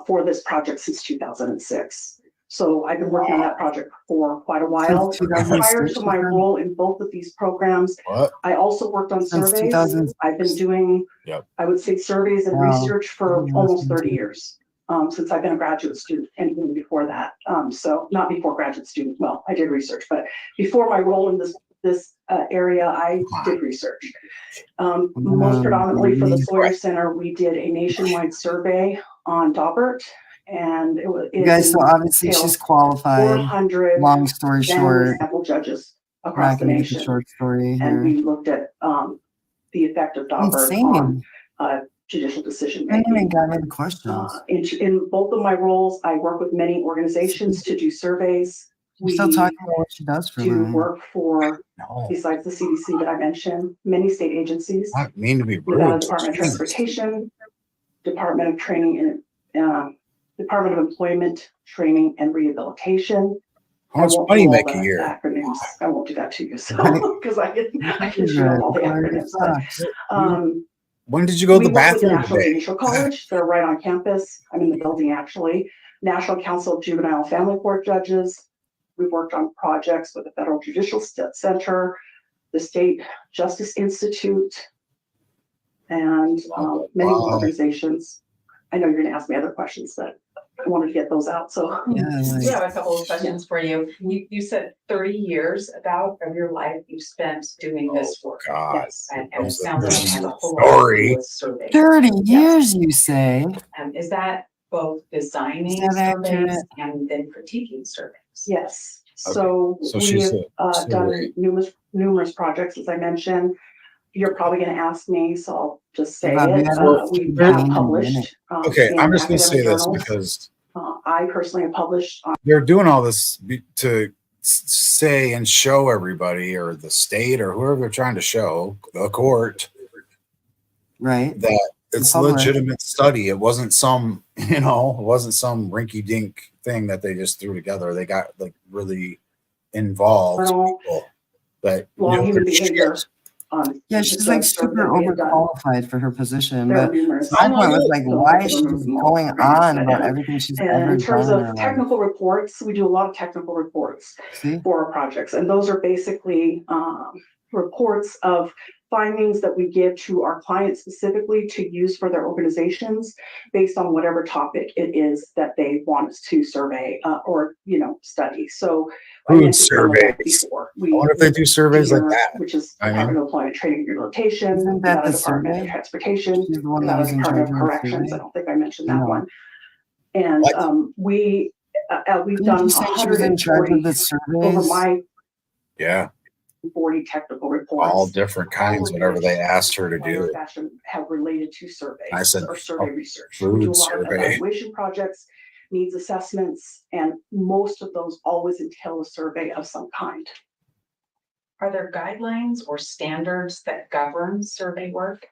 for this project since 2006. So I've been working on that project for quite a while. Since 2006, Prior to my you said? role in both of these programs, What? I also worked on Since surveys. 2006. I've been doing, Yep. I would say, surveys and Wow. research for Mhm. almost 30 years, since I've been a graduate student and even before that. So not before graduate student, well, I did research, but before my role in this area, I did research. Most predominantly for the Sawyer Center, we did a nationwide survey on Daubert, and it was. You guys, so obviously she's qualified. 400 Long story family short, sample judges we're across not the going to get the nation. short story And here. we looked at the effect of Daubert Insane. on judicial decision I didn't even making. got any questions. In both of my roles, I work with many organizations to do surveys. We're still talking about what she does for a do living. work for, No, besides the CDC that I mentioned, many state agencies, I don't mean to be Nevada rude. Department of Jesus. Transportation, Department of Training and Department of Employment, Training and Rehabilitation. How much I won't money do you all make a the year? Acronyms. I won't do that to you, so, Right. because I can Good. share all the Well, it acronyms. But, sucks. When did you go to the we work with the bathroom National today? Judicial College. They're right on campus. I'm in the building, actually. National Council of Juvenile and Family Court Judges. We've worked on projects with the Federal Judicial Center, the State Justice Institute, and many Wow. organizations. I know you're going to ask me other questions, but I wanted to get those out. So Yeah, We like, have a couple of questions for you. You said 30 years about of your life you spent doing this work. God. yes, And That it was sounds the like it has a whole story. lot with surveys. 30 years, you say? Is that both designing Is that surveys accurate? and then critiquing surveys? yes. Okay. So So we she's have a done survey. numerous projects, as I mentioned. You're probably going to ask me, so I'll just say Bob, we it. haven't We been have in a published. minute. Okay, in I'm just going to say academic this journals. because I personally have published on they're doing all this to say and show everybody or the state or whoever they're trying to show, the court, right? that it's a public. legitimate study. It wasn't some, it wasn't some rinky dink thing that they just threw together. They got like really involved Well, people that law knew of human their shit. behavior. Yeah, she's like super overqualified for her position. There are But numerous. my point was like, why is she Some going of them on are about done. everything she's And ever in terms done in her of life? technical reports, we do a lot of technical reports See? for our projects. And those are basically reports of findings that we give to our clients specifically to use for their organizations based on whatever topic it is that they want us to survey or, study. So I Food mentioned some of that surveys. before. I wonder if they do surveys like DERR, that. which is I mean- Department of Employment, Training and Rehabilitation, Isn't that Nevada the Department survey? of Transportation, She's the one that Nevada was in Department charge of of the Corrections. I survey? don't think I mentioned that No. one. And What? we've Didn't done you say she was in charge of 140 the over surveys? my Yeah, 40 technical reports. all different kinds, whatever they asked her to One or do. fashion have related to surveys I said, or survey oh, research. food We do a lot survey. of evaluation projects, needs assessments, and most of those always entail a survey of some kind. Are there guidelines or standards that govern survey work?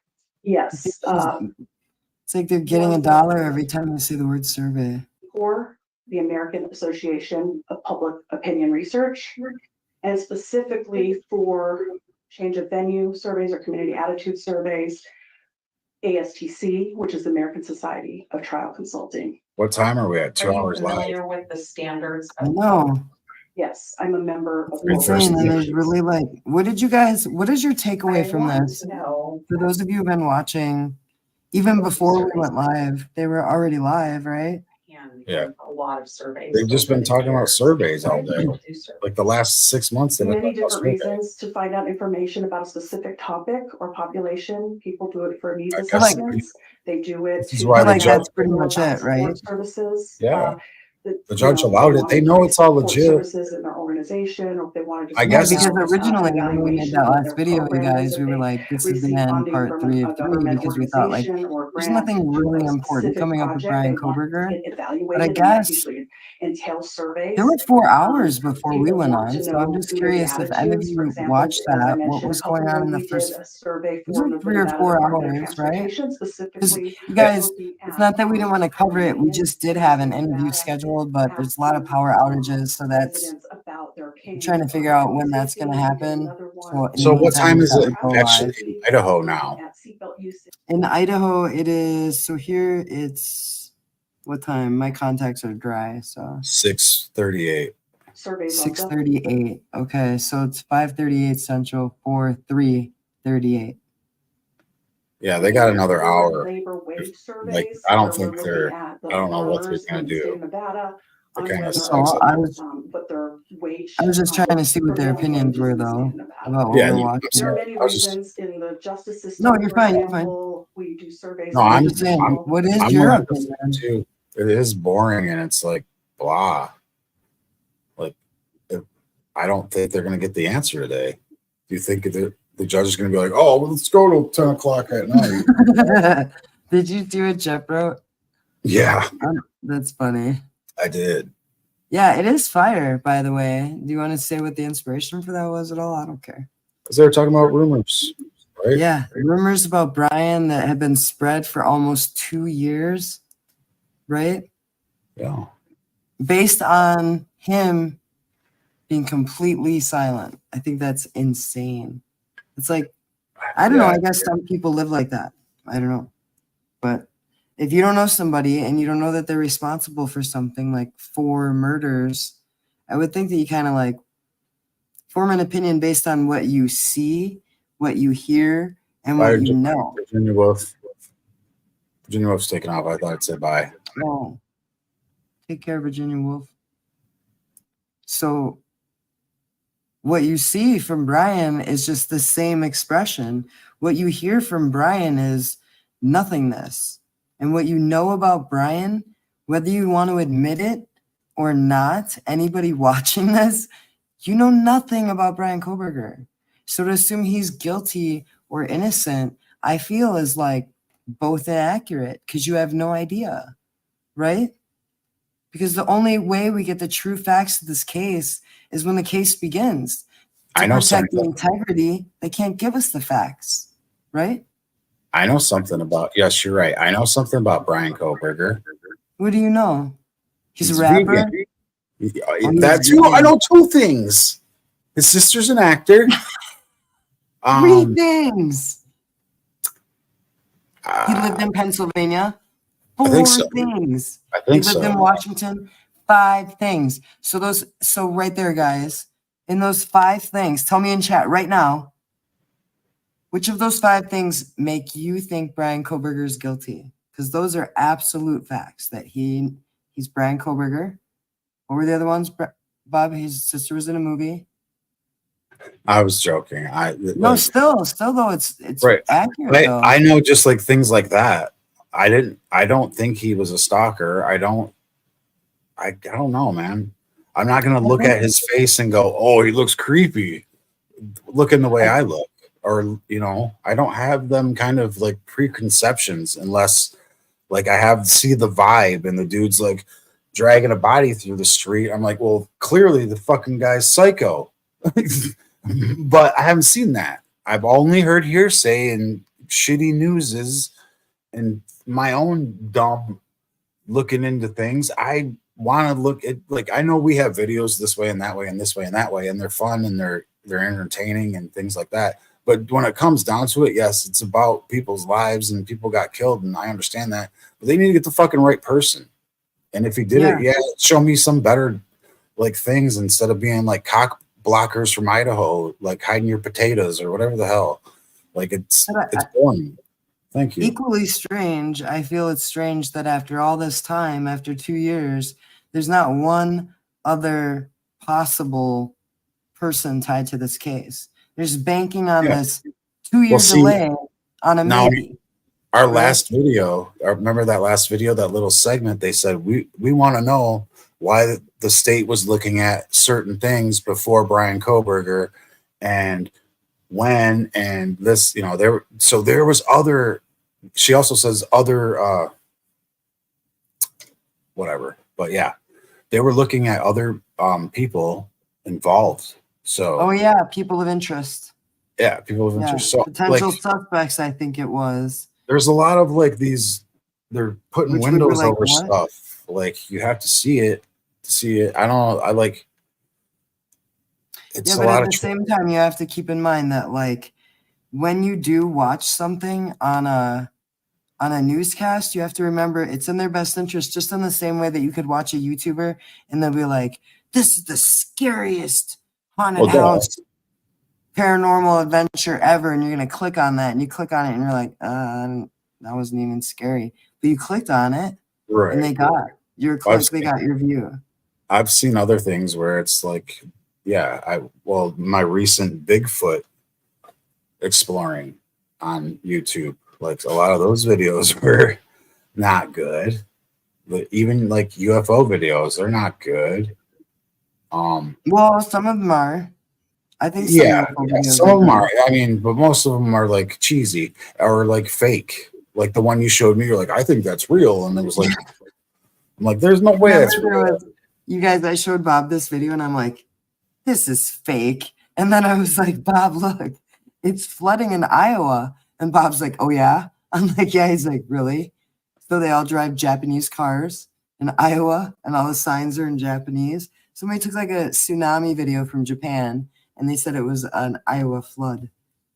Yes, It's like they're getting $1 every time you say the word survey. for the American Association of Public Opinion Research, and specifically for change of venue surveys or community attitude surveys, ASTC, which is the American Society of Trial Consulting. What time are we at? 2 Are you hours live. familiar with the standards? I of know. Yes, I'm a member of. Great both Insane, and there's organizations. really like, what is your takeaway I from want this? to know. For those of you who've been watching, even before we went live, they were already live, right? And Yeah. a lot of surveys. They've just been talking about surveys all day. Do surveys. Like the last 6 months. they've been Many talking about different surveys. reasons to find out information about a specific topic or population. People do it for needs I guess- assessments. They do it. This is to why I feel like the judge- that's pretty much it, right? support Services. Yeah. The judge allowed it. They know it's all legit. Services in their organization, or if they want to. I Yeah, guess because it's- originally when we made that last their video, you programs, guys, if we were they like, this is the receive end, funding part from 3 a of 3, government because we thought like, organization or there's grant nothing for a really important specific coming up with project, Brian they want Koberger. it evaluated, But I and that guess usually entails surveys. there were 4 hours before we People went want on, to so I'm know just community curious if any of attitudes. For you example, watched as I that, what mentioned, was a couple going on in where the we first, did a survey it was for like the 3 or Nevada 4 Department of hours, right? Transportation, specifically You guys, looking it's at, not that we didn't want to cover it, we just did have an interview Nevada scheduled, but has there's a lot of power outages, so that's, residents about their I'm opinions trying to on figure out when public that's gonna safety. happen. Another one So in So the what meantime, time we is thought it we'd go actually live. in Idaho now? at seatbelt usage. In Idaho, it is, so here it's, what time? My contacts are dry, so 6:38. Surveys on 6:38. Okay, so it's 5:38 Central, 3:38. Yeah, they got another hour. Labor wage surveys. Like, I don't where think we're they're- looking at the I don't know what they're workers gonna in the do. state of Nevada They on kinda whether, sucks. So I was what their wage. I was just trying to see what their prevailing opinions wages were in the state though of Nevada. about what Yeah, we're I'm watching. There are sorry. many I was just- reasons in the justice system. No, you're for fine, you're fine. example, We do surveys. No, on I'm just saying, people. what is I'm your around opinion? too. It is boring and it's like blah. Like, I don't think they're gonna get the answer today. Do you think the judge is gonna be like, oh, well, let's go till 10 o'clock at night? Did you do what Jeff wrote? Yeah, That's funny. I did. Yeah, it is fire, by the way. Do you want to say what the inspiration for that was at all? I don't care. Because they were talking about rumors, right? Yeah, rumors about Brian that have been spread for almost 2 years, right? Yeah. Based on him being completely silent. I think that's insane. It's like, I don't know. I guess some people live like that. I don't know. But if you don't know somebody and you don't know that they're responsible for something like 4 murders, I would think that you kind of like form an opinion based on what you see, what you hear, and what you know. Virginia Wolf's taken off. I thought it said bye. Oh, take care, Virginia Woolf. So what you see from Brian is just the same expression. What you hear from Brian is nothingness. And what you know about Brian, whether you want to admit it or not, anybody watching this, you know nothing about Brian Koberger. So to assume he's guilty or innocent, I feel is like both inaccurate because you have no idea, right? Because the only way we get the true facts of this case is when the case begins. To I know protect the something. integrity, they can't give us the facts, right? I know something about. Yes, you're right. I know something about Brian Koberger. What do you know? He's a rapper. vegan. he's That's who I vegan. know. Two things. His sister's an actor. Three things. He uh, lived in Pennsylvania. I 4 think so. things. I He think lived in so. Washington. 5 things. So right there, guys. In those 5 things, tell me in chat right now, which of those 5 things make you think Brian Koberger is guilty? Because those are absolute facts that he's Brian Koberger. What were the other ones? Bob, his sister was in a movie. I was joking. No, still though, it's Right. accurate though. I know just like things like that. I don't think he was a stalker. I don't know, man. I'm not gonna look at his face and go, oh, he looks creepy. Looking the way I look. Or, I don't have them kind of like preconceptions unless like I see the vibe and the dude's like dragging a body through the street. I'm like, well, clearly the fucking guy's psycho. But I haven't seen that. I've only heard hearsay and shitty newses and my own dumb looking into things. I want to look at, like, I know we have videos this way and that way and this way and that way, and they're fun and they're entertaining and things like that. But when it comes down to it, yes, it's about people's lives and people got killed, and I understand that. But they need to get the fucking right person. And if he did it, show me some better like things instead of being like cock blockers from Idaho, like hiding your potatoes or whatever the hell. Like it's boring. Thank you. Equally strange, I feel it's strange that after all this time, after 2 years, there's not one other possible person tied to this case. There's banking on this 2-year delay on a maybe. Our last video, I remember that last video, that little segment, they said, we want to know why the state was looking at certain things before Brian Koberger and when, and this, there was other, she also says other, whatever, but yeah, they were looking at other people involved. So, people of interest. Yeah, people of interest. So, potential suspects, I think it was. There's a lot of like these, they're putting windows over what? stuff. Like you have to see it to see it. I don't know. I like it's a but lot at of the same time, you have to keep in mind that like when you do watch something on a newscast, you have to remember it's in their best interest, just in the same way that you could watch a YouTuber and they'll be like, this is the scariest haunted house paranormal adventure ever, and you're gonna click on that and you click on it and you're like, that wasn't even scary. But you clicked on it, right, and they got your click, they got your view. I've seen other things where it's like, my recent Bigfoot exploring on YouTube, like a lot of those videos were not good. But even like UFO videos, they're not good. Well, some of them are. I think some of them are. I mean, but most of them are like cheesy or like fake. Like the one you showed me, you're like, I think that's real, and it was like, I'm like, there's no way that's real. You guys, I showed Bob this video, and I'm like, this is fake. And then I was like, Bob, look, it's flooding in Iowa. And Bob's like, oh yeah. I'm like, yeah. He's like, really? So they all drive Japanese cars in Iowa, and all the signs are in Japanese. Somebody took like a tsunami video from Japan, and they said it was an Iowa flood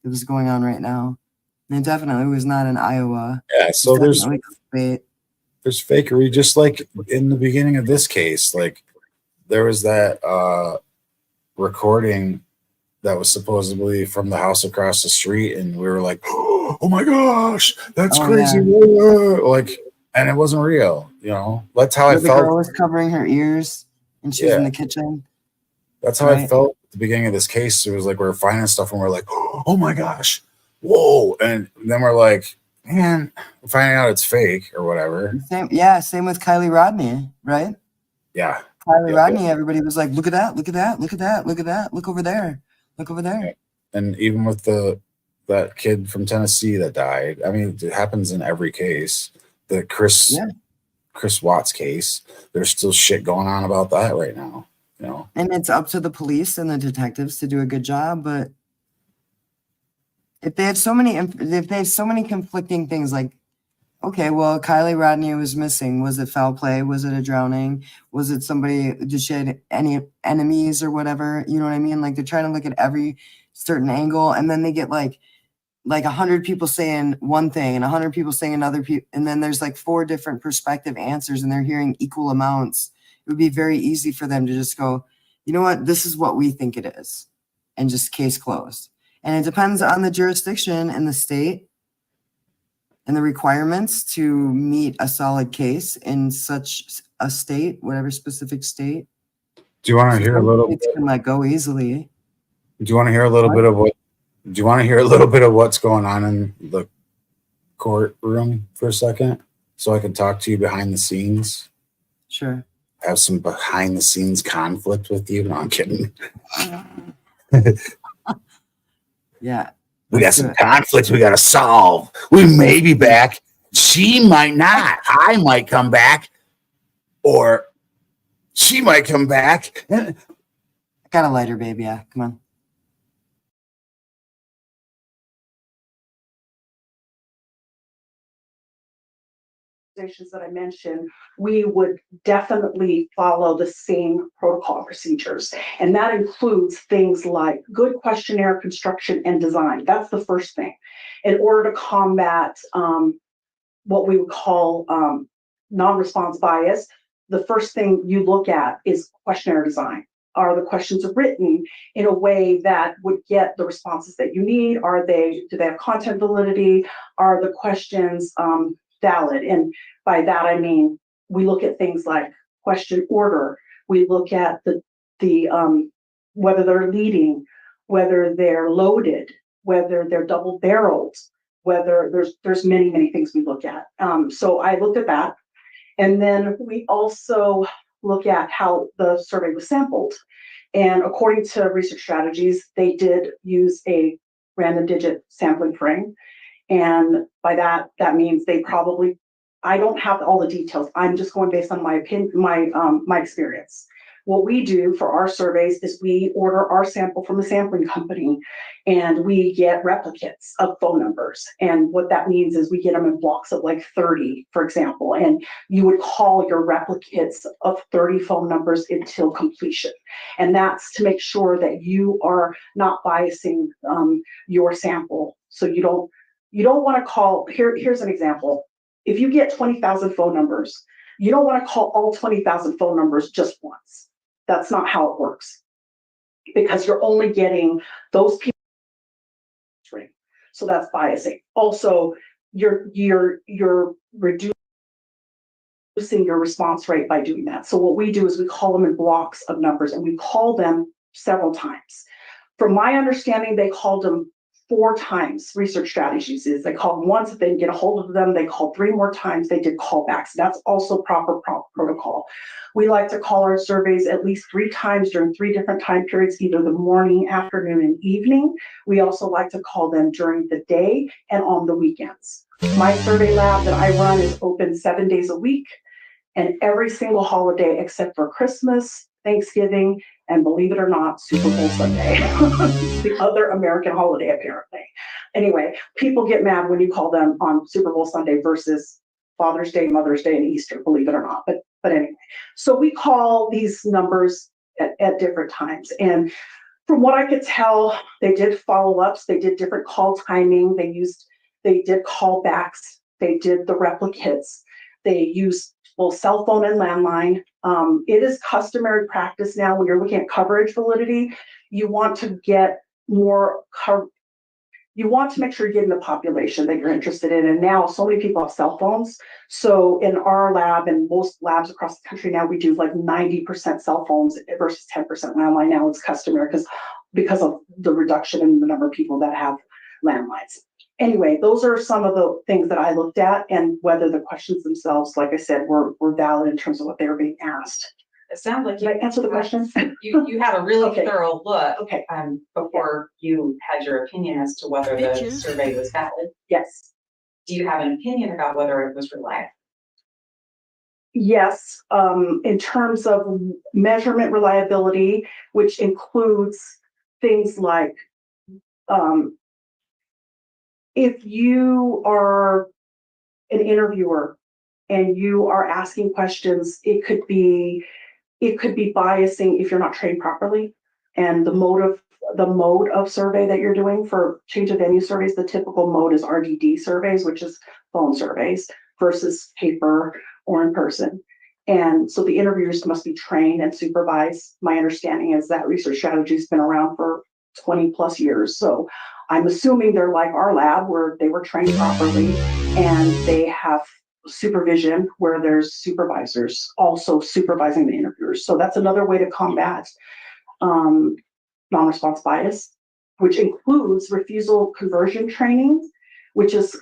that was going on right now. And it definitely was not in Iowa. Yeah, so there's fakery. Just like in the beginning of this case, like there was that recording that was supposedly from the house across the street, and we were like, oh my gosh, that's crazy. Yeah. Like, and it wasn't real, That's how I felt. The girl was covering her ears and she was in the kitchen. That's how I felt at the beginning of this case. It was like we were finding stuff and we're like, oh my gosh, whoa. And then we're like, man, we're finding out it's fake or whatever. Same with Kylie Rodney, right? Yeah. Kylie Rodney, everybody was like, look at that, look at that, look at that, look at that, look over there, look over there. And even with that kid from Tennessee that died, I mean, it happens in every case. The Chris Watts case, there's still shit going on about that right now. And it's up to the police and the detectives to do a good job, but if they have so many conflicting things, like, okay, well, Kylie Rodney was missing. Was it foul play? Was it a drowning? Was it somebody, did she have any enemies or whatever? You know what I mean? Like, they're trying to look at every certain angle, and then they get like 100 people saying one thing and 100 people saying another, and then there's like 4 different perspective answers, and they're hearing equal amounts. It would be very easy for them to just go, you know what, this is what we think it is, and just case closed. And it depends on the jurisdiction and the state and the requirements to meet a solid case in such a state, whatever specific state. Do you want to hear a little? States can let go easily. Do you want to hear a little bit of what? Do you want to hear a little bit of what's going on in the courtroom for a second, so I can talk to you behind the scenes? Sure. Have some behind the scenes conflict with you? No, I'm kidding. Yeah. We got some conflicts we got to solve. We may be back. She might not. I might come back, or she might come back. I got a lighter, baby. Yeah, come on. That I mentioned, we would definitely follow the same protocol procedures. And that includes things like good questionnaire construction and design. That's the first thing. In order to combat what we would call non-response bias, the first thing you look at is questionnaire design. Are the questions written in a way that would get the responses that you need? Do they have content validity? Are the questions valid? And by that I mean we look at things like question order. We look at the whether they're leading, whether they're loaded, whether they're double barreled, whether there's many things we look at. So I looked at that, and then we also look at how the survey was sampled. And according to Research Strategies, they did use a random digit sampling frame. And by that means they probably, I don't have all the details. I'm just going based on my opinion, my experience. What we do for our surveys is we order our sample from a sampling company, and we get replicates of phone numbers. And what that means is we get them in blocks of like 30, for example, and you would call your replicates of 30 phone numbers until completion. And that's to make sure that you are not biasing your sample. So you don't want to call, here's an example. If you get 20,000 phone numbers, you don't want to call all 20,000 phone numbers just once. That's not how it works, because you're only getting those people. So that's biasing. Also, you're reducing your response rate by doing that. So what we do is we call them in blocks of numbers, and we call them several times. From my understanding, they called them 4 times. Research Strategies is they called once, if they didn't get a hold of them, they called 3 more times. They did callbacks. That's also proper protocol. We like to call our surveys at least 3 times during 3 different time periods, either the morning, afternoon, and evening. We also like to call them during the day and on the weekends. My survey lab that I run is open 7 days a week, and every single holiday except for Christmas, Thanksgiving, and believe it or not, Super Bowl Sunday, the other American holiday apparently. Anyway, people get mad when you call them on Super Bowl Sunday versus Father's Day, Mother's Day, and Easter, believe it or not. But anyway, so we call these numbers at different times. And from what I could tell, they did follow-ups, they did different call timing, they did callbacks, they did the replicates, they used both cell phone and landline. It is customary practice now when you're looking at coverage validity, you want to get more you want to make sure you're getting the population that you're interested in. And now so many people have cell phones. So in our lab and most labs across the country now, we do like 90% cell phones versus 10% landline. Now it's customary because of the reduction in the number of people that have landlines. Anyway, those are some of the things that I looked at, and whether the questions themselves, like I said, were valid in terms of what they were being asked. It sounds like Did I answer the question? you had a really Okay. thorough look Okay. Before you had your opinion as to whether the survey was valid. Yes. Do you have an opinion about whether it was reliable? Yes. In terms of measurement reliability, which includes things like if you are an interviewer and you are asking questions, it could be biasing if you're not trained properly. And the mode of survey that you're doing for change of venue surveys, the typical mode is RDD surveys, which is phone surveys versus paper or in person. And so the interviewers must be trained and supervised. My understanding is that research strategy has been around for 20 plus years. So I'm assuming they're like our lab where they were trained properly and they have supervision where there's supervisors also supervising the interviewers. So that's another way to combat non-response bias, which includes refusal conversion training, which is,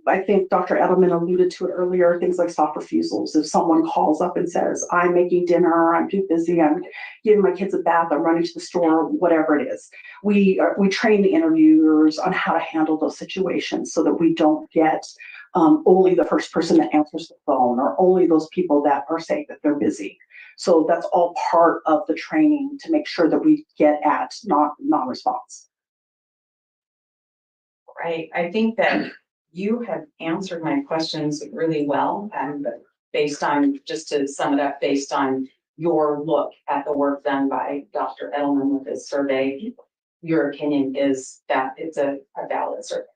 I think Dr. Edelman alluded to it earlier, things like soft refusals. If someone calls up and says, I'm making dinner, I'm too busy, I'm giving my kids a bath, I'm running to the store, whatever it is. We train the interviewers on how to handle those situations so that we don't get only the first person that answers the phone or only those people that are saying that they're busy. So that's all part of the training to make sure that we get at non-response. Right. I think that you have answered my questions really well, and based on, just to sum it up, based on your look at the work done by Dr. Edelman with his survey, your opinion is that it's a valid survey.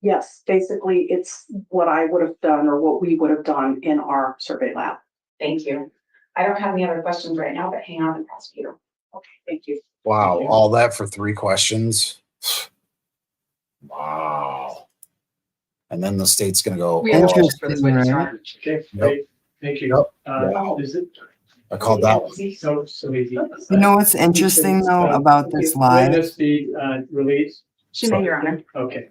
Yes, basically it's what I would have done or what we would have done in our survey lab. Thank you. I don't have any other questions right now, but hang on and ask Peter. Okay, thank you. Wow, all that for 3 questions. Wow. And then the state's gonna go, We have oh, questions for this witness, Your Honor. Okay, Yep. great. Thank you. Wow. Is it? I called that one. So easy. You know what's interesting though about this live? Witness be released. She may, Your Honor. Okay.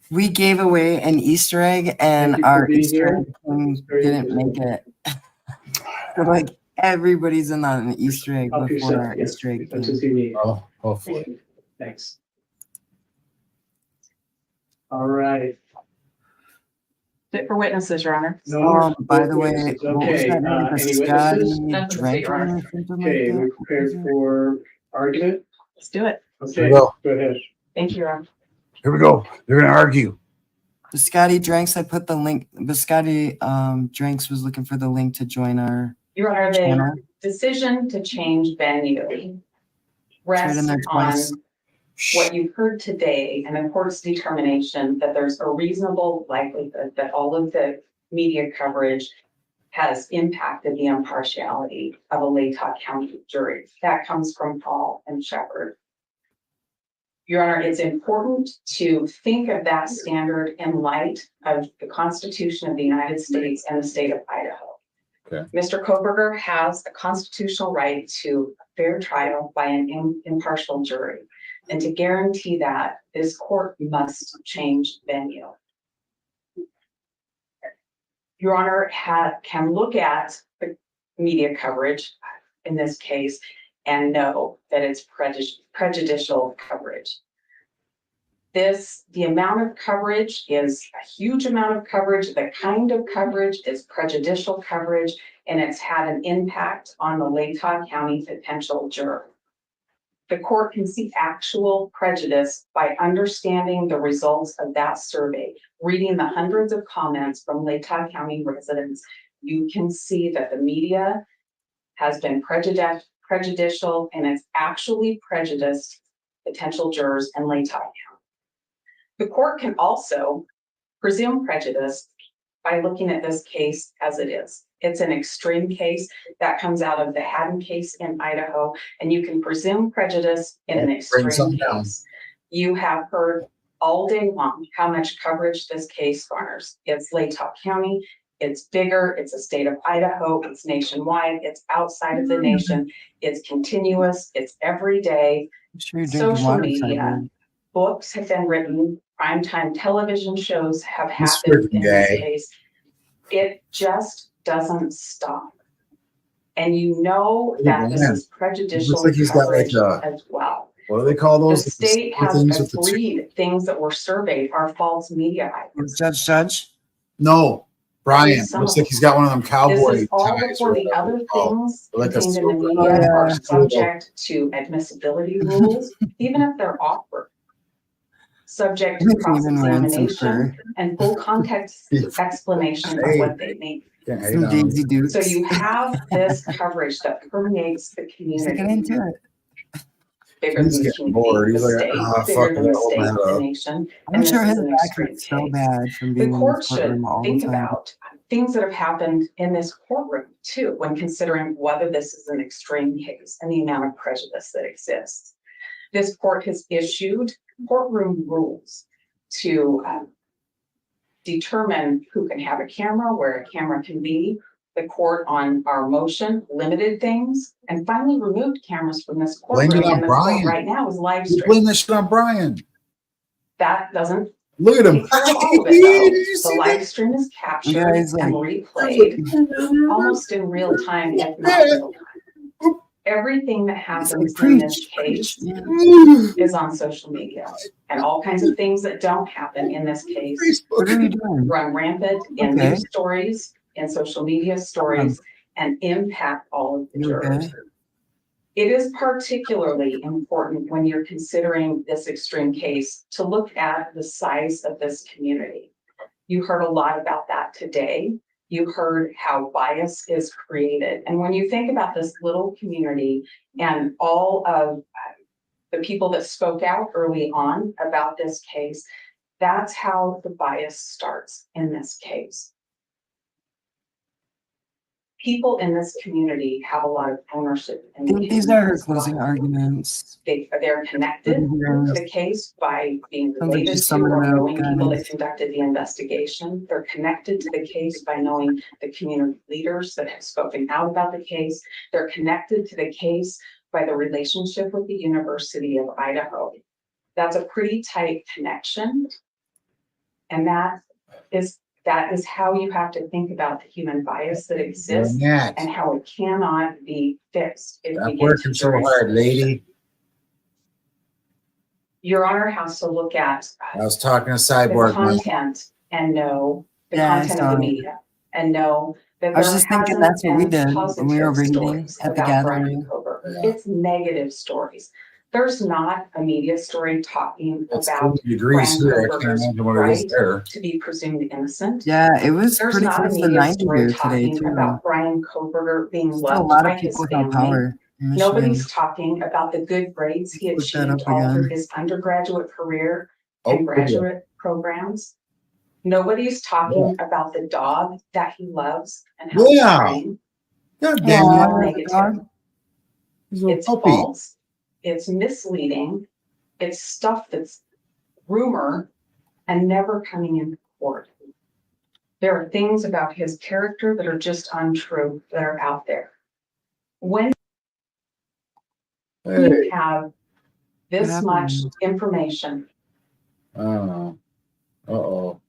We gave away an Easter egg and Thank you for our being Easter here. egg team Very didn't interesting. make it. So like everybody's in on an Easter egg Help before yourself, our yes. Easter egg That's team. what you need. Oh, hopefully. Thanks. All right. Fit for witnesses, Your Honor. No more By the way, witnesses. what was Okay, that name? any Scotty witnesses? None for the state, Your Honor. Dranker or something like Okay, that? we're prepared for argument. Let's do it. Here Okay, we go. go ahead. Thank you, Your Honor. Here we go. They're gonna argue. Biscotti Drinks, I put the link. Biscotti Drinks was looking for the link to join our Your Honor, channel. the decision to change venue It's right in rests there on twice. what you've heard today and the court's determination that there's a reasonable likelihood that all of the media coverage has impacted the impartiality of a Latah County jury. That comes from Paul and Shepard. Your Honor, it's important to think of that standard in light of the Constitution of the United States and the state of Idaho. Okay. Mr. Koberger has a constitutional right to a fair trial by an impartial jury. And to guarantee that, this court must change venue. Your Honor can look at the media coverage in this case and know that it's prejudicial coverage. The amount of coverage is a huge amount of coverage. The kind of coverage is prejudicial coverage, and it's had an impact on the Latah County potential juror. The court can see actual prejudice by understanding the results of that survey. Reading the hundreds of comments from Latah County residents, you can see that the media has been prejudicial and it's actually prejudiced potential jurors in Latah County. The court can also presume prejudice by looking at this case as it is. It's an extreme case that comes out of the Haddon case in Idaho, and you can presume prejudice in an extreme case. You have heard all day long how much coverage this case garners. It's Latah County, it's bigger, it's a state of Idaho, it's nationwide, it's outside of the nation, it's continuous, it's every day. I'm sure you're drinking Social water, media, Simon. books have been written, primetime television shows have This happened in freaking this guy. case. It just doesn't stop. And you know that this man. is prejudicial Looks like he's got like coverage as well. What do they call The those? state has things with the two- agreed things that were surveyed are false media items. Judge. No, Brian. Some Looks of like he's got one of them This cowboy is all ties. before or the whatever other it's called. things Like a contained in the silver- media are Yeah. subject to admissibility rules, even if they're offered. subject to We can even rent some cross-examination fur. and full context explanation of what they mean. Can't hate Some on 'em. Daisy Dukes. So you have this coverage that permeates the Just get community, into it. bigger He's than the getting bored. community, He's the like, state, "Ah, bigger fuck than it, the hold my state, head the up." nation. I'm And this sure is his an back extreme hurts so case. bad from The being in court this should courtroom all the think time. about things that have happened in this courtroom too, when considering whether this is an extreme case and the amount of prejudice that exists. This court has issued courtroom rules to determine who can have a camera, where a camera can be. The court on our motion limited things and finally removed cameras from this Blame courtroom. it on And the court Brian. right now is live You blame streaming. this shit on Brian. That doesn't Look at him. take care of all of it though. Did you The see live that? stream is captured Guys, and like- replayed almost in real time, if not real time. Everything that happens in this case Yeah. is on social media, and all kinds of things that don't happen in this case What are you doing? run rampant in Okay. news stories, in social media stories, and impact all of the You okay? jurors. It is particularly important when you're considering this extreme case to look at the size of this community. You heard a lot about that today. You heard how bias is created. And when you think about this little community and all of the people that spoke out early on about this case, that's how the bias starts in this case. People in this community have a lot of ownership in I the think case. these are her closing arguments. They're connected to the case by being Sounds like related she's to summing or it up, knowing people that guys. conducted the investigation. They're connected to the case by knowing the community leaders that have spoken out about the case. They're connected to the case by the relationship with the University of Idaho. That's a pretty tight connection. And that is how you have to think about the human bias that exists and how it cannot be fixed. If we Stop get working to so jury hard, selection. lady. Your Honor has to look at I was talking to the Cyborg. man. content and know the Yeah, I content saw of the it. media and know that I was there just thinking hasn't that's what we been did when we were positive reading stories at the about Brian gathering. Kober. Yeah. It's negative stories. There's not a media story talking It's about 40 degrees Brian here. I Kober's can't imagine what it is right there. to be presumed innocent. Yeah, it was There's pretty not a close to media 90 story here today, talking too. about Brian Kober being Still a loved lot by of his people without family. power in Michigan. Nobody's talking about the good grades he Look that achieved up all through again. his undergraduate career Oh, and yeah. graduate programs. Nobody's talking about the dog that he loves and how he's Yeah. trained. God Yeah, damn It's it. all negative. He's a little It's puppy. false. It's misleading. It's stuff that's rumor and never coming into court. There are things about his character that are just untrue that are out there. When Hey. you have this What much happened? information Uh-oh. Uh-oh.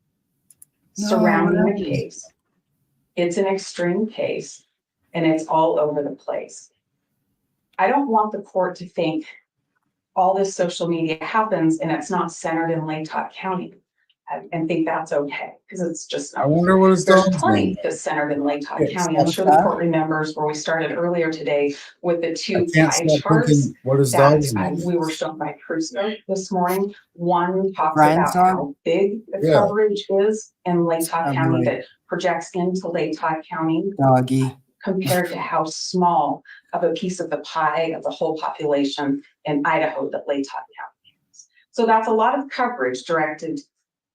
surrounding what the happened? case, it's an extreme case and it's all over the place. I don't want the court to think all this social media happens and it's not centered in Latah County and think that's okay, because it's just I not. wonder what his There's dog's plenty name. that's centered in Latah Yes, County. I'm what's sure the that? court remembers where we started earlier today with the I two can't pie stop charts thinking what his that dog's name we were is. shown by Crusoe this morning. One talks Brian's about dog? how big the Yeah. coverage is in Latah Sounds County like- that projects into Latah County Doggy. compared to how small of a piece of the pie of the whole population in Idaho that Latah County is. So that's a lot of coverage directed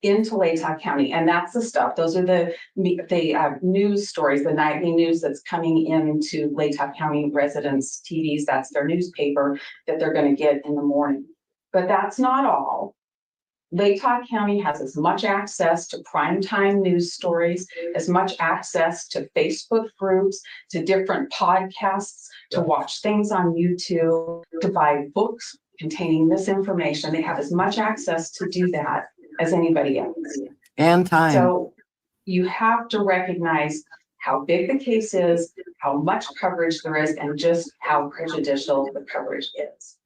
into Latah County, and that's the stuff. Those are the news stories, the nightly news that's coming into Latah County residents' TVs. That's their newspaper that they're going to get in the morning. But that's not all. Latah County has as much access to primetime news stories, as much access to Facebook groups, to different podcasts, to watch things on YouTube, to buy books containing misinformation. They have as much access to do that as anybody else. And time. So you have to recognize how big the case is, how much coverage there is, and just how prejudicial the coverage is.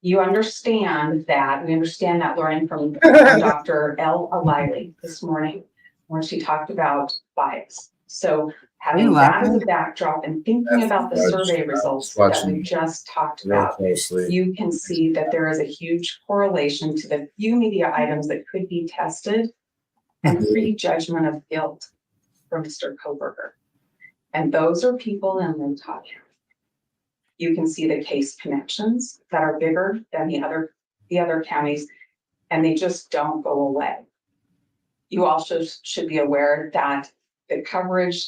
You understand that, we understand that, Lauren, from Dr. L. O'Leary this morning, when she talked about bias. So Having that as a laughing? backdrop and thinking about the survey results that we just talked Real about, closely. you can see that there is a huge correlation to the few media items that could be tested and prejudgment of guilt for Mr. Koberger. And those are people in Lynn County. You can see the case connections that are bigger than the other counties, and they just don't go away. You also should be aware that the coverage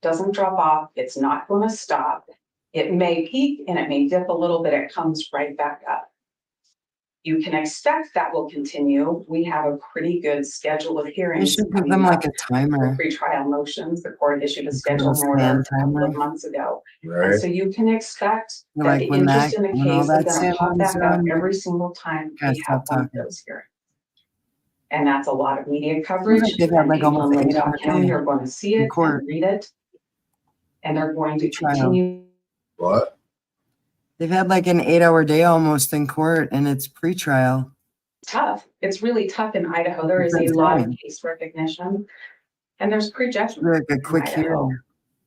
doesn't drop off. It's not going to stop. It may peak and it may dip a little bit. It comes right back up. You can expect that will continue. We have a pretty good schedule of You hearings. should give coming them up like a for timer. pretrial motions. The court issued a Like a schedule little order stand a couple of timer. months ago. And Right. so you can expect that Like the when interest that, in the when all case is that gonna salmon's pop back up done, every single time guys, we have stop one of talking. those hearings. And that's a lot of media coverage. they've had And like people almost in an Utah 8-hour County day are going to see in it court. and read it. And they're going to Trial. continue. What? They've had like an 8-hour day almost in court, and it's pre-trial. Tough. It's really tough in Idaho. There is That's a lot of insane. case recognition and there's prejudgment. Like a in quick Idaho. hearing.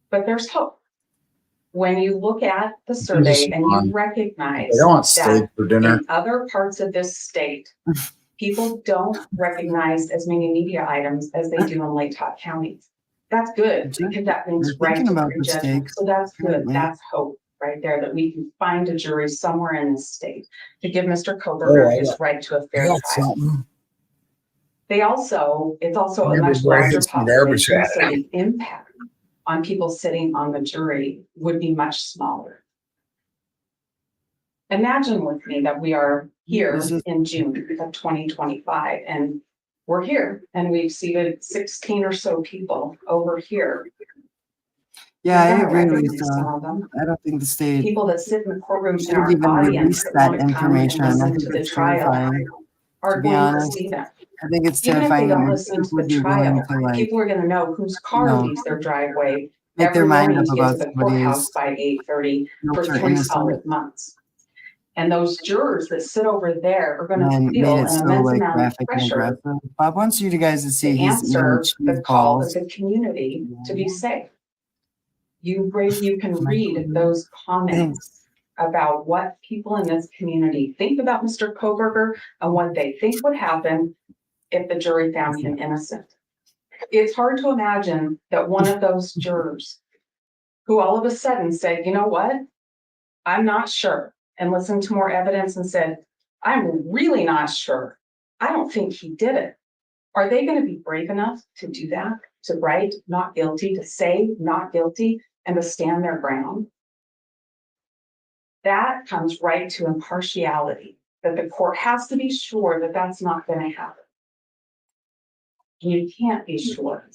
But there's hope. When you look at the survey and you recognize They don't want that steak for dinner. in other parts of this state, people don't recognize as many media items as they do in Lake Top County. That's good because that means They're right thinking to about the prejudgment. stakes, So that's good. apparently. That's hope right there that we can find a jury somewhere in this state to give Mr. Oh, Koberger I his got- right to a I fair got trial. something. It's also a Maybe much bring larger in some garbage population, can. so the impact on people sitting on the jury would be much smaller. Imagine with me that we are here This is- in June of 2025 and we're here and we've seated 16 or so people over here. Yeah, I You're gonna agree, recognize Lisa. some of them. I don't think the state People that sit in the courtroom in should our even audience release that that want to come and information. I listen think to the it's trial terrifying. are To be going to honest, see them. I think it's Even if they terrifying that don't more listen to people the would be willing trial, to like people are gonna know whose car No. leaves their driveway make their every mind morning up to get to about the courthouse somebody's by 8:30 for guilt or 3 innocence solid months. And those jurors that sit over there are gonna and made feel it an so immense like amount of graphic and pressure aggressive. Bob wants you guys to see to he's eating answer the cheese call balls. of the community to be safe. You can My read goodness. those comments Thanks. about what people in this community think about Mr. Koberger and what they think would happen if the jury found him innocent. It's hard to imagine that one of those jurors who all of a sudden said, you know what? I'm not sure, and listened to more evidence and said, I'm really not sure. I don't think he did it. Are they going to be brave enough to do that? To write not guilty, to say not guilty, and to stand their ground? That comes right to impartiality, that the court has to be sure that that's not going to happen. You can't be sure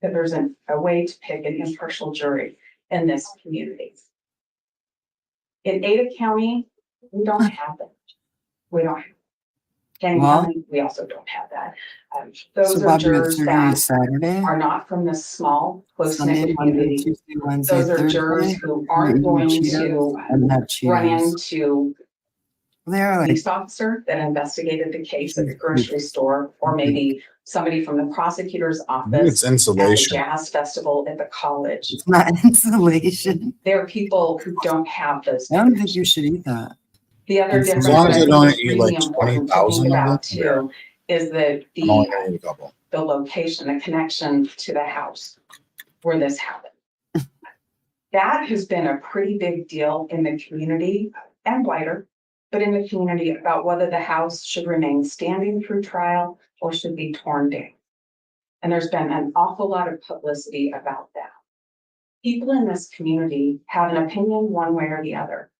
that there's a way to pick an impartial jury in this community. In Ada County, we don't have that. We don't have. Canyon Well- County, we also don't have that. So Those are Bob, you got jurors surgery that Saturday, are not from this small, Sunday, close-knit Monday, community. Tuesday, Wednesday, Those are jurors Thursday. who aren't going to And have run Cheetos. into They are like police officer that investigated the case at the grocery store, or maybe somebody from the prosecutor's I think it's office at the insulation. jazz festival at the college. it's not insulation. There are people who don't have those. I don't think you should eat that. The other As difference long as that I they think don't is eat, really like, important to 20,000 think of about them, too is that I'm only gonna eat a couple. the location, the connection to the house where this happened. That has been a pretty big deal in the community and wider, but in the community about whether the house should remain standing through trial or should be torn down. And there's been an awful lot of publicity about that. People in this community have an opinion one way or the other.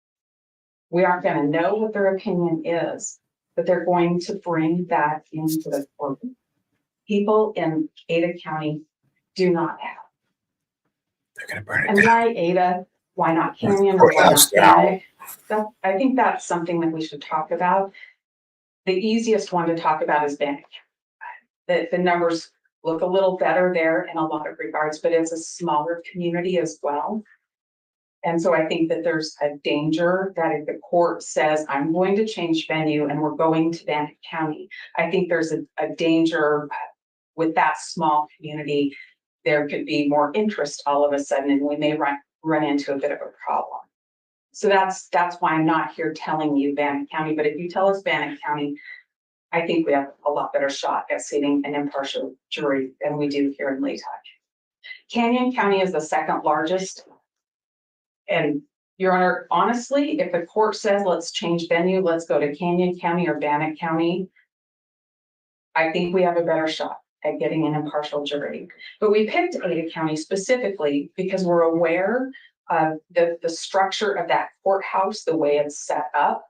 We aren't going to know what their opinion is, but they're going to bring that into the court. People in Ada County do not have. They're gonna burn it And down. why Ada? Why not Canyon? Burn the Why not house down. Bannock? I think that's something that we should talk about. The easiest one to talk about is Bannock. The numbers look a little better there in a lot of regards, but it's a smaller community as well. And so I think that there's a danger that if the court says, I'm going to change venue and we're going to Bannock County, I think there's a danger with that small community there could be more interest all of a sudden, and we may run into a bit of a problem. So that's why I'm not here telling you Bannock County, but if you tell us Bannock County, I think we have a lot better shot at seating an impartial jury than we do here in Latah. Canyon County is the second largest. And Your Honor, honestly, if the court says, let's change venue, let's go to Canyon County or Bannock County, I think we have a better shot at getting an impartial jury. But we picked Ada County specifically because we're aware of the structure of that courthouse, the way it's set up.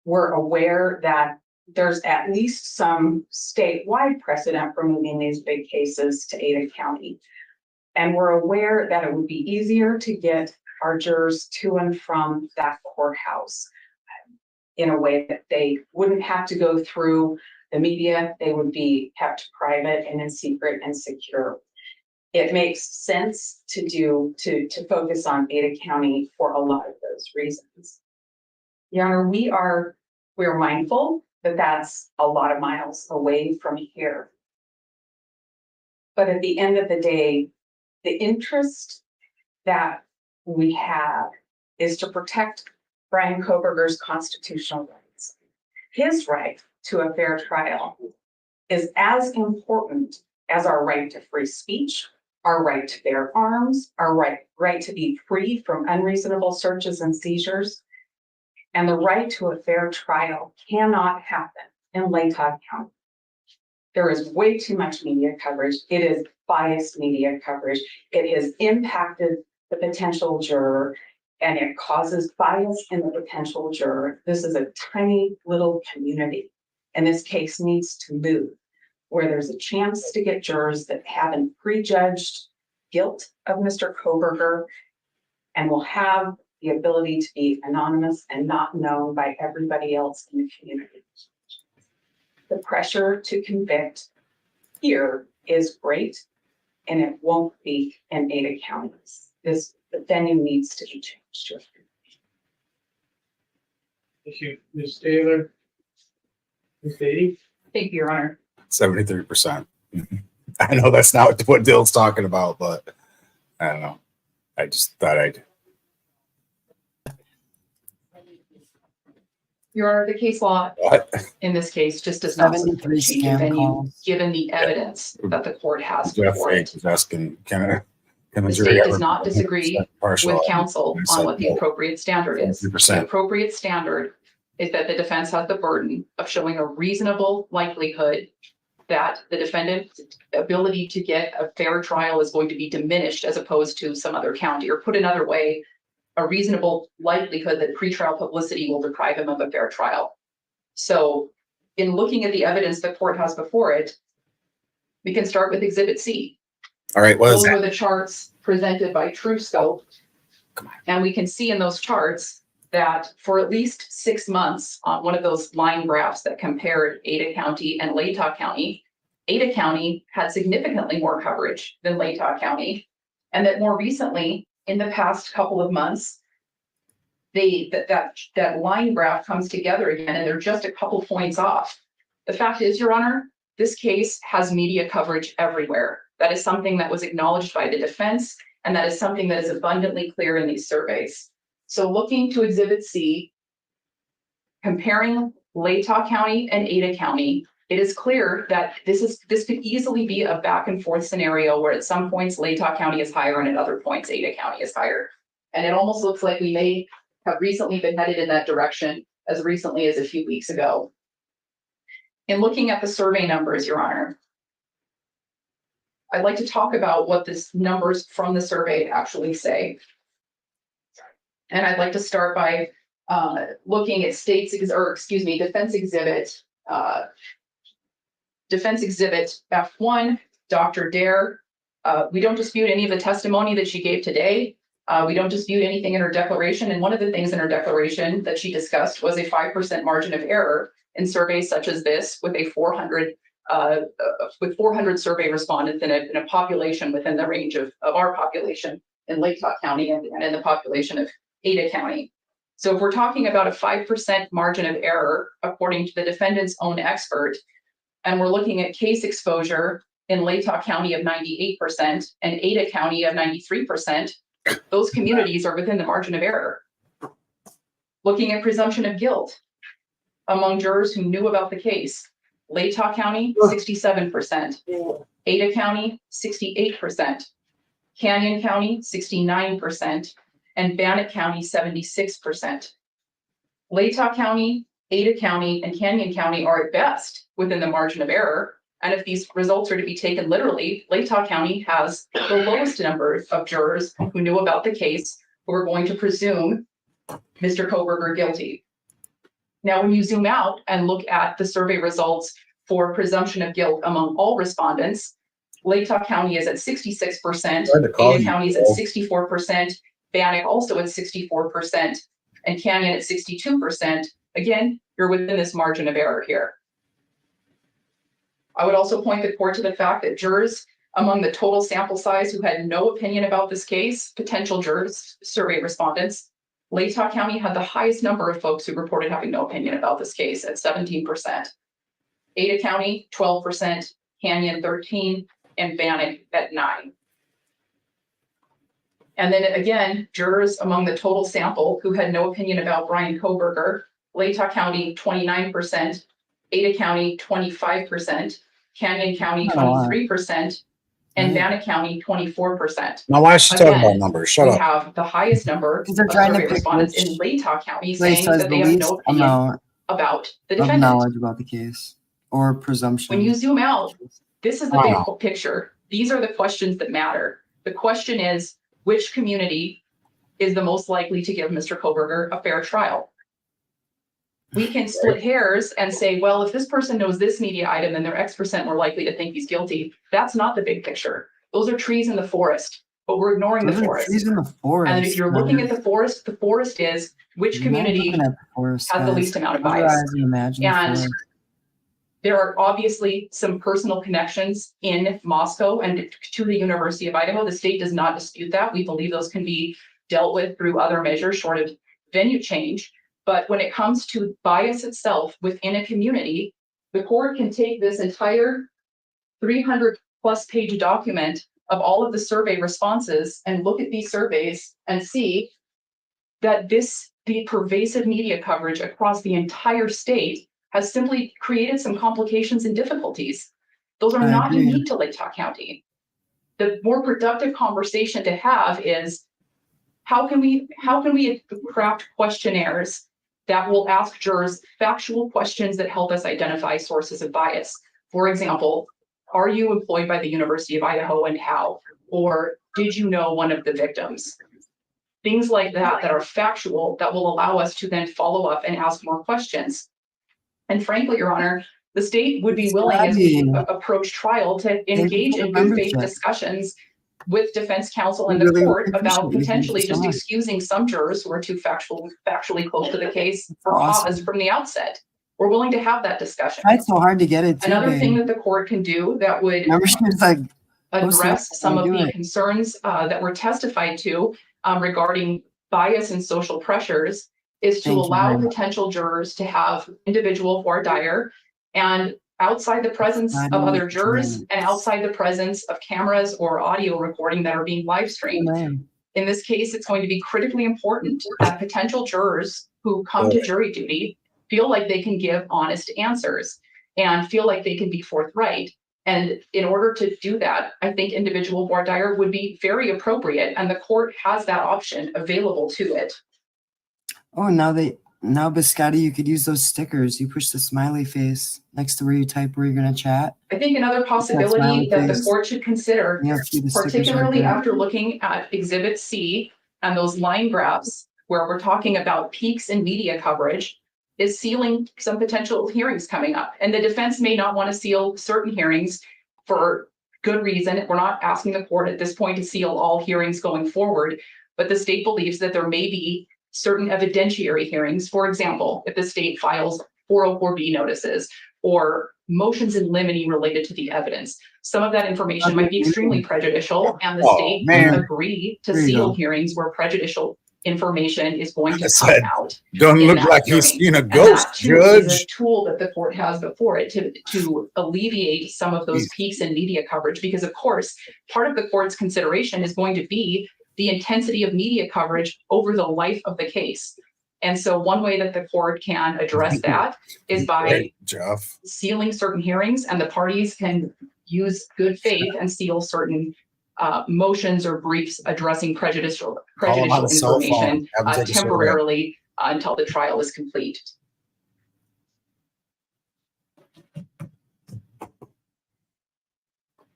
We're aware that there's at least some statewide precedent for moving these big cases to Ada County. And we're aware that it would be easier to get our jurors to and from that courthouse in a way that they wouldn't have to go through the media. They would be kept private and in secret and secure. It makes sense to focus on Ada County for a lot of those reasons. Your Honor, we're mindful that that's a lot of miles away from here. But at the end of the day, the interest that we have is to protect Bryan Kohberger's constitutional rights. His right to a fair trial is as important as our right to free speech, our right to bear arms, our right to be free from unreasonable searches and seizures. And the right to a fair trial cannot happen in Latah County. There is way too much media coverage. It is biased media coverage. It has impacted the potential juror, and it causes bias in the potential juror. This is a tiny little community, and this case needs to move where there's a chance to get jurors that haven't prejudged guilt of Mr. Kohberger and will have the ability to be anonymous and not known by everybody else in the community. The pressure to convict here is great, and it won't be in Ada County. The venue needs to be changed. Thank you, Ms. Taylor. Ms. Beatty? Thank you, Your Honor. 73%. I know that's not what Dill's talking about, but I don't know. I just thought I'd. Your Honor, the case law What? in this case just does not 73 change the scam venue, calls. given the evidence that the court has Jeff before it. Fake was asking, can the The jury state ever does not be disagree partial? with counsel I said on what the no. appropriate standard is. 100%. The appropriate standard is that the defense has the burden of showing a reasonable likelihood that the defendant's ability to get a fair trial is going to be diminished as opposed to some other county, or put another way, a reasonable likelihood that pretrial publicity will deprive him of a fair trial. So in looking at the evidence the court has before it, we can start with Exhibit C. All right, what is Those were that? the charts presented by TrueScope. Come on. And we can see in those charts that for at least 6 months on one of those line graphs that compared Ada County and Latah County, Ada County had significantly more coverage than Latah County. And that more recently, in the past couple of months, that line graph comes together again, and they're just a couple points off. The fact is, Your Honor, this case has media coverage everywhere. That is something that was acknowledged by the defense, and that is something that is abundantly clear in these surveys. So looking to Exhibit C, comparing Latah County and Ada County, it is clear that this could easily be a back and forth scenario where at some points Latah County is higher and at other points Ada County is higher. And it almost looks like we may have recently been headed in that direction as recently as a few weeks ago. In looking at the survey numbers, Your Honor, I'd like to talk about what the numbers from the survey actually say. And I'd like to start by looking at Defense Exhibit F1, Dr. Dare. We don't dispute any of the testimony that she gave today. We don't dispute anything in her declaration. And one of the things in her declaration that she discussed was a 5% margin of error in surveys such as this, with 400 survey respondents in a population within the range of our population in Latah County and in the population of Ada County. So if we're talking about a 5% margin of error, according to the defendant's own expert, and we're looking at case exposure in Latah County of 98% and Ada County of 93%, those communities are within the margin of error. Looking at presumption of guilt among jurors who knew about the case, Latah County, 67%, Ada County, 68%, Canyon County, 69%, and Bannock County, 76%. Latah County, Ada County, and Canyon County are at best within the margin of error. And if these results are to be taken literally, Latah County has the lowest number of jurors who knew about the case who are going to presume Mr. Kohberger guilty. Now, when you zoom out and look at the survey results for presumption of guilt among all respondents, Latah County is at 66%, Ada County is at 64%, Bannock also at 64%, and Canyon at 62%. Again, you're within this margin of error here. I would also point the court to the fact that jurors among the total sample size who had no opinion about this case, potential jurors, survey respondents, Latah County had the highest number of folks who reported having no opinion about this case at 17%. Ada County, 12%, Canyon, 13%, and Bannock at 9%. And then again, jurors among the total sample who had no opinion about Brian Kohberger, Latah County, 29%, Ada County, 25%, Canyon County, 23%, and Bannock County, 24%. Now, why is she talking about numbers? Shut We up. have the highest number of they're trying to survey pick respondents which in Latah County place saying has that the they have least no opinion amount about the of defendant. knowledge about the case or presumption. When you zoom out, this is the Wow. big picture. These are the questions that matter. The question is, which community is the most likely to give Mr. Kohberger a fair trial? We can split hairs and say, well, if this person knows this media item, then they're X% more likely to think he's guilty. That's not the big picture. Those are trees in the forest, but we're ignoring Those the are forest. trees in the forest. And if you're looking at the forest is which You're not community looking at the forest, has the guys. least amount of Close your bias. eyes and imagine the And forest. there are obviously some personal connections in Moscow and to the University of Idaho. The state does not dispute that. We believe those can be dealt with through other measures short of venue change. But when it comes to bias itself within a community, the court can take this entire 300+ page document of all of the survey responses and look at these surveys and see that the pervasive media coverage across the entire state has simply created some complications and difficulties. Those are I not agree. unique to Latah County. The more productive conversation to have is how can we craft questionnaires that will ask jurors factual questions that help us identify sources of bias. For example, are you employed by the University of Idaho and how? Or did you know one of the victims? Things like that that are factual that will allow us to then follow up and ask more questions. And frankly, Your Honor, the state would be willing as we approach trial to engage in good faith discussions with defense counsel and the court about potentially just excusing some jurors who are too factually close to the case for cause from the outset. We're willing to have that discussion. It's so hard to get it. Another thing that the court can do that would address some of the concerns that were testified to regarding bias and social pressures is to allow potential jurors to have individual voir dire and outside the presence of other jurors and outside the presence of cameras or audio recording that are being live streamed. In this case, it's going to be critically important that potential jurors who come to jury duty feel like they can give honest answers and feel like they can be forthright. And in order to do that, I think individual voir dire would be very appropriate, and the court has that option available to it. Oh, now Biscotti, you could use those stickers. You push the smiley face next to where you type where you're going to chat. I think another possibility that the court should consider, particularly after looking at Exhibit C and those line graphs where we're talking about peaks in media coverage, is sealing some potential hearings coming up. And the defense may not want to seal certain hearings for good reason. We're not asking the court at this point to seal all hearings going forward, but the state believes that there may be certain evidentiary hearings. For example, if the state files 404B notices or motions in limine related to the evidence, some of that information might be extremely prejudicial, and the state may agree to seal hearings where prejudicial information is going I to come said, out. Don't in look that like he's hearing. seen a And ghost, that too is a Judge. tool that the court has before it to alleviate some of those peaks in media coverage, because of course, part of the court's consideration is going to be the intensity of media coverage over the life of the case. And so one way that the court can address that is by Right, Jeff. sealing certain hearings, and the parties can use good faith and seal certain motions or briefs addressing prejudicial Call him on a cell phone. information Have him take a survey. temporarily until the trial is complete.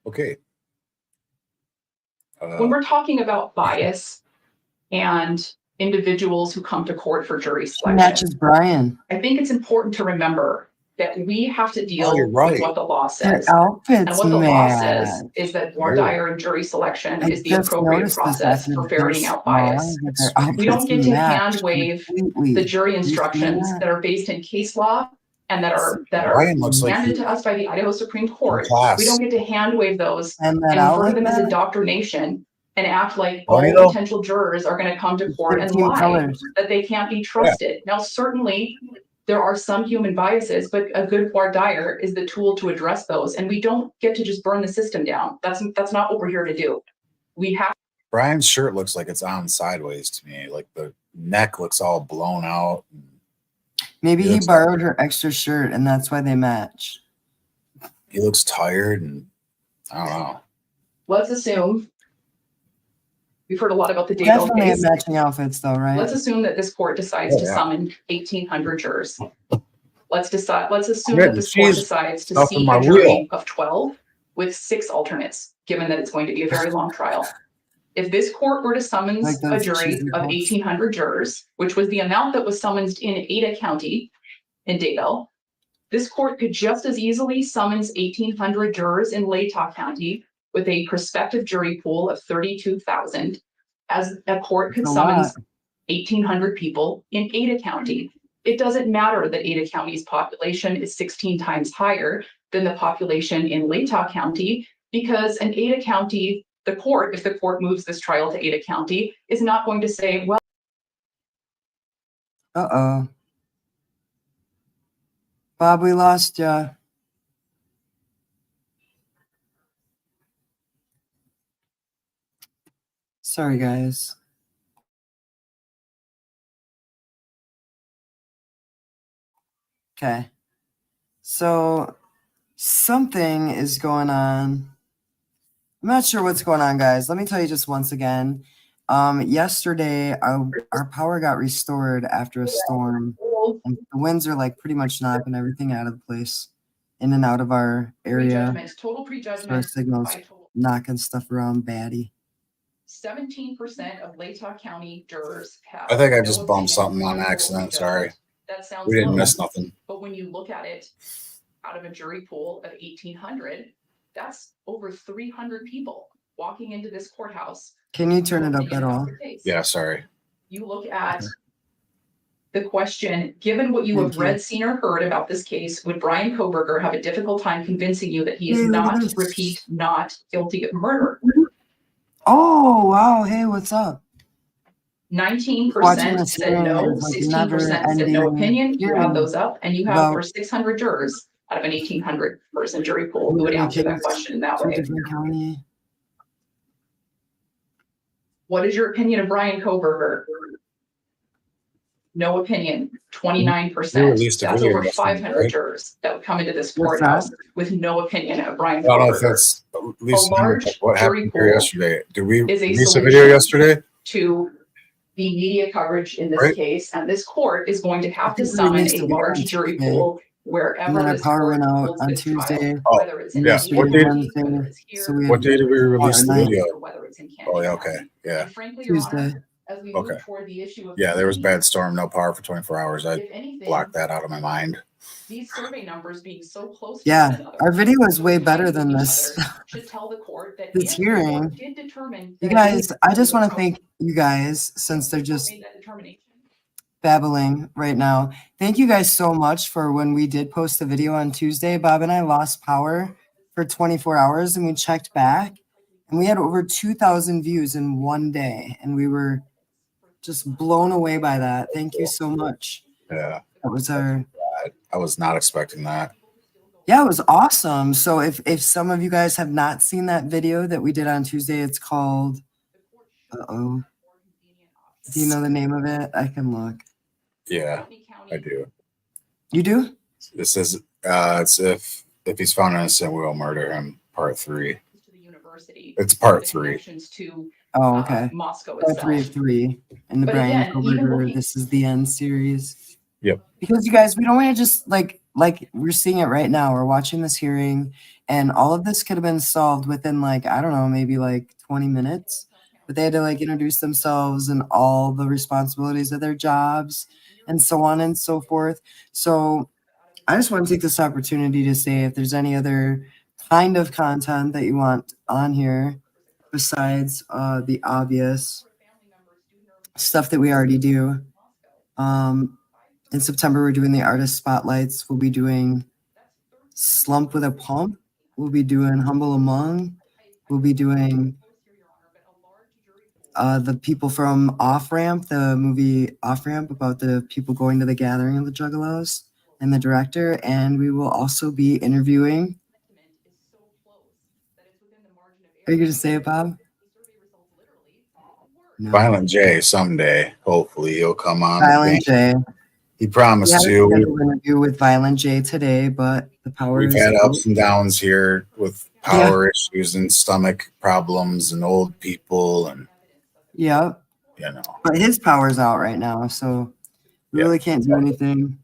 Okay. When we're talking about bias and individuals who come to court for jury She selection, matches Brian. I think it's important to remember that we have to deal you're right. with what the law Their says. And outfits what the law match. says is that voir Yeah. dire and jury selection I is the just appropriate noticed this process after for the ferreting first out bias. one, that their We don't outfits get to match hand wave completely. the jury You see instructions that? that are based in case law and that are Brian looks like handed he- to us by the Idaho Supreme Court. class. We don't get to hand wave those And that and refer to outlet them as match? indoctrination and act like all Funny though. potential jurors are going to come to court and 13 lie, colors. that they can't be trusted. Now, certainly there are some human biases, but a good voir dire is the tool to address those. And we don't get to just burn the system down. That's not what we're here to do. We have Brian's shirt looks like it's on sideways to me. Like the neck looks all blown out. Maybe He he looks borrowed her extra shirt and that's why they match. He looks tired, and I don't know. let's assume we've heard a lot about the Dado Definitely have case. matching outfits though, right? Let's assume that this court decides Oh, to yeah. summon 1,800 jurors. Let's assume Good, that this court she's decides to stuff in seat my a jury wheel. of 12 with 6 alternates, given that it's going to be a very long trial. If this court were to summons Like a those jury cheesy of folks. 1,800 jurors, which was the amount that was summoned in Ada County in Dado, this court could just as easily summons 1,800 jurors in Latah County with a prospective jury pool of 32,000, as a court could That's a summons lot. 1,800 people in Ada County. It doesn't matter that Ada County's population is 16 times higher than the population in Latah County, because in Ada County, the court, if the court moves this trial to Ada County, is not going to say, well, Uh-oh. Bob, we lost ya. Sorry, guys. Okay. So something is going on. I'm not sure what's going on, guys. Let me tell you just once again. Yesterday, our power got restored after a storm. And the winds are like pretty much knocking everything out of the place, in and out of our area. prejudgment, total Our prejudgment signals by total. knocking stuff around baddie. 17% of Latah County jurors have. I think I no just opinion bumped something on total accident. prejudgment. Sorry. That sounds We didn't low, miss nothing. but when you look at it, out of a jury pool of 1,800, that's over 300 people walking into this courthouse. Can you turn it up opinion at about all? the case. Yeah, sorry. You look at the question, given what you Thank have you. read, seen, or heard about this case, would Brian Koberger have a difficult time convincing you that he is Hey, look at not, this. repeat, not guilty of murder? Oh, wow. Hey, what's up? 19% Watching this said hearing no, is like 16% said no never-ending opinion. You have hearing those up, and you have about over 600 jurors out of an 1,800 person jury pool who would answer that question in that to a way. different county. What is your opinion of Brian Koberger? No opinion, 29%. We released a That's video over yesterday, 500 right? jurors that would come into this What's courthouse with no opinion of Brian I don't know if Koberger. that's at least large what jury happened here pool yesterday. Did we is a release a video solution. yesterday? To the media coverage in this Right. case, and this court is going to have to think we summon released a a video large on jury Tuesday, pool and wherever then our this power court went out holds on this trial, Tuesday. Oh, whether it's in yeah. Yesterday, What date- Wednesday, whether it's so here, we What day did we release the night. video? or whether it's in Canada. Oh, yeah, okay. Yeah. And frankly, Your Tuesday. Honor, as we move Okay. toward the issue of Yeah, there was the- bad storm, no power for 24 hours. I if anything, blocked that out of my mind. these survey numbers being so close to Yeah, one another, our video is so way tied better with than each this. other, should tell the court that This if the court hearing. did determine You that guys, I just want to appropriate, thank you guys since they're just made that determination. babbling right now. Thank you guys so much for when we did post the video on Tuesday. Bob and I lost power for 24 hours and we checked back and we had over 2,000 views in one day. And we were just blown away by that. Thank you so much. Yeah, That was our I was not expecting that. Yeah, it was awesome. So if some of you guys have not seen that video that we did on Tuesday, it's called do you know the name of it? I can look. Yeah, I do. You do? This is it's if he's found innocent, we'll murder him. Part 3. To the university. It's part The 3. connections to Oh, okay. Moscow Part 3 itself. of 3 in the But Brian again, even Koberger looking- This Is the End series. Yep. Because you guys, we don't want to just like we're seeing it right now. We're watching this hearing, and all of this could have been solved within like, I don't know, maybe like 20 minutes. But they had to like introduce themselves and all the responsibilities of their jobs and so on and so forth. So I just want to take this opportunity to say if there's any other kind of content that you want on here besides the obvious stuff that we already do. In September, we're doing the artist spotlights. We'll be doing Slump with a Pump. We'll be doing Humble Among. We'll be doing the people from Off Ramp, the movie Off Ramp, about the people going to the gathering of the Juggalos and the director. And we will also be interviewing. Are you going to say it, Bob? No. Violent J someday. Hopefully he'll come on. Violent J. He promised We had a to. scheduled interview with Violent J today, but the power We've is had out. ups and downs here with power issues and stomach problems and old people and Yeah, you know. but his power's out right now, so we Yeah. really can't do anything.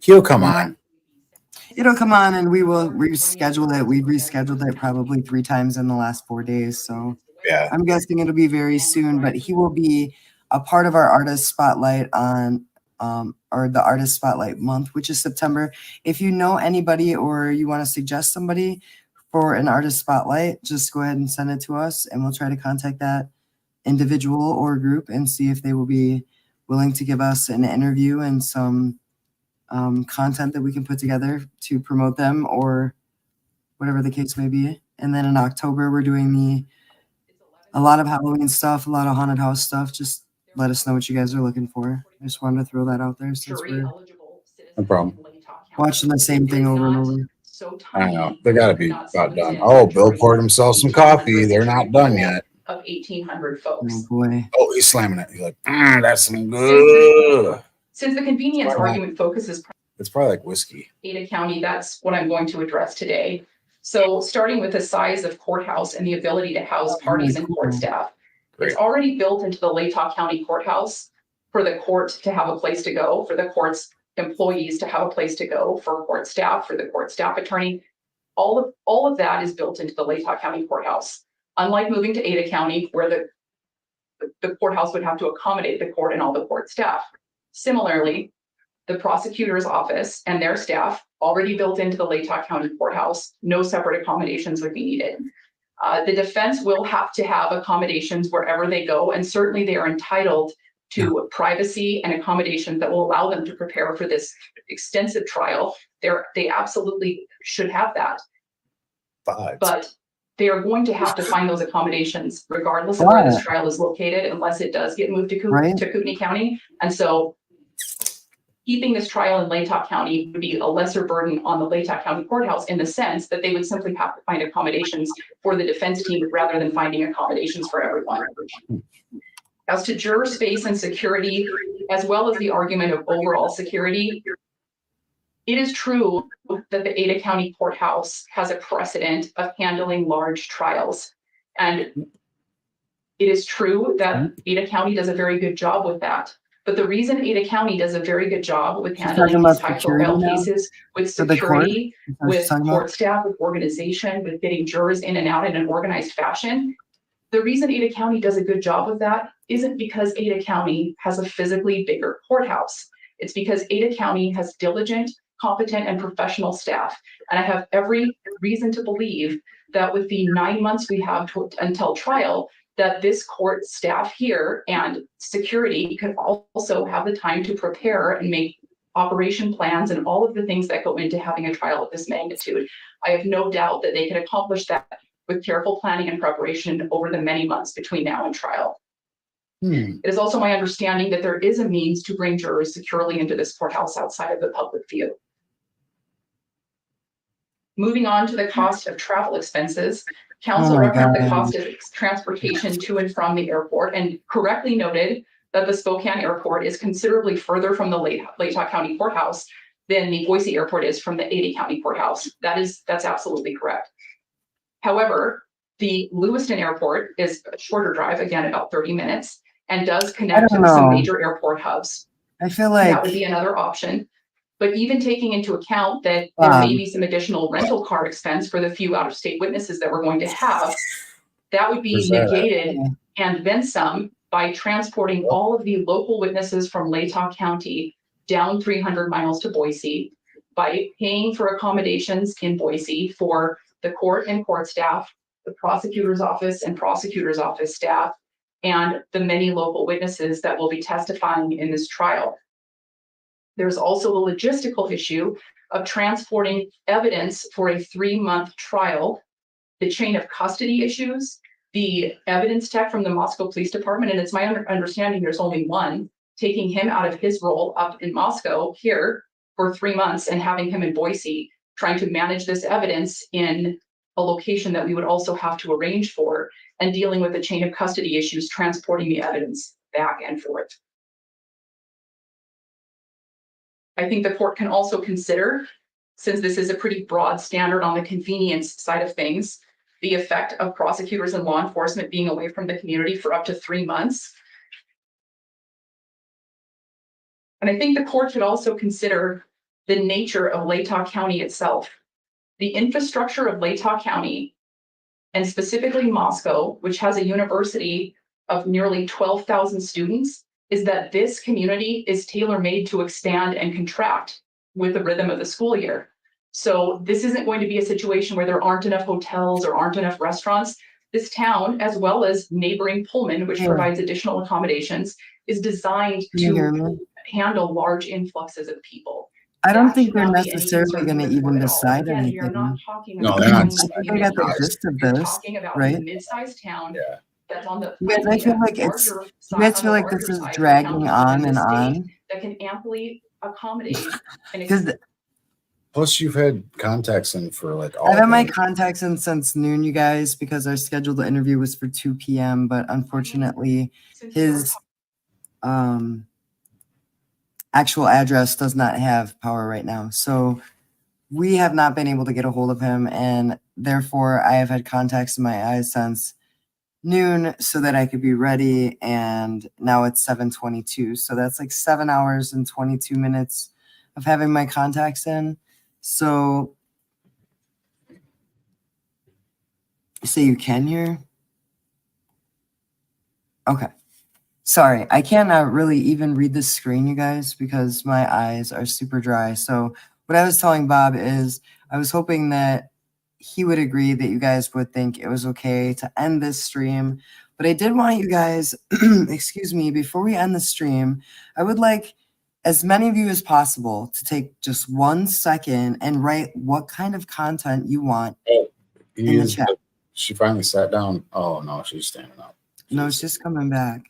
He'll come on. It'll come on, and we will reschedule it. We've rescheduled it probably 3 times in the last 4 days, so Yeah. I'm guessing it'll be very soon. But he will be a part of our artist spotlight on or the artist spotlight month, which is September. If you know anybody or you want to suggest somebody for an artist spotlight, just go ahead and send it to us, and we'll try to contact that individual or group and see if they will be willing to give us an interview and some content that we can put together to promote them or whatever the case may be. And then in October, we're doing a lot of Halloween stuff, a lot of haunted house stuff. Just let us know what you guys are looking for. I just wanted to throw that out there since we're No problem. watching the same thing over and over. I know. They gotta be about done. Oh, Bill poured himself some coffee. They're not done yet. Of 1,800 Oh folks. boy. Oh, he's slamming it. He's like, that's some good. Since the convenience Wow. argument focuses It's probably like whiskey. Ada County, that's what I'm going to address today. So starting with the size of courthouse and the ability to house parties and court staff. It's Great. already built into the Latah County Courthouse for the court to have a place to go, for the court's employees to have a place to go, for court staff, for the court staff attorney. All of that is built into the Latah County Courthouse. Unlike moving to Ada County, where the courthouse would have to accommodate the court and all the court staff. Similarly, the prosecutor's office and their staff already built into the Latah County Courthouse. No separate accommodations would be needed. The defense will have to have accommodations wherever they go, and certainly they are entitled to privacy and accommodations that will allow them to prepare for this extensive trial. They absolutely should have that, Vibes. but they are going to have to find those accommodations regardless of where this trial is located, unless it does get moved to Right. Kootenai County. And so keeping this trial in Latah County would be a lesser burden on the Latah County Courthouse in the sense that they would simply have to find accommodations for the defense team rather than finding accommodations for everyone. As to juror space and security, as well as the argument of overall security, it is true that the Ada County Courthouse has a precedent of handling large trials. And it is true that Ada County does a very good job with that. But the reason Ada County does a very good job with She's handling talking these about high profile security now? cases, with For the court? security, Is that what she's with talking about? court staff, with organization, with getting jurors in and out in an organized fashion. The reason Ada County does a good job of that isn't because Ada County has a physically bigger courthouse. It's because Ada County has diligent, competent, and professional staff. And I have every reason to believe that with the 9 months we have until trial, that this court staff here and security could also have the time to prepare and make operation plans and all of the things that go into having a trial of this magnitude. I have no doubt that they can accomplish that with careful planning and preparation over the many months between now and trial. It is also my understanding that there is a means to bring jurors securely into this courthouse outside of the public view. Moving on to the cost of travel expenses, council Oh my recommended the God. cost of transportation to and from the airport and correctly noted that the Spokane Airport is considerably further from the Latah County Courthouse than the Boise Airport is from the Ada County Courthouse. That's absolutely correct. However, the Lewiston Airport is a shorter drive, again, about 30 minutes, and does connect to don't some know. major airport hubs. I feel That like would be another option. But even taking into account that there may be some additional rental car expense for the few out-of-state witnesses that we're going to have, that would be Where's that at? negated and then some by transporting all of the local witnesses from Latah County down 300 miles to Boise, by paying for accommodations in Boise for the court and court staff, the prosecutor's office and prosecutor's office staff, and the many local witnesses that will be testifying in this trial. There's also the logistical issue of transporting evidence for a 3-month trial, the chain of custody issues, the evidence tech from the Moscow Police Department, and it's my understanding there's only one, taking him out of his role up in Moscow here for 3 months and having him in Boise, trying to manage this evidence in a location that we would also have to arrange for, and dealing with the chain of custody issues, transporting the evidence back and forth. I think the court can also consider, since this is a pretty broad standard on the convenience side of things, the effect of prosecutors and law enforcement being away from the community for up to 3 months. And I think the court should also consider the nature of Latah County itself. The infrastructure of Latah County, and specifically Moscow, which has a university of nearly 12,000 students, is that this community is tailor-made to expand and contract with the rhythm of the school year. So this isn't going to be a situation where there aren't enough hotels or aren't enough restaurants. This town, as well as neighboring Pullman, which provides additional accommodations, is designed Can you hear to me? handle large influxes of people. I don't That think should they're not be any necessarily concern going to for the even court at all. decide Again, you're anything. not talking No, about they're not someone I living got in the a house. gist of You're this, talking about right? a mid-sized town Yeah. that's on the. You guys, I feel like it's, you guys feel like this is dragging on and on. That can amply accommodate. Because Plus, you've had contacts in for like all I've had my day. contacts in since noon, you guys, because our scheduled interview was for 2 p.m. But unfortunately, his actual address does not have power right now. So we have not been able to get a hold of him. And therefore, I have had contacts in my eyes since noon so that I could be ready. And now it's 7:22. So that's like 7 hours and 22 minutes of having my contacts in. So you say you can hear? Okay. Sorry, I cannot really even read the screen, you guys, because my eyes are super dry. So what I was telling Bob is I was hoping that he would agree that you guys would think it was okay to end this stream. But I did want you guys, excuse me, before we end the stream, I would like as many of you as possible to take just 1 second and write what kind of content you want in the chat. She finally sat down. Oh no, she's standing up. No, it's just coming back.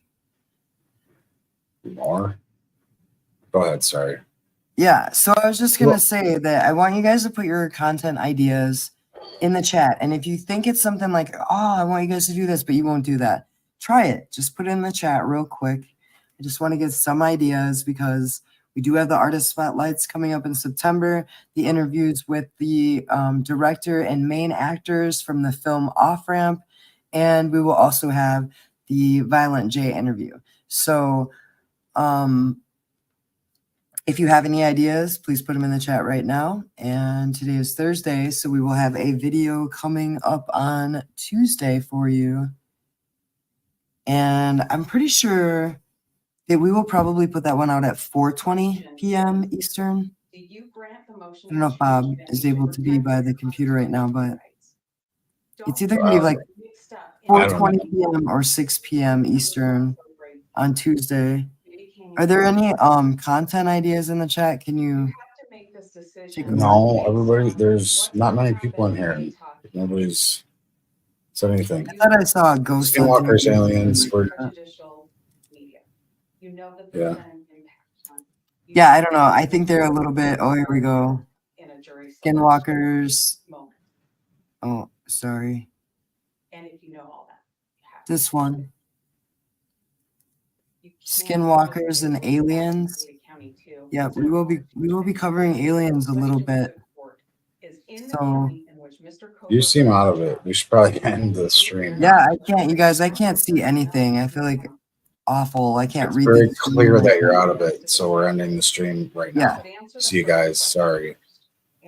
More? Go ahead, sorry. Yeah, so I was just going to say that I want you guys to put your content ideas in the chat. And if you think it's something like, oh, I want you guys to do this, but you won't do that, try it. Just put it in the chat real quick. I just want to get some ideas because we do have the artist spotlights coming up in September, the interviews with the director and main actors from the film Off Ramp, and we will also have the Violent J interview. So if you have any ideas, please put them in the chat right now. And today is Thursday, so we will have a video coming up on Tuesday for you. And I'm pretty sure that we will probably put that one out at 4:20 p.m. Eastern. Do you grant the motion? I don't know if Bob is able to be by the computer right now, but it's either going to be like 4:20 p.m. or 6 p.m. Eastern on Tuesday. Are there any content ideas in the chat? Can you take a look? No, everybody, there's not many people in here. Nobody's said anything. I thought I saw a ghost. Skinwalkers, aliens, You know that Yeah. there's been an impact on. Yeah, I don't know. I think they're a little bit, oh, here we go. In a jury Skinwalkers. moment. Oh, sorry. And if you know all that. you have- This one. you can't Skinwalkers and look at aliens. Alameda County too. Yeah, we will be covering aliens a little bit. Is in the So- county in which Mr. You Coburn- seem out of it. We should probably end the stream. Yeah, I can't, you guys, I can't see anything. I feel like awful. I can't It's read very the clear screen. that you're out of it. So we're ending the stream right now. But answer the See you first guys. question Sorry. first.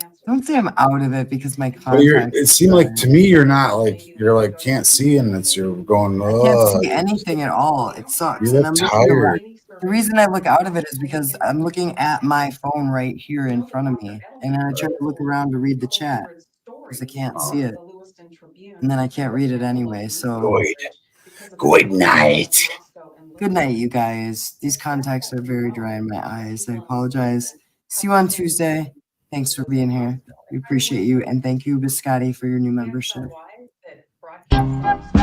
Answer Don't say I'm out of it because my But contact. it seemed like to me you're not like you're like can't see and it's you're going. I can't Ugh. see anything at all. It sucks. You And look I'm looking tired. around. The reason I look out of it is because I'm looking at my phone right here in front of me. And then I try to look around to read the chat because I can't see it. And then I can't read it anyway. So Good night. good night, you guys. These contacts are very dry in my eyes. I apologize. See you on Tuesday. Thanks for being here. We appreciate you. And thank you, Biscotti, for your new membership. Why that broadcast-